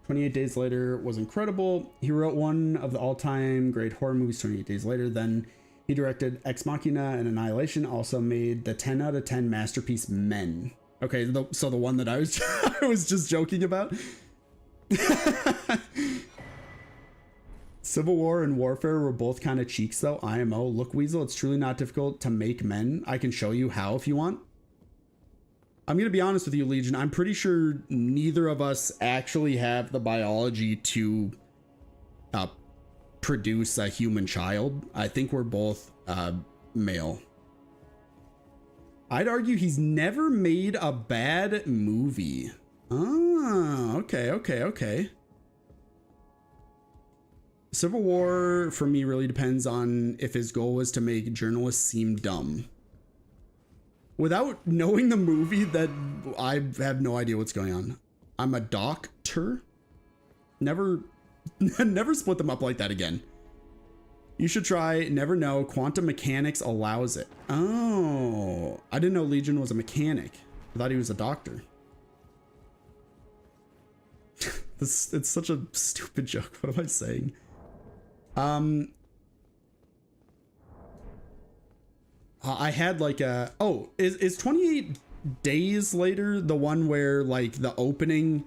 28 Days Later was incredible. He wrote one of the all-time great horror movies, 28 Days Later. Then he directed Ex Machina and Annihilation. Also made the 10 out of 10 masterpiece Men. Okay, so the one that I was I was just joking about. Civil War and Warfare were both kind of cheeks though. IMO, look Weasel, it's truly not difficult to make men. I can show you how if you want. I'm going to be honest with you, Legion. I'm pretty sure neither of us actually have the biology to produce a human child. I think we're both male. I'd argue he's never made a bad movie. Ah, okay. Civil War for me really depends on if his goal was to make journalists seem dumb. Without knowing the movie, that I have no idea what's going on. I'm a doctor. Never split them up like that again. You should try Never Know. Quantum mechanics allows it. Oh, I didn't know Legion was a mechanic. I thought he was a doctor. It's such a stupid joke. What am I saying? I had like a, oh, is 28 Days Later the one where like the opening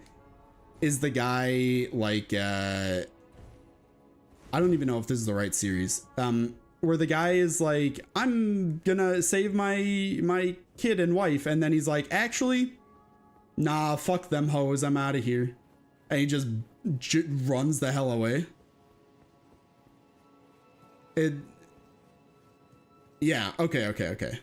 is the guy like, I don't even know if this is the right series, where the guy is like, I'm gonna save my kid and wife, and then he's like, actually, nah, fuck them hoes, I'm out of here, and he just runs the hell away. Yeah, okay.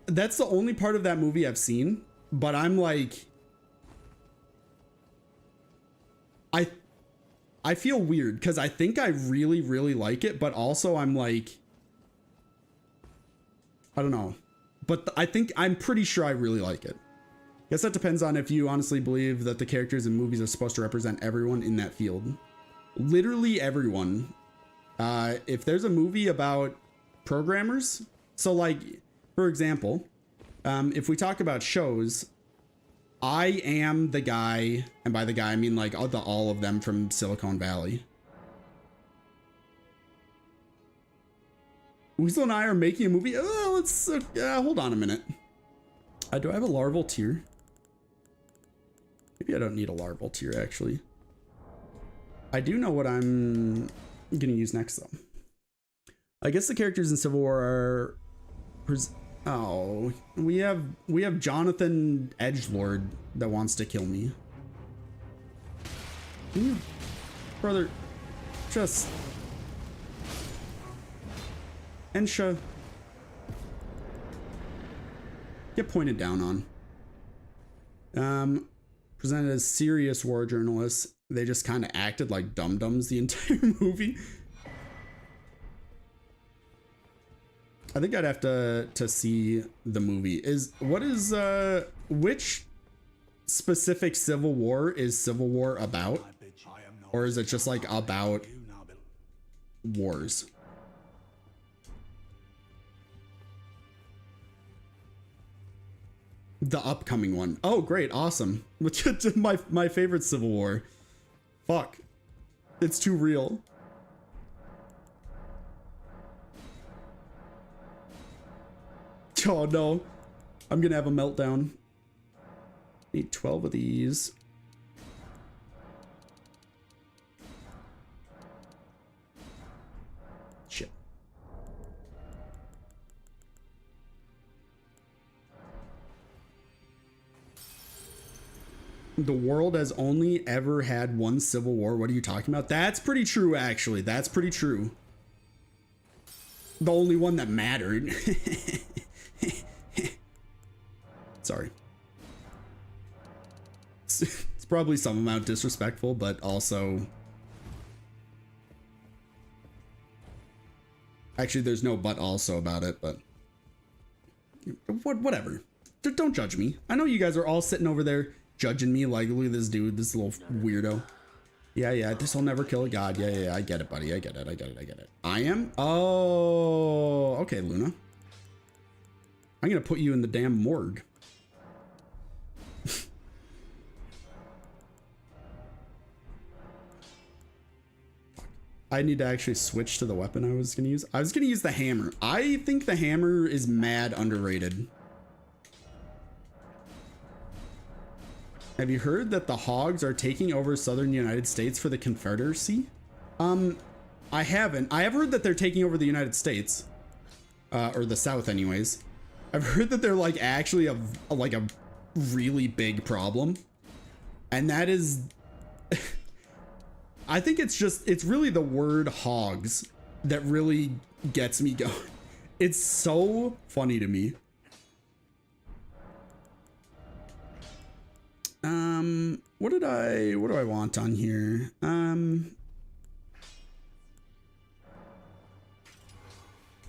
That's the only part of that movie I've seen, but I'm like, I feel weird because I think I really, really like it, but also I'm like, I don't know, but I'm pretty sure I really like it. Guess that depends on if you honestly believe that the characters in movies are supposed to represent everyone in that field. Literally everyone. If there's a movie about programmers, so like, for example, if we talk about shows, I am the guy, and by the guy I mean like all of them from Silicon Valley. Weasel and I are making a movie. Let's hold on a minute. Do I have a larval tier? Maybe I don't need a larval tier actually. I do know what I'm gonna use next though. I guess the characters in Civil War are. Oh, we have Jonathan Edgelord that wants to kill me. Can you, brother, just Ensha, get pointed down on. Presented as serious war journalists, they just kind of acted like dum-dums the entire movie. I think I'd have to see the movie. Which specific Civil War is Civil War about? Or is it just like about wars? The upcoming one. Oh, great. Awesome. my favorite Civil War. Fuck. It's too real. Oh no, I'm gonna have a meltdown. Need 12 of these. Shit. The world has only ever had one civil war. What are you talking about? That's pretty true, actually. That's pretty true. The only one that mattered. Sorry. It's probably some amount disrespectful, but also... Actually, there's no but also about it, but... Whatever. Don't judge me. I know you guys are all sitting over there judging me like, look at this dude, this little weirdo. Yeah, this will never kill a god. Yeah, I get it, buddy. I get it. I am? Oh, okay, Luna. I'm gonna put you in the damn morgue. I need to actually switch to the weapon I was gonna use. I was gonna use the hammer. I think the hammer is mad underrated. Have you heard that the hogs are taking over southern United States for the Confederacy? I haven't. I have heard that they're taking over the United States. Or the South anyways. I've heard that they're like actually a really big problem. And that is... I think it's really the word hogs that really gets me going. It's so funny to me. What do I want on here?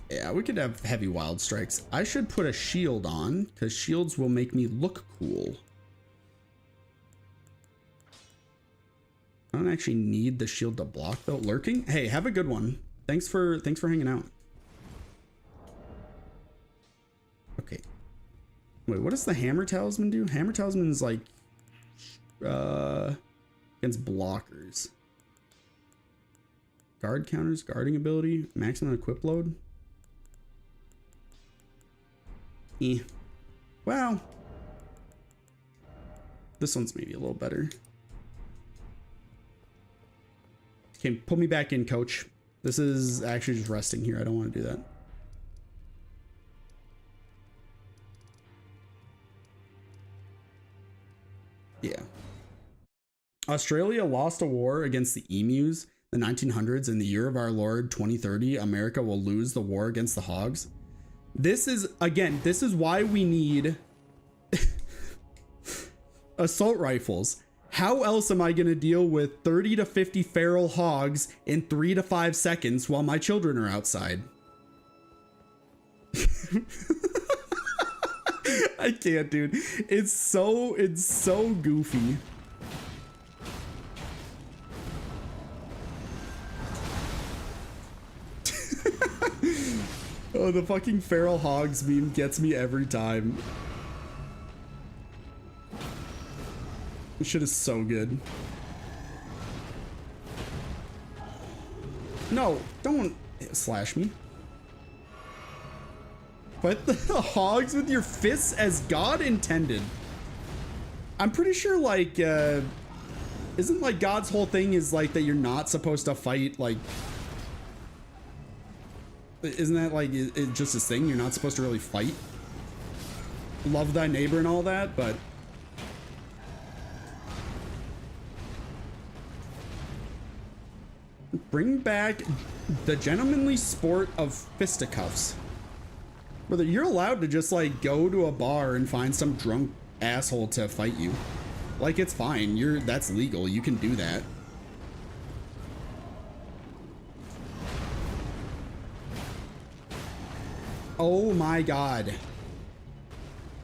Yeah, we could have heavy wild strikes. I should put a shield on because shields will make me look cool. I don't actually need the shield to block though. Lurking? Hey, have a good one. Thanks for hanging out. Okay. Wait, what does the hammer talisman do? Hammer talisman is like against blockers. Guard counters, guarding ability, maximum equip load. Wow. This one's maybe a little better. Okay, put me back in, coach. This is actually just resting here. I don't want to do that. Yeah. Australia lost a war against the emus in the 1900s. In the year of our Lord 2030, America will lose the war against the hogs. This is, again, this is why we need assault rifles. How else am I going to deal with 30 to 50 feral hogs in 3 to 5 seconds while my children are outside? I can't, dude. It's so goofy. Oh, the fucking feral hogs meme gets me every time. This shit is so good. No, don't slash me. Fight the hogs with your fists as God intended. I'm pretty sure, like, isn't like God's whole thing is like that you're not supposed to fight, like, isn't that like it just this thing? You're not supposed to really fight. Love thy neighbor and all that, but bring back the gentlemanly sport of fisticuffs. Brother, you're allowed to just like go to a bar and find some drunk asshole to fight you. Like, it's fine. That's legal. You can do that. Oh my God.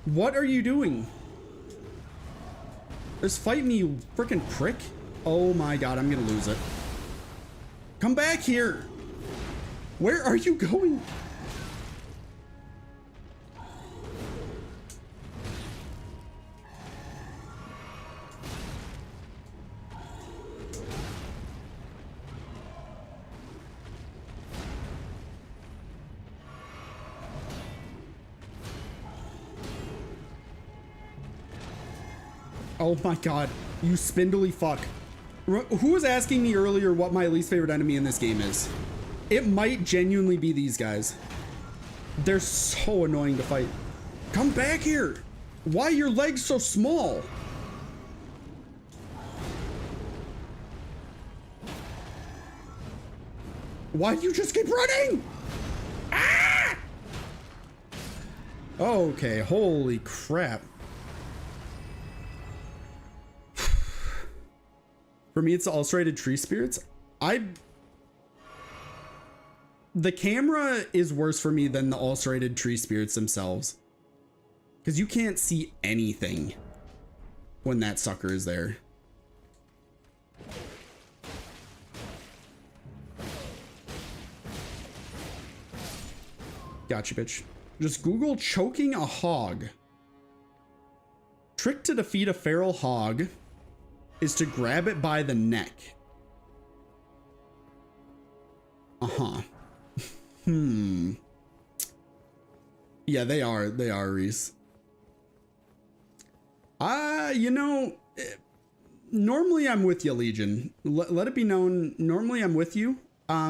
What are you doing? Just fight me, you freaking prick. Oh my God, I'm gonna lose it. Come back here. Where are you going? Oh my God, you spindly fuck. Who was asking me earlier what my least favorite enemy in this game is? It might genuinely be these guys. They're so annoying to fight. Come back here. Why are your legs so small? Why do you just keep running? Ah! Okay, holy crap. For me, it's the ulcerated tree spirits. The camera is worse for me than the ulcerated tree spirits themselves. Because you can't see anything when that sucker is there. Gotcha, bitch. Just Google choking a hog. Trick to defeat a feral hog is to grab it by the neck. Uh-huh. Yeah, they are, Reese. You know, normally I'm with you, Legion. Let it be known, normally I'm with you. I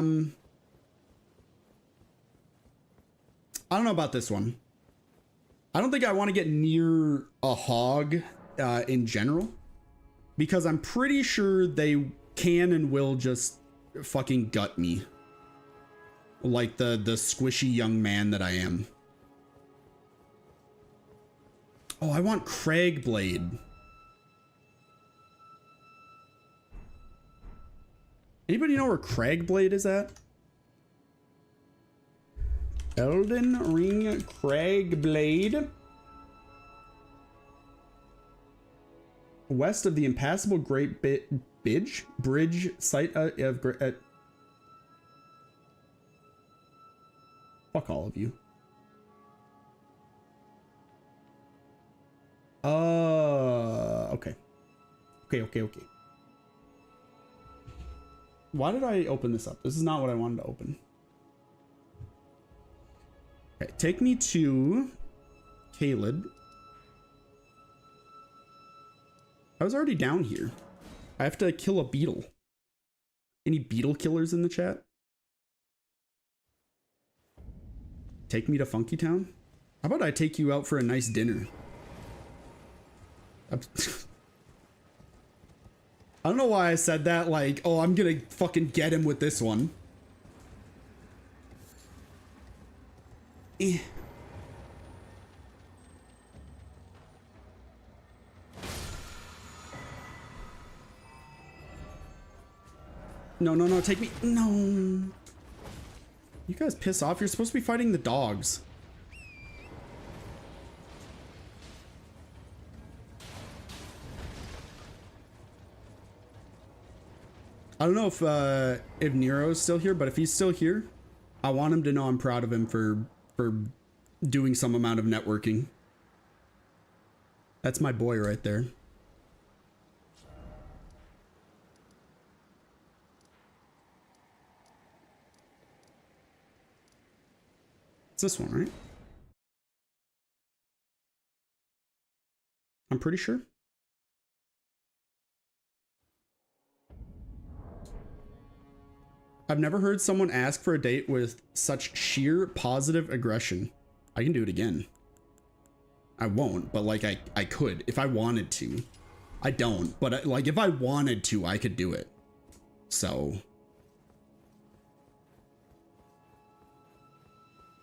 don't know about this one. I don't think I want to get near a hog in general. Because I'm pretty sure they can and will just fucking gut me. Like the squishy young man that I am. Oh, I want Craigblade. Anybody know where Craigblade is at? Elden Ring Craigblade. West of the impassable Great Bridge site of fuck all of you. Okay. Okay. Why did I open this up? This is not what I wanted to open. Okay, take me to Caleb. I was already down here. I have to kill a beetle. Any beetle killers in the chat? Take me to Funky Town? How about I take you out for a nice dinner? I don't know why I said that, like, oh, I'm gonna fucking get him with this one. Eh. No, take me. No. You guys piss off. You're supposed to be fighting the dogs. I don't know if Nero's still here, but if he's still here, I want him to know I'm proud of him for doing some amount of networking. That's my boy right there. It's this one, right? I'm pretty sure. I've never heard someone ask for a date with such sheer positive aggression. I can do it again. I won't, but like I could if I wanted to. I don't, but like if I wanted to, I could do it. So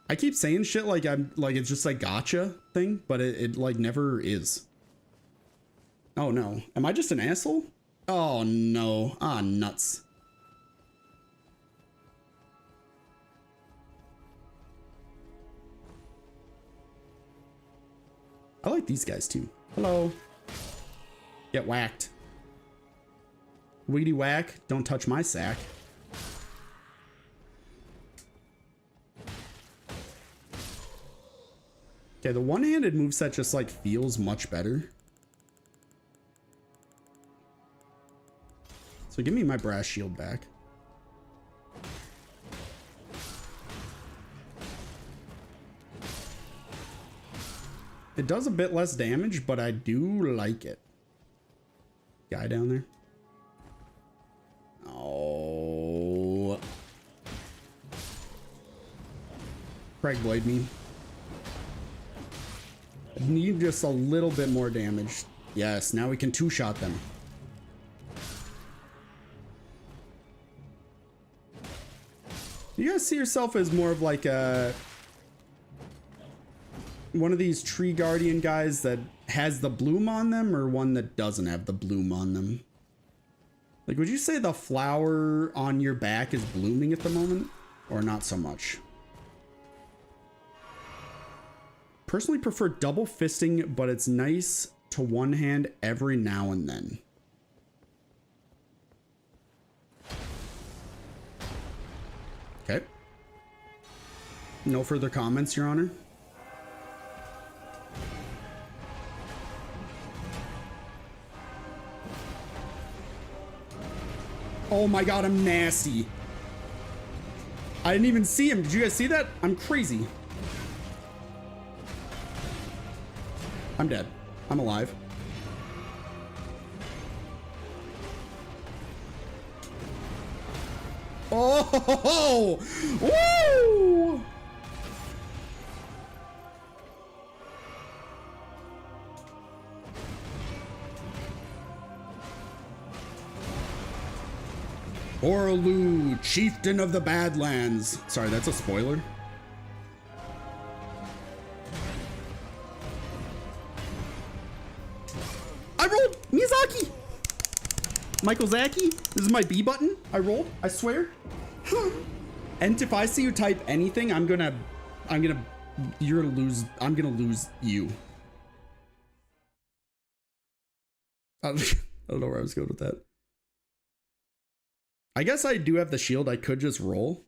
I keep saying shit like I'm like it's just like gotcha thing, but it like never is. Oh no, am I just an asshole? Oh no, ah nuts. I like these guys too. Hello. Get whacked. Weedy whack, don't touch my sack. Okay, the one-handed moveset just like feels much better. So give me my brass shield back. It does a bit less damage, but I do like it. Guy down there. Oh. Craig blade me. I need just a little bit more damage. Yes, now we can two-shot them. You guys see yourself as more of like a one of these tree guardian guys that has the bloom on them, or one that doesn't have the bloom on them? Like, would you say the flower on your back is blooming at the moment, or not so much? Personally prefer double fisting, but it's nice to one hand every now and then. Okay. No further comments, Your Honor. Oh my god, I'm nasty. I didn't even see him. Did you guys see that? I'm crazy. I'm dead. I'm alive. Oh, woo! Orlu, chieftain of the Badlands. Sorry, that's a spoiler. I rolled Miyazaki. Michael Zaki. This is my B button. I rolled. I swear. And if I see you type anything, you're gonna lose. I'm gonna lose you. I don't know where I was going with that. I guess I do have the shield. I could just roll.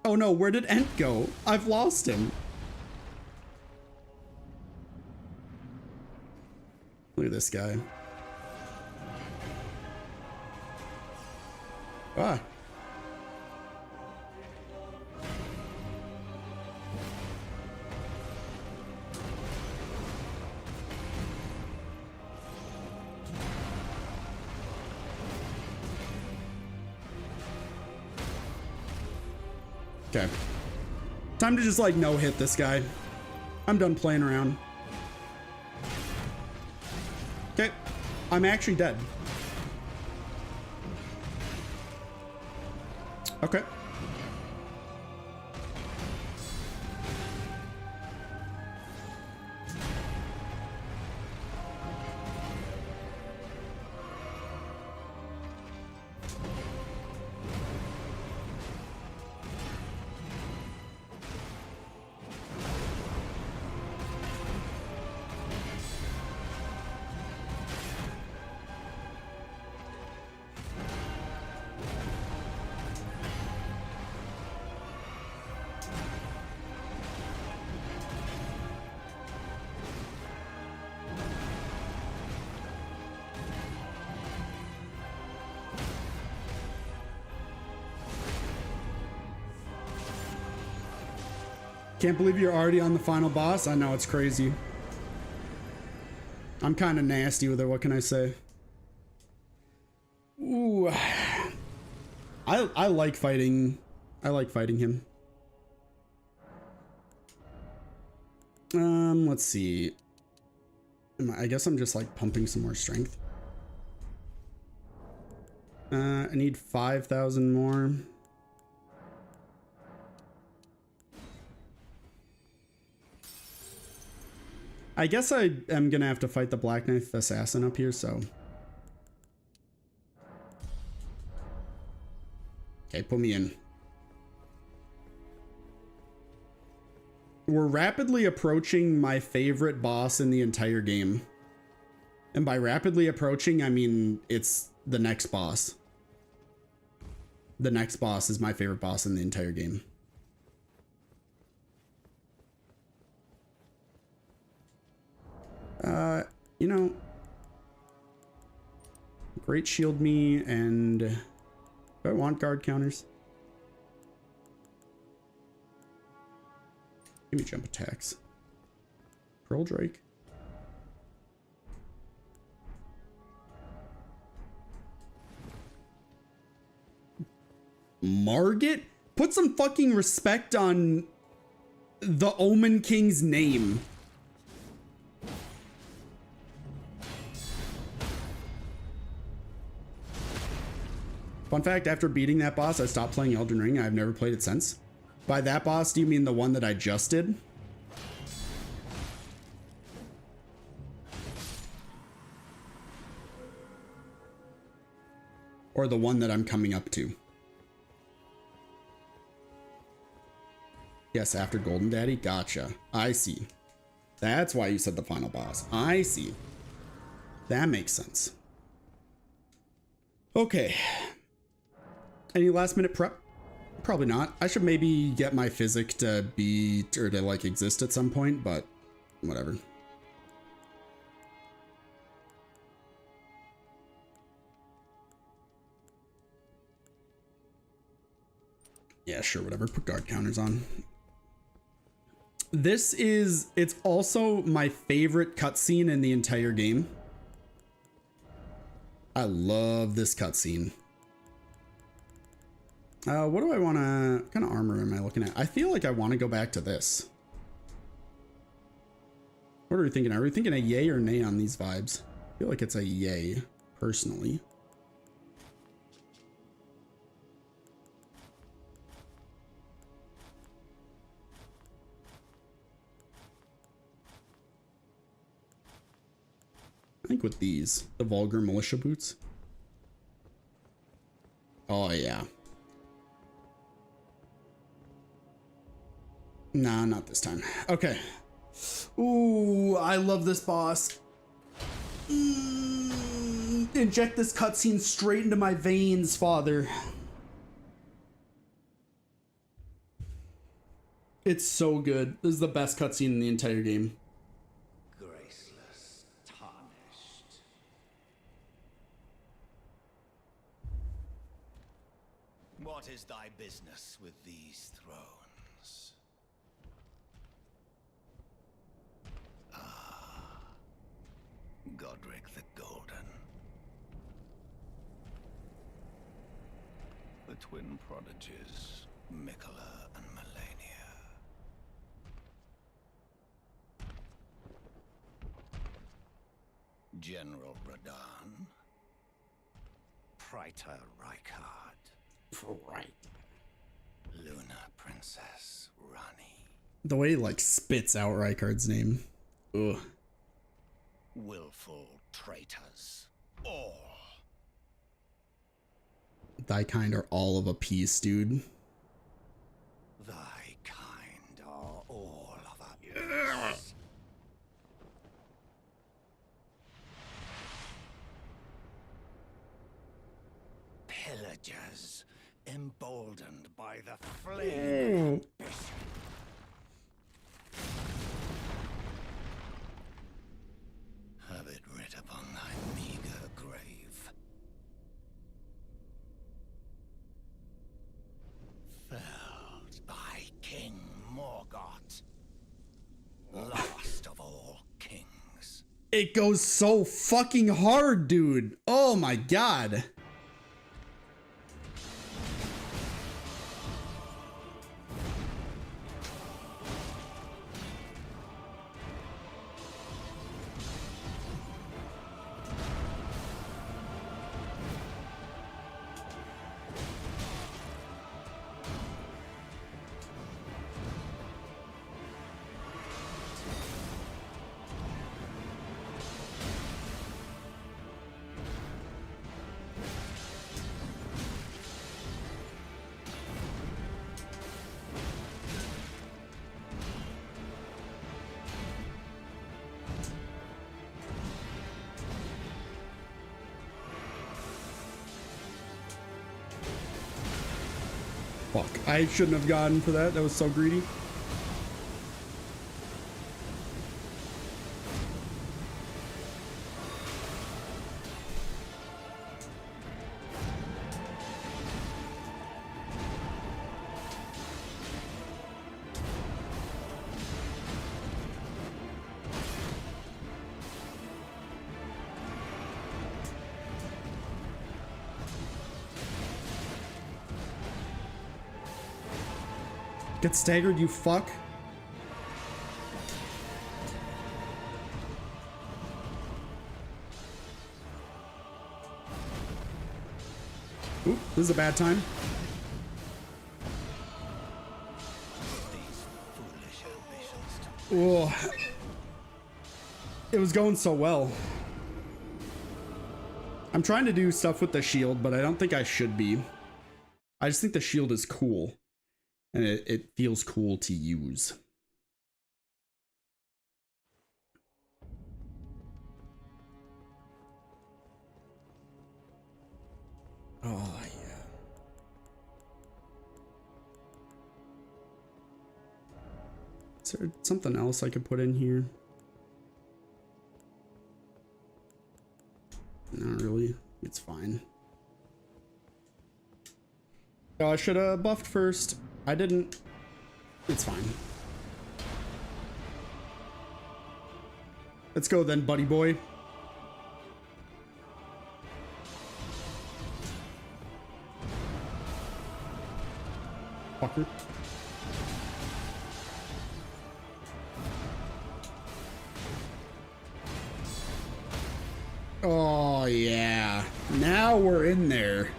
Oh no, where did Ent go? I've lost him. Look at this guy. Ah. Okay. Time to just like no hit this guy. I'm done playing around. Okay. I'm actually dead. Okay. Can't believe you're already on the final boss. I know, it's crazy. I'm kind of nasty with it. What can I say? Ooh. I like fighting. I like fighting him. Let's see. I guess I'm just like pumping some more strength. I need 5,000 more. I guess I am gonna have to fight the Black Knife Assassin up here, so. Okay, put me in. We're rapidly approaching my favorite boss in the entire game. And by rapidly approaching, I mean it's the next boss. The next boss is my favorite boss in the entire game. You know, Great Shield me, and do I want guard counters? Give me jump attacks. Pearl Drake. Margit? Put some fucking respect on the Omen King's name. Fun fact, after beating that boss, I stopped playing Elden Ring. I've never played it since. By that boss, do you mean the one that I just did? Or the one that I'm coming up to? Yes, after Golden Daddy? Gotcha. I see. That's why you said the final boss. I see. That makes sense. Okay. Any last minute prep? Probably not. I should maybe get my physic to be, or to like exist at some point, but whatever. Yeah, sure, whatever. Put guard counters on. This is, it's also my favorite cutscene in the entire game. I love this cutscene. What do I want to, what kind of armor am I looking at? I feel like I want to go back to this. What are we thinking? Are we thinking a yay or nay on these vibes? I feel like it's a yay, personally. I think with these, the vulgar militia boots. Oh yeah. Nah, not this time. Okay. Ooh, I love this boss. Inject this cutscene straight into my veins, father. It's so good. This is the best cutscene in the entire game. Graceless, tarnished. What is thy business with these thrones? Godric the Golden. The twin prodigies, Mikola and Melania. General Radahn. Praetor Rykard. Right. Luna Princess Rani. The way he like spits out Rykard's name. Ugh. Willful traitors. All. Thy kind are all of a piece, dude. Thy kind are all of a piece. Pillagers, emboldened by the flame of ambition. Have it writ upon thy meager grave. Felled by King Morgoth It goes so fucking hard, dude. Oh my god. Fuck, I shouldn't have gone for that. That was so greedy. Get staggered, you fuck. Oop, this is a bad time. Oh, it was going so well. I'm trying to do stuff with the shield, but I don't think I should be. I just think the shield is cool. And it feels cool to use. Oh, yeah. Is there something else I could put in here? Not really. It's fine. Oh, I should have buffed first. I didn't. It's fine. Let's go then, buddy boy. Fucker. Oh, yeah. Now we're in there.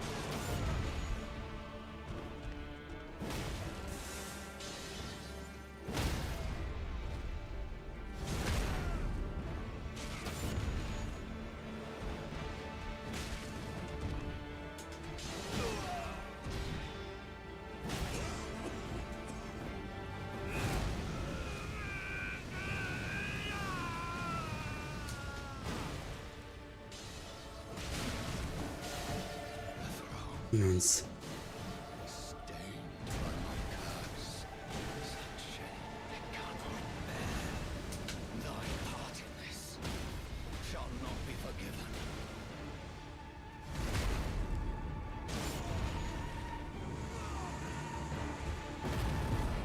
Yes.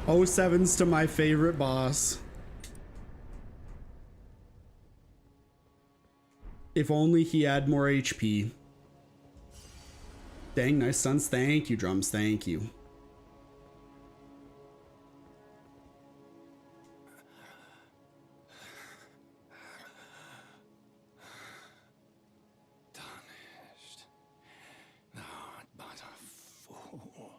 Oh, sevens to my favorite boss. If only he had more HP. Dang, nice sons. Thank you, drums. Thank you. Tarnished. Thou art but a fool.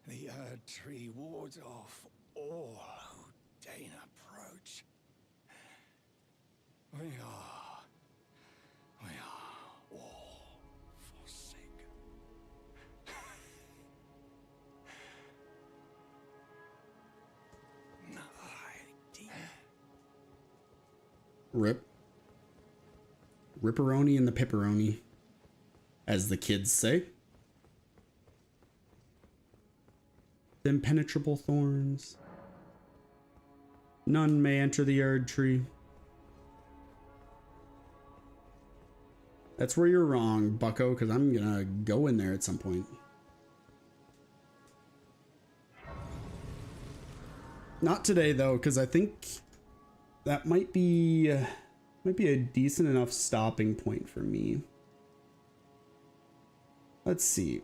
The Erd Tree wards off all who deign approach. We are all forsaken. Rip. Ripperoni and the pepperoni, as the kids say. The impenetrable thorns. None may enter the Erd Tree. That's where you're wrong, bucko, because I'm gonna go in there at some point. Not today, though, because I think that might be a decent enough stopping point for me. Let's see.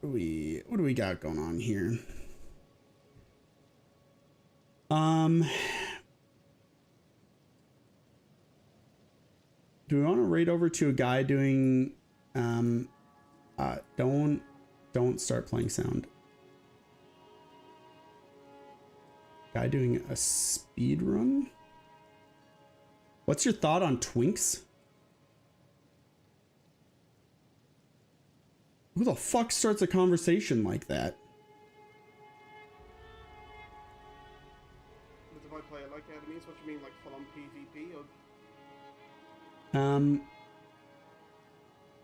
What do we got going on here? Do we want to raid over to a guy doing don't start playing sound. Guy doing a speed run? What's your thought on Twinks? Who the fuck starts a conversation like that? But if I play it like enemies, what you mean, like full on PvP or?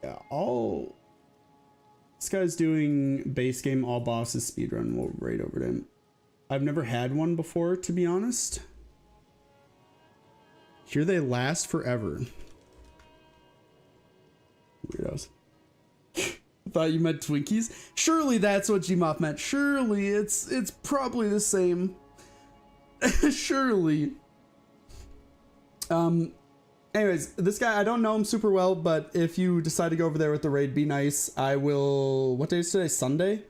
Yeah, this guy's doing base game all bosses speedrun. We'll raid over to him. I've never had one before, to be honest. Here they last forever. Weirdos. Thought you meant Twinkies? Surely that's what Gmoth meant. Surely it's probably the same. Surely. Anyways, this guy, I don't know him super well, but if you decide to go over there with the raid, be nice. I will... What day is today? Sunday?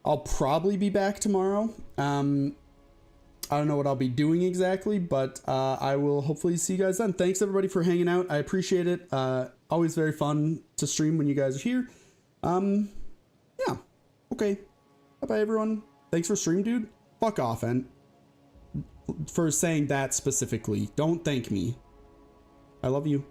I'll probably be back tomorrow. I don't know what I'll be doing exactly, but I will hopefully see you guys then. Thanks everybody for hanging out. I appreciate it. Always very fun to stream when you guys are here. Yeah. Okay. Bye-bye, everyone. Thanks for stream, dude. Fuck off, and for saying that specifically. Don't thank me. I love you.